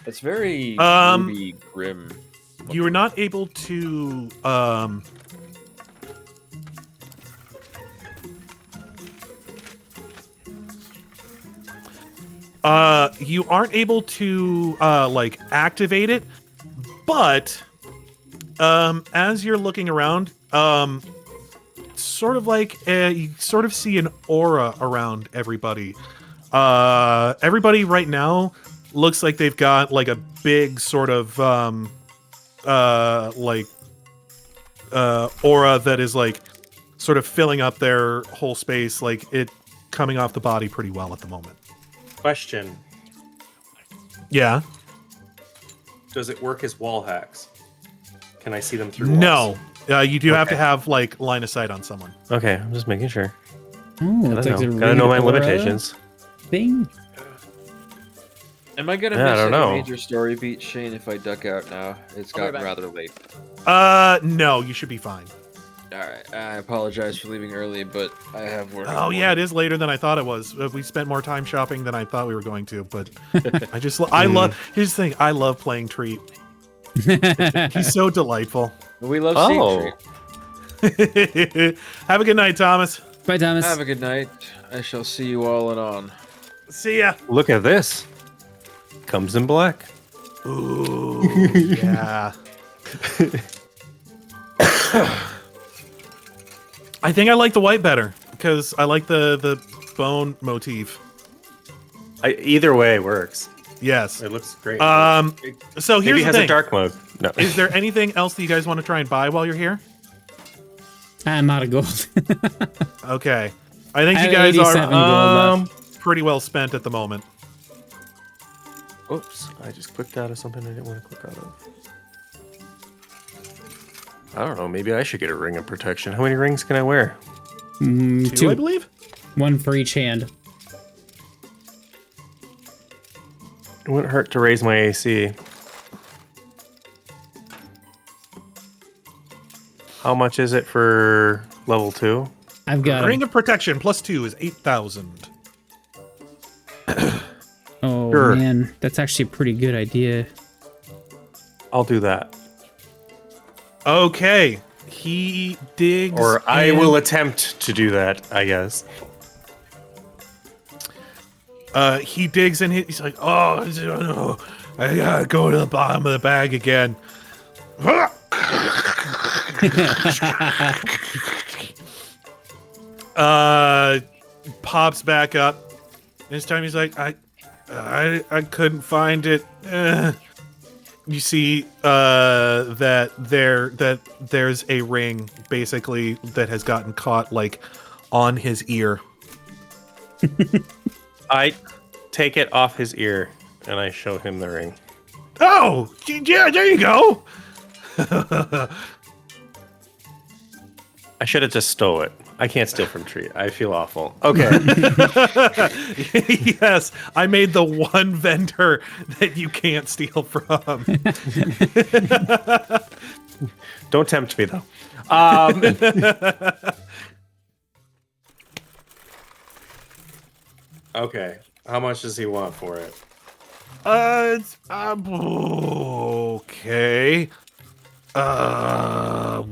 It's very gloomy, grim. you were not able to you aren't able to like activate it, but as you're looking around, sort of like you sort of see an aura around everybody. Everybody right now looks like they've got like a big sort of aura that is like sort of filling up their whole space, like it coming off the body pretty well at the moment. Question: Yeah. does it work as wall hacks? Can I see them through walls? No. You do have to Okay. have like line of sight on someone. Okay, I'm just making sure. Oh, I it's don't like know. a Gotta know my ring aura. limitations. thing? Am I gonna Yeah, I miss don't like, know. a major story beat, Shane, if I duck out now? It's I'll be gotten back. rather late. No, you should be fine. Alright, I apologize for leaving early, but I have work. Oh yeah, it is later than I thought it was. We spent more time shopping than I thought we were going to, but I love. Here's the thing: I love playing Treat. He's so delightful. We love seeing Treat. Have a good night, Thomas. Bye, Thomas. Have a good night. I shall see you all on. See ya. Look at this. Comes in black. Ooh, yeah. I think I like the white better because I like the bone motif. Either way works. Yes. It looks great. So here's Maybe it the has thing. a dark mode. No. Is there anything else that you guys want to try and buy while you're here? I'm out of gold. Okay. I think I you have guys 87 gold are left. pretty well spent at the moment. Oops, I just clicked out of something I didn't want to click out of. I don't know, maybe I should get a ring of protection. How many rings can I wear? Two, I believe. One for each hand. It wouldn't hurt to raise my AC. How much is it for level 2? I've got Ring of protection +2 is 8,000. Oh, Sure. man. That's actually a pretty good idea. I'll do that. Okay. He digs. Or I in- will attempt to do that, I guess. He digs in. He's like, oh no, I gotta go to the bottom of the bag again. Pops back up. This time he's like, I couldn't find it. You see, that there's a ring basically that has gotten caught like on his ear. I take it off his ear and I show him the ring. Oh, yeah, there you go. I should have just stole it. I can't steal from Tree. I feel awful. Okay. Yes, I made the one vendor that you can't steal from. Don't tempt me, though. Okay. How much does he want for it? Okay.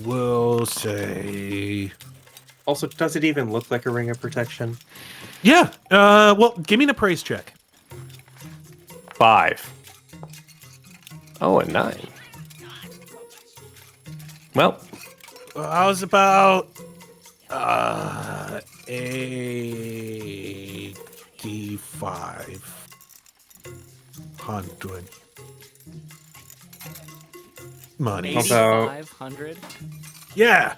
We'll say. Also, does it even look like a ring of protection? Yeah. Well, give me an appraise check. 5. Oh, a 9. Well, How's about 8500 money? How about 500. Yeah.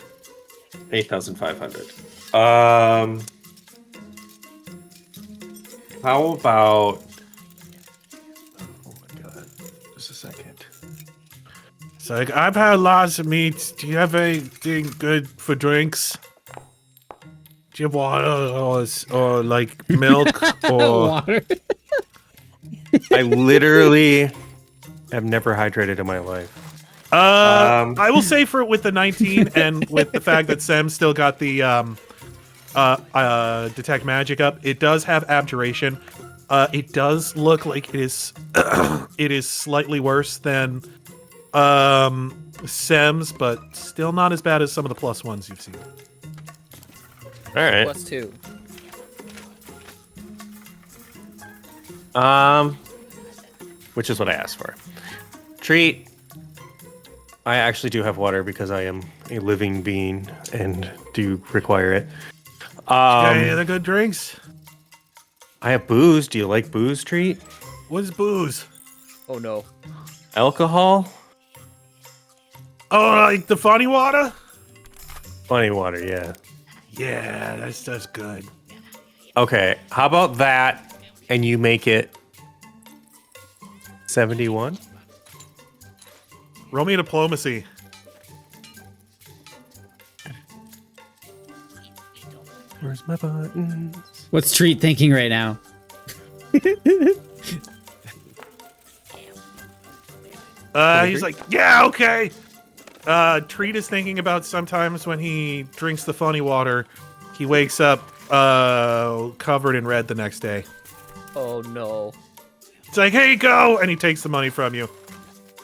8,500. How about? Oh my god! Just a second. It's like, I've had lots of meats. Do you have anything good for drinks? Do you have water or like milk or? Water. I literally have never hydrated in my life. I will say for with the 19 and with the fact that Sam still got the detect magic up, it does have abjuration. It does look like it is it is slightly worse than Sem's, but still not as bad as some of the plus ones you've seen. All right. +2. Which is what I asked for. Treat. I actually do have water because I am a living being and do require it. Got any other good drinks? I have booze. Do you like booze, Treat? What is booze? Oh no. Alcohol? Oh, like the funny water? Funny water, yeah. Yeah, that's good. Okay, how about that and you make it 71? Roll me a diplomacy. Where's my buttons? What's Treat thinking right now? He's like, yeah, okay. Treat is thinking about sometimes when he drinks the funny water, he wakes up covered in red the next day. Oh no. It's like, hey, go, and he takes the money from you.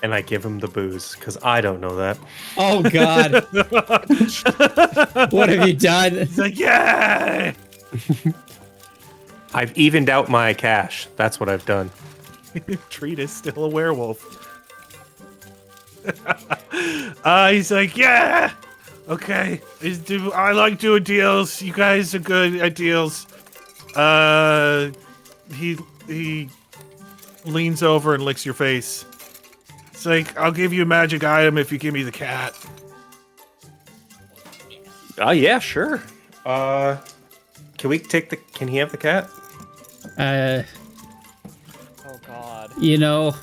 And I give him the booze, because I don't know that. Oh God! What have you done? He's like, yeah. I've evened out my cash. That's what I've done. Treat is still a werewolf. He's like, yeah, okay. I like doing deals. You guys are good at deals. He leans over and licks your face. It's like, I'll give you a magic item if you give me the cat. Oh yeah, sure. Can he have the cat? Oh God. You know,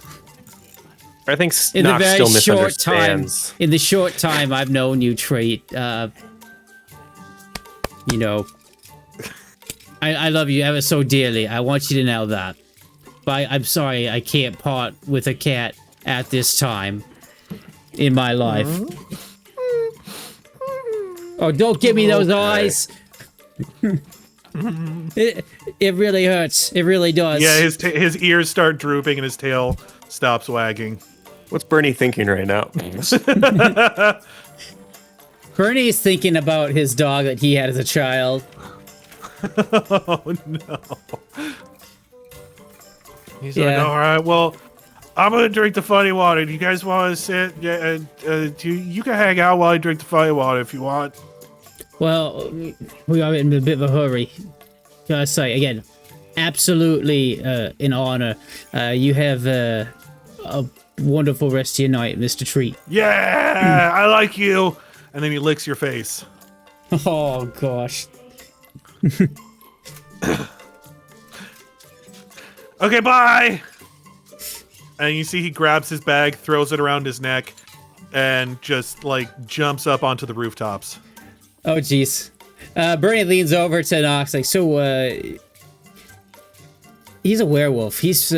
I think in the Knox very still short time, misunderstands. in the short time I've known you, Treat, you know, I love you ever so dearly. I want you to know that. But I'm sorry I can't part with a cat at this time in my life. Oh, don't give me those eyes. It really hurts. It really does. Yeah, his ears start drooping and his tail stops wagging. What's Bernie thinking right now? Bernie is thinking about his dog that he had as a child. Oh no. He's like, all right, well, I'm gonna drink the funny water. Do you guys want to sit? Yeah, you can hang out while I drink the funny water if you want. Well, we are in a bit of a hurry. Gotta say, again, absolutely an honor. You have a wonderful rest of your night, Mr. Treat. Yeah, I like you. And then he licks your face. Oh, gosh. Okay, bye. And you see he grabs his bag, throws it around his neck, and just, like, jumps up onto the rooftops. Oh, jeez. Bernie leans over to Knox, like, so, he's a werewolf. He's,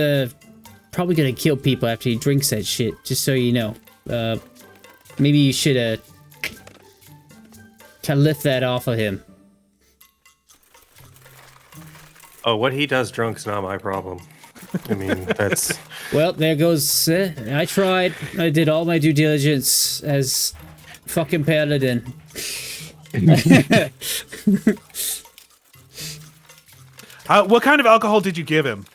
probably gonna kill people after he drinks that shit, just so you know. Maybe you should, kind of lift that off of him. Oh, what he does drunk's not my problem. I mean, that's... Well, there goes, I tried. I did all my due diligence as fucking paladin. What kind of alcohol did you give him?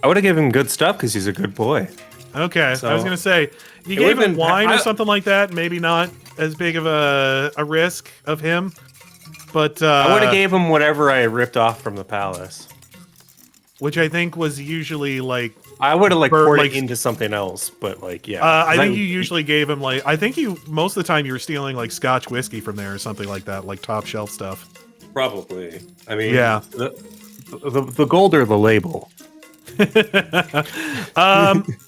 I would have given him good stuff because he's a good boy. Okay, So- I was gonna say you It gave would've him been- wine or I- something like that. Maybe not as big of a risk of him, but I would have gave him whatever I ripped off from the palace. which I think was usually like. I would have like Or, poured like- it into something else, but like yeah. I 'Cause think you usually gave him like. I think you most of the time you were stealing like Scotch whiskey from there or something like that, like top shelf stuff. probably. I mean, Yeah. The gold or the label.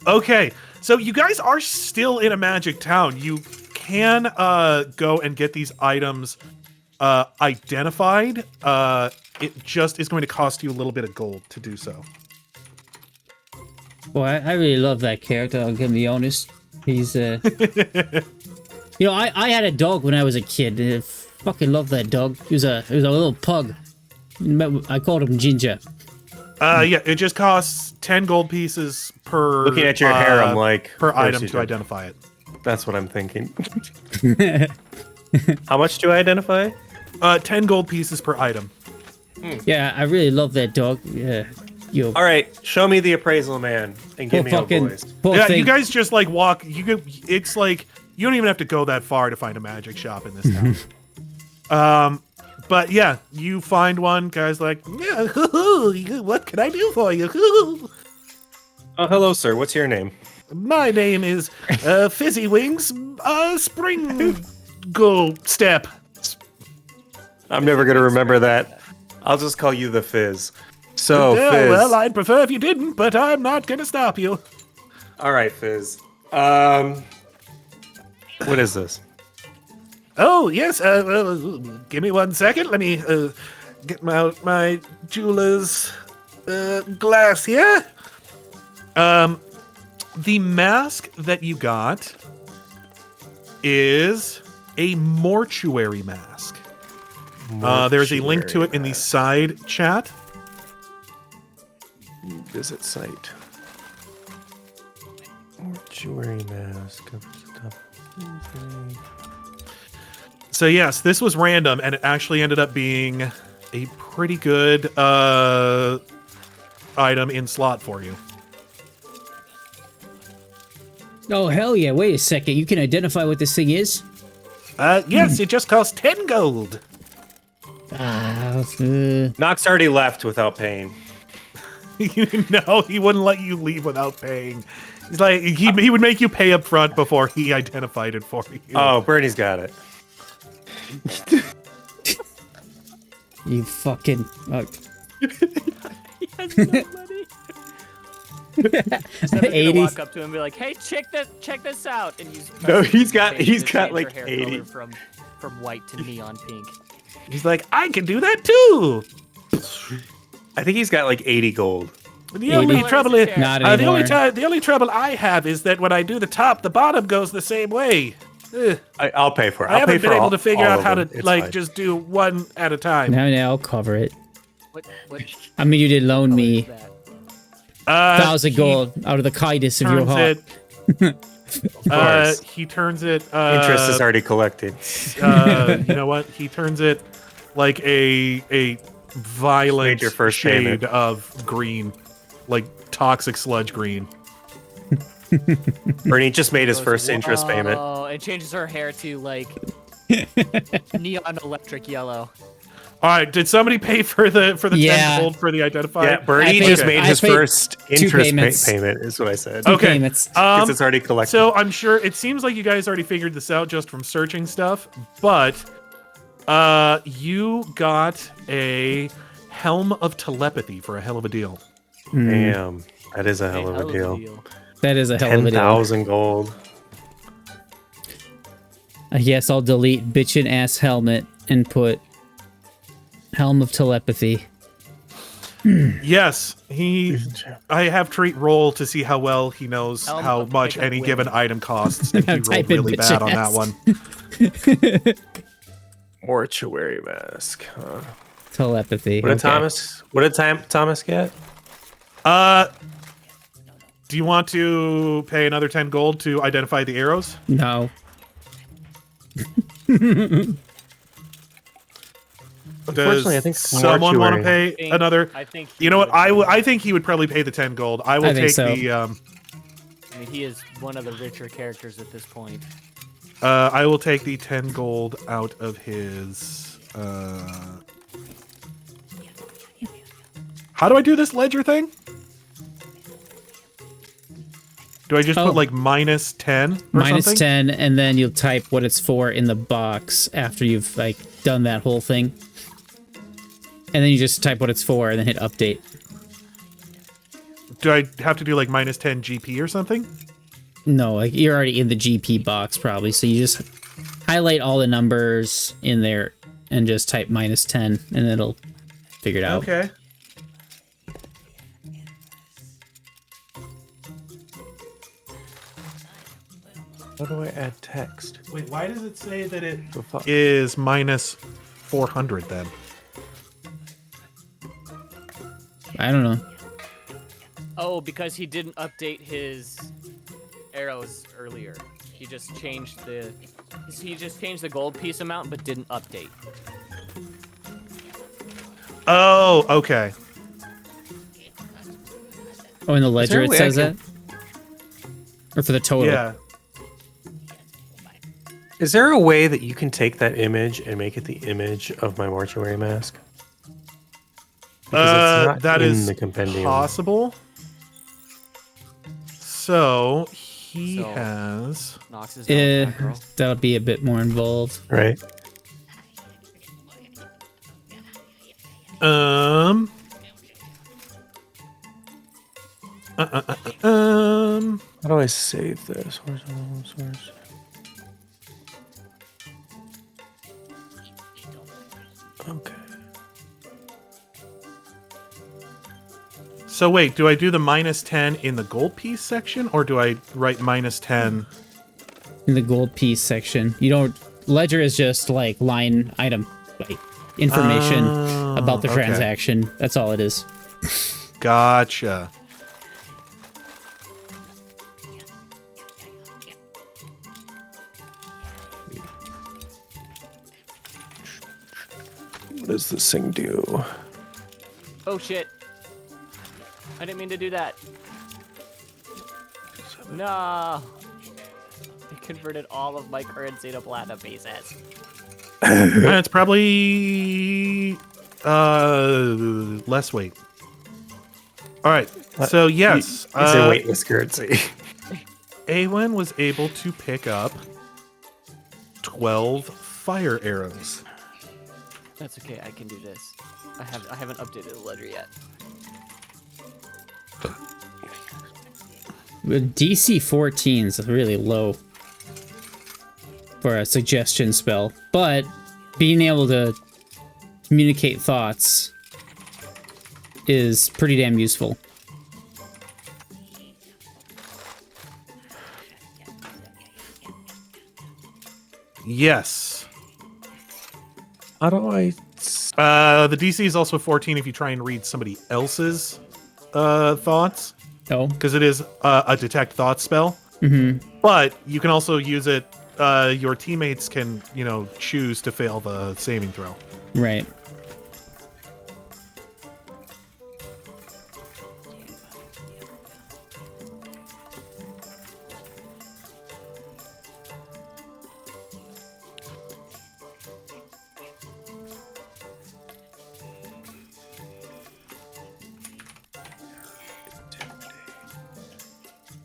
Okay, so you guys are still in a magic town. You can go and get these items identified. It just is going to cost you a little bit of gold to do so. Boy, I really love that character, I'm gonna be honest. He's, you know, I had a dog when I was a kid. I fucking love that dog. He was a little pug. I called him Ginger. Yeah, it just costs 10 gold pieces per. Looking at your hair, I'm like, per of course item you to do. identify it. That's what I'm thinking. How much do I identify? 10 gold pieces per item. Yeah, I really love that dog. Yeah, yo. All right, show me the appraisal man and give me a voice. poor Yeah, thing. you guys just like walk. It's like you don't even have to go that far to find a magic shop in this town. But yeah, you find one. Guys like, yeah, what can I do for you? Oh, hello, sir. What's your name? My name is Fizzy Wings Spring Go Step. I'm never gonna remember that. I'll just call you the Fizz. So, Yeah, Fizz. well, I'd prefer if you didn't, but I'm not gonna stop you. All right, Fizz. What is this? Oh yes, give me 1 second. Let me get my jeweler's glass here. The mask that you got is a mortuary mask. There's a link to it in the side chat. Visit site. Mortuary mask. So yes, this was random, and it actually ended up being a pretty good item in slot for you. Oh, hell yeah. Wait a second. You can identify what this thing is? Yes, it just costs 10 gold. Knox already left without paying. No, he wouldn't let you leave without paying. He's like, he would make you pay up front before he identified it for you. Oh, Bernie's got it. You fucking... He has no money. Instead of gonna 80. walk up to him and be like, "Hey, check this out," and he's got change like her hair 80. color from white to neon pink. He's like, I can do that too. I think he's got like 80 gold. The only trouble is, Not the anymore. only trouble I have is that when I do the top, the bottom goes the same way. I'll pay for it. I haven't been able to figure out how to fine. just do one at a time. No, I'll cover it. What I mean, you did loan color me is that? 1,000 gold out of the kindness of your heart. Of course. He turns it. Interest is already collected. You know what? He turns it like a violent Made your first shade payment. of green, like toxic sludge green. Bernie just made his Goes, first interest payment. "Whoa," and changes her hair to like neon electric yellow. All right, did somebody pay for the Yeah. 10 gold for the identifier? Yeah, Bernie I paid- just made I his paid first 2 interest payments. payment, is what I said. Two Okay. payments. Because it's already collected. So I'm sure it seems like you guys already figured this out just from searching stuff, but you got a helm of telepathy for a hell of a deal. Damn, that is a hell of a deal. That is a hell of a deal. 10,000 gold. I guess I'll delete bitchin' ass helmet and put helm of telepathy. Yes, I have trait roll to see how well he knows Helm how of much Mega any Win. given item costs, and he rolled Type in really bitch bad on ass. that one. Mortuary mask. Huh? Telepathy. What did okay. Thomas get? Do you want to pay another 10 gold to identify the arrows? No. Unfortunately, I think someone want to mortuary- pay another? I think. You know what? I think he would probably pay the 10 gold. I will I think take so. the I mean, he is one of the richer characters at this point. I will take the 10 gold out of his How do I do this ledger thing? Do I just put like minus 10 or Minus something? 10, and then you'll type what it's for in the box after you've like done that whole thing. And then you just type what it's for and then hit update. Do I have to do like minus 10 GP or something? No, like you're already in the GP box probably, so you just highlight all the numbers in there and just type minus 10 and it'll figure it out. Okay. How do I add text? Wait, why does it say that it The fuck? is minus 400 then? I don't know. Oh, because he didn't update his arrows earlier. He just changed the gold piece amount, but didn't update. Oh, okay. Oh, in the ledger there a it way I says can- that? Or for the total? Yeah. Is there a way that you can take that image and make it the image of my mortuary mask? Because it's not That in is the compendium. possible. So he So- has. Knox is down back row. That'll be a bit more involved. Right? How do I save this? Where's the home source? Okay. So wait, do I do the -10 in the gold piece section, or do I write -10 in the gold piece section? You don't. Ledger is just like line item, like information about the okay. transaction. That's all it is. Gotcha. What does this thing do? Oh shit. I didn't mean to do that. No. I converted all of my currency to platinum pieces. It's probably less weight. All right. So yes, It's a weightless currency. Aewen was able to pick up 12 fire arrows. That's okay, I can do this. I haven't updated the ledger yet. But DC 14 is really low for a suggestion spell, but being able to communicate thoughts is pretty damn useful. Yes. How do I? The DC is also 14 if you try and read somebody else's thoughts, Oh, because it is a detect thoughts spell. But you can also use it. Your teammates can, choose to fail the saving throw. right.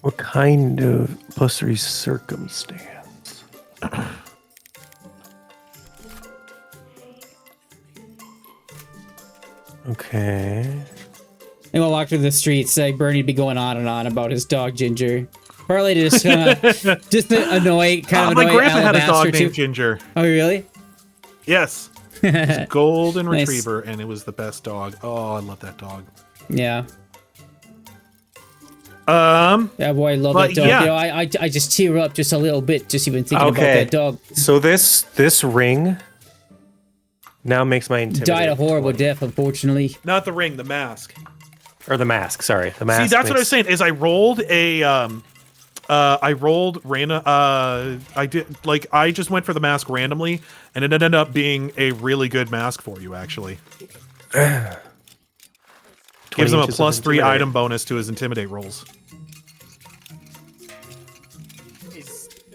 What kind of +3 circumstance? Okay. And we'll walk through the streets, like Bernie'd be going on and on about his dog Ginger. Partly to just just to annoy, My grandpa had a Alabaster dog too. named Ginger. Oh, really? Yes. It's a golden Nice. retriever, and it was the best dog. Oh, I love that dog. Yeah. Yeah, boy, I love but that dog. yeah. You know, I just tear up just a little bit just even thinking about that dog. So this ring now makes my intimidate. Died a horrible death, unfortunately. Not the ring, the mask. Or the mask, sorry. The mask. See, that's what I was saying. Is I rolled random. I just went for the mask randomly, and it ended up being a really good mask for you. Actually, gives him a +3 item bonus to his intimidate rolls.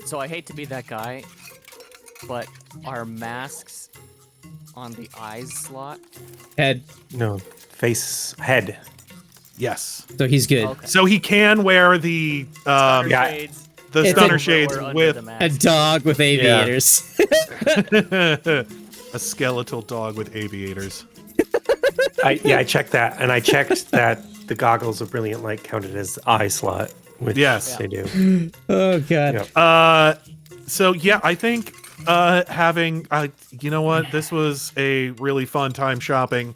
So I hate to be that guy, but are masks on the eyes slot? Head. No, head. Yes. So he's good. Okay. So he can wear the Shades. the It's stunner a- shades Or under with the A mask. dog with aviators. a skeletal dog with aviators. I checked that, and I checked that the goggles of brilliant light counted as eye slot, which Yes. they do. Oh, God. Yep. So yeah, I think having you know what, this was a really fun time shopping.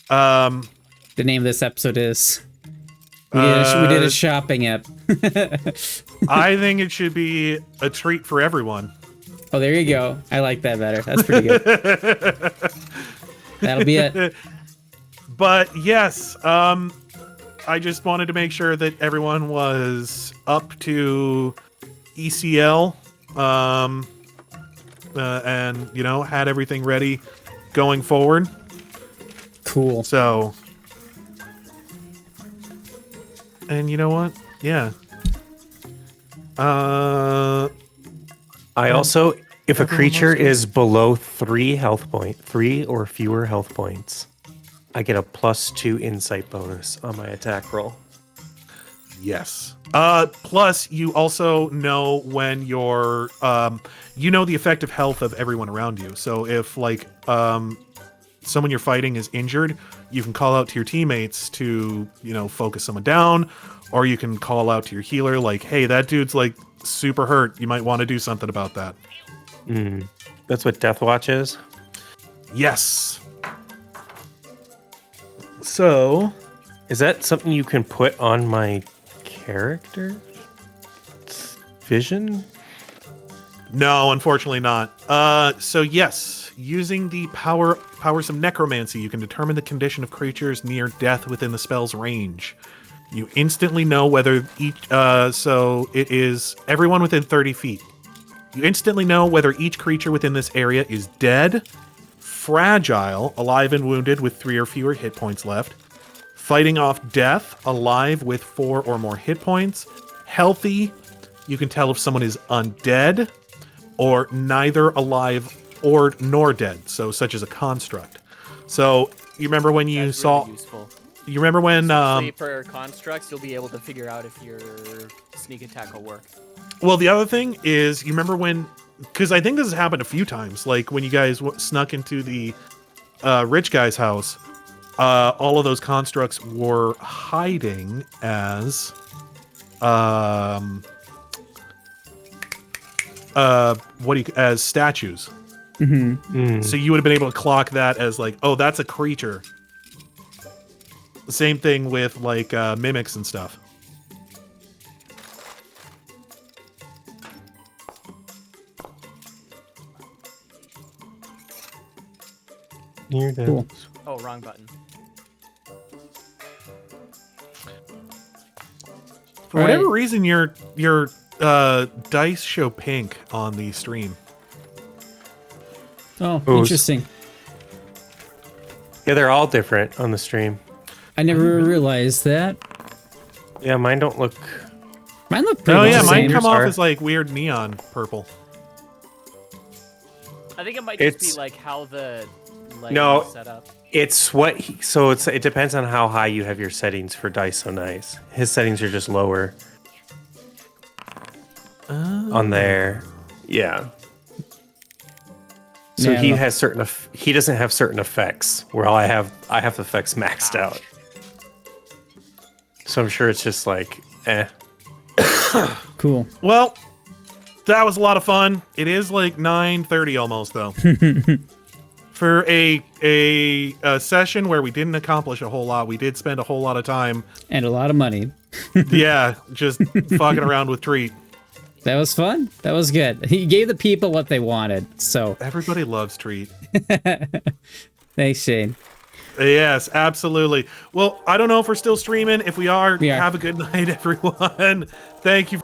The name of this episode is... We did a shopping app. I think it should be a treat for everyone. Oh, there you go. I like that better. That's pretty good. That'll be it. But yes, I just wanted to make sure that everyone was up to ECL, and had everything ready going forward. Cool. So, and you know what? Yeah. I also, if a creature is below 3 or fewer health points, I get a +2 insight bonus on my attack roll. Yes. Plus, you also know when you're, the effective health of everyone around you. So if someone you're fighting is injured, you can call out to your teammates to, focus someone down, or you can call out to your healer like, hey, that dude's super hurt. You might want to do something about that. That's what Death Watch is? Yes. So, Is that something you can put on my character? Vision? No, unfortunately not. So yes, using the powers of necromancy, you can determine the condition of creatures near death within the spell's range. You instantly know whether each. So it is everyone within 30 feet. You instantly know whether each creature within this area is dead, fragile, alive and wounded with 3 or fewer hit points left, fighting off death, alive with 4 or more hit points, healthy. You can tell if someone is undead, or neither alive or nor dead, so such as a construct. So you remember when you That's saw? really useful. You remember when? Especially for constructs, you'll be able to figure out if your sneak attack will work. Well, the other thing is, you remember when? Because I think this has happened a few times. Like when you guys snuck into the rich guy's house, all of those constructs were hiding as as statues. So you would have been able to clock that as like, oh, that's a creature. The same thing with like mimics and stuff. Cool. Oh, wrong button. For whatever reason, your dice show pink on the stream. Oh, Ooh. interesting. Yeah, they're all different on the stream. I never realized that. Yeah, mine don't look... Mine look pretty Oh much yeah, the mine same. come off Are- as like weird neon purple. I think it might just It's- be like how the lighting No. is set up. It's what it depends on how high you have your settings for Dice So Nice. His settings are just lower. On there. Yeah. So Yeah, he well- has he doesn't have certain effects, where I have effects maxed out. So I'm sure it's just like, eh. Cool. Well, that was a lot of fun. It is like 9:30 almost though. For a session where we didn't accomplish a whole lot, we did spend a whole lot of time. And a lot of money. Yeah, just fucking around with Treat. That was fun. That was good. He gave the people what they wanted. So Everybody loves Treat. thanks, Shane. Yes, absolutely. Well, I don't know if we're still streaming. If we are, We are. have a good night, everyone. Thank you.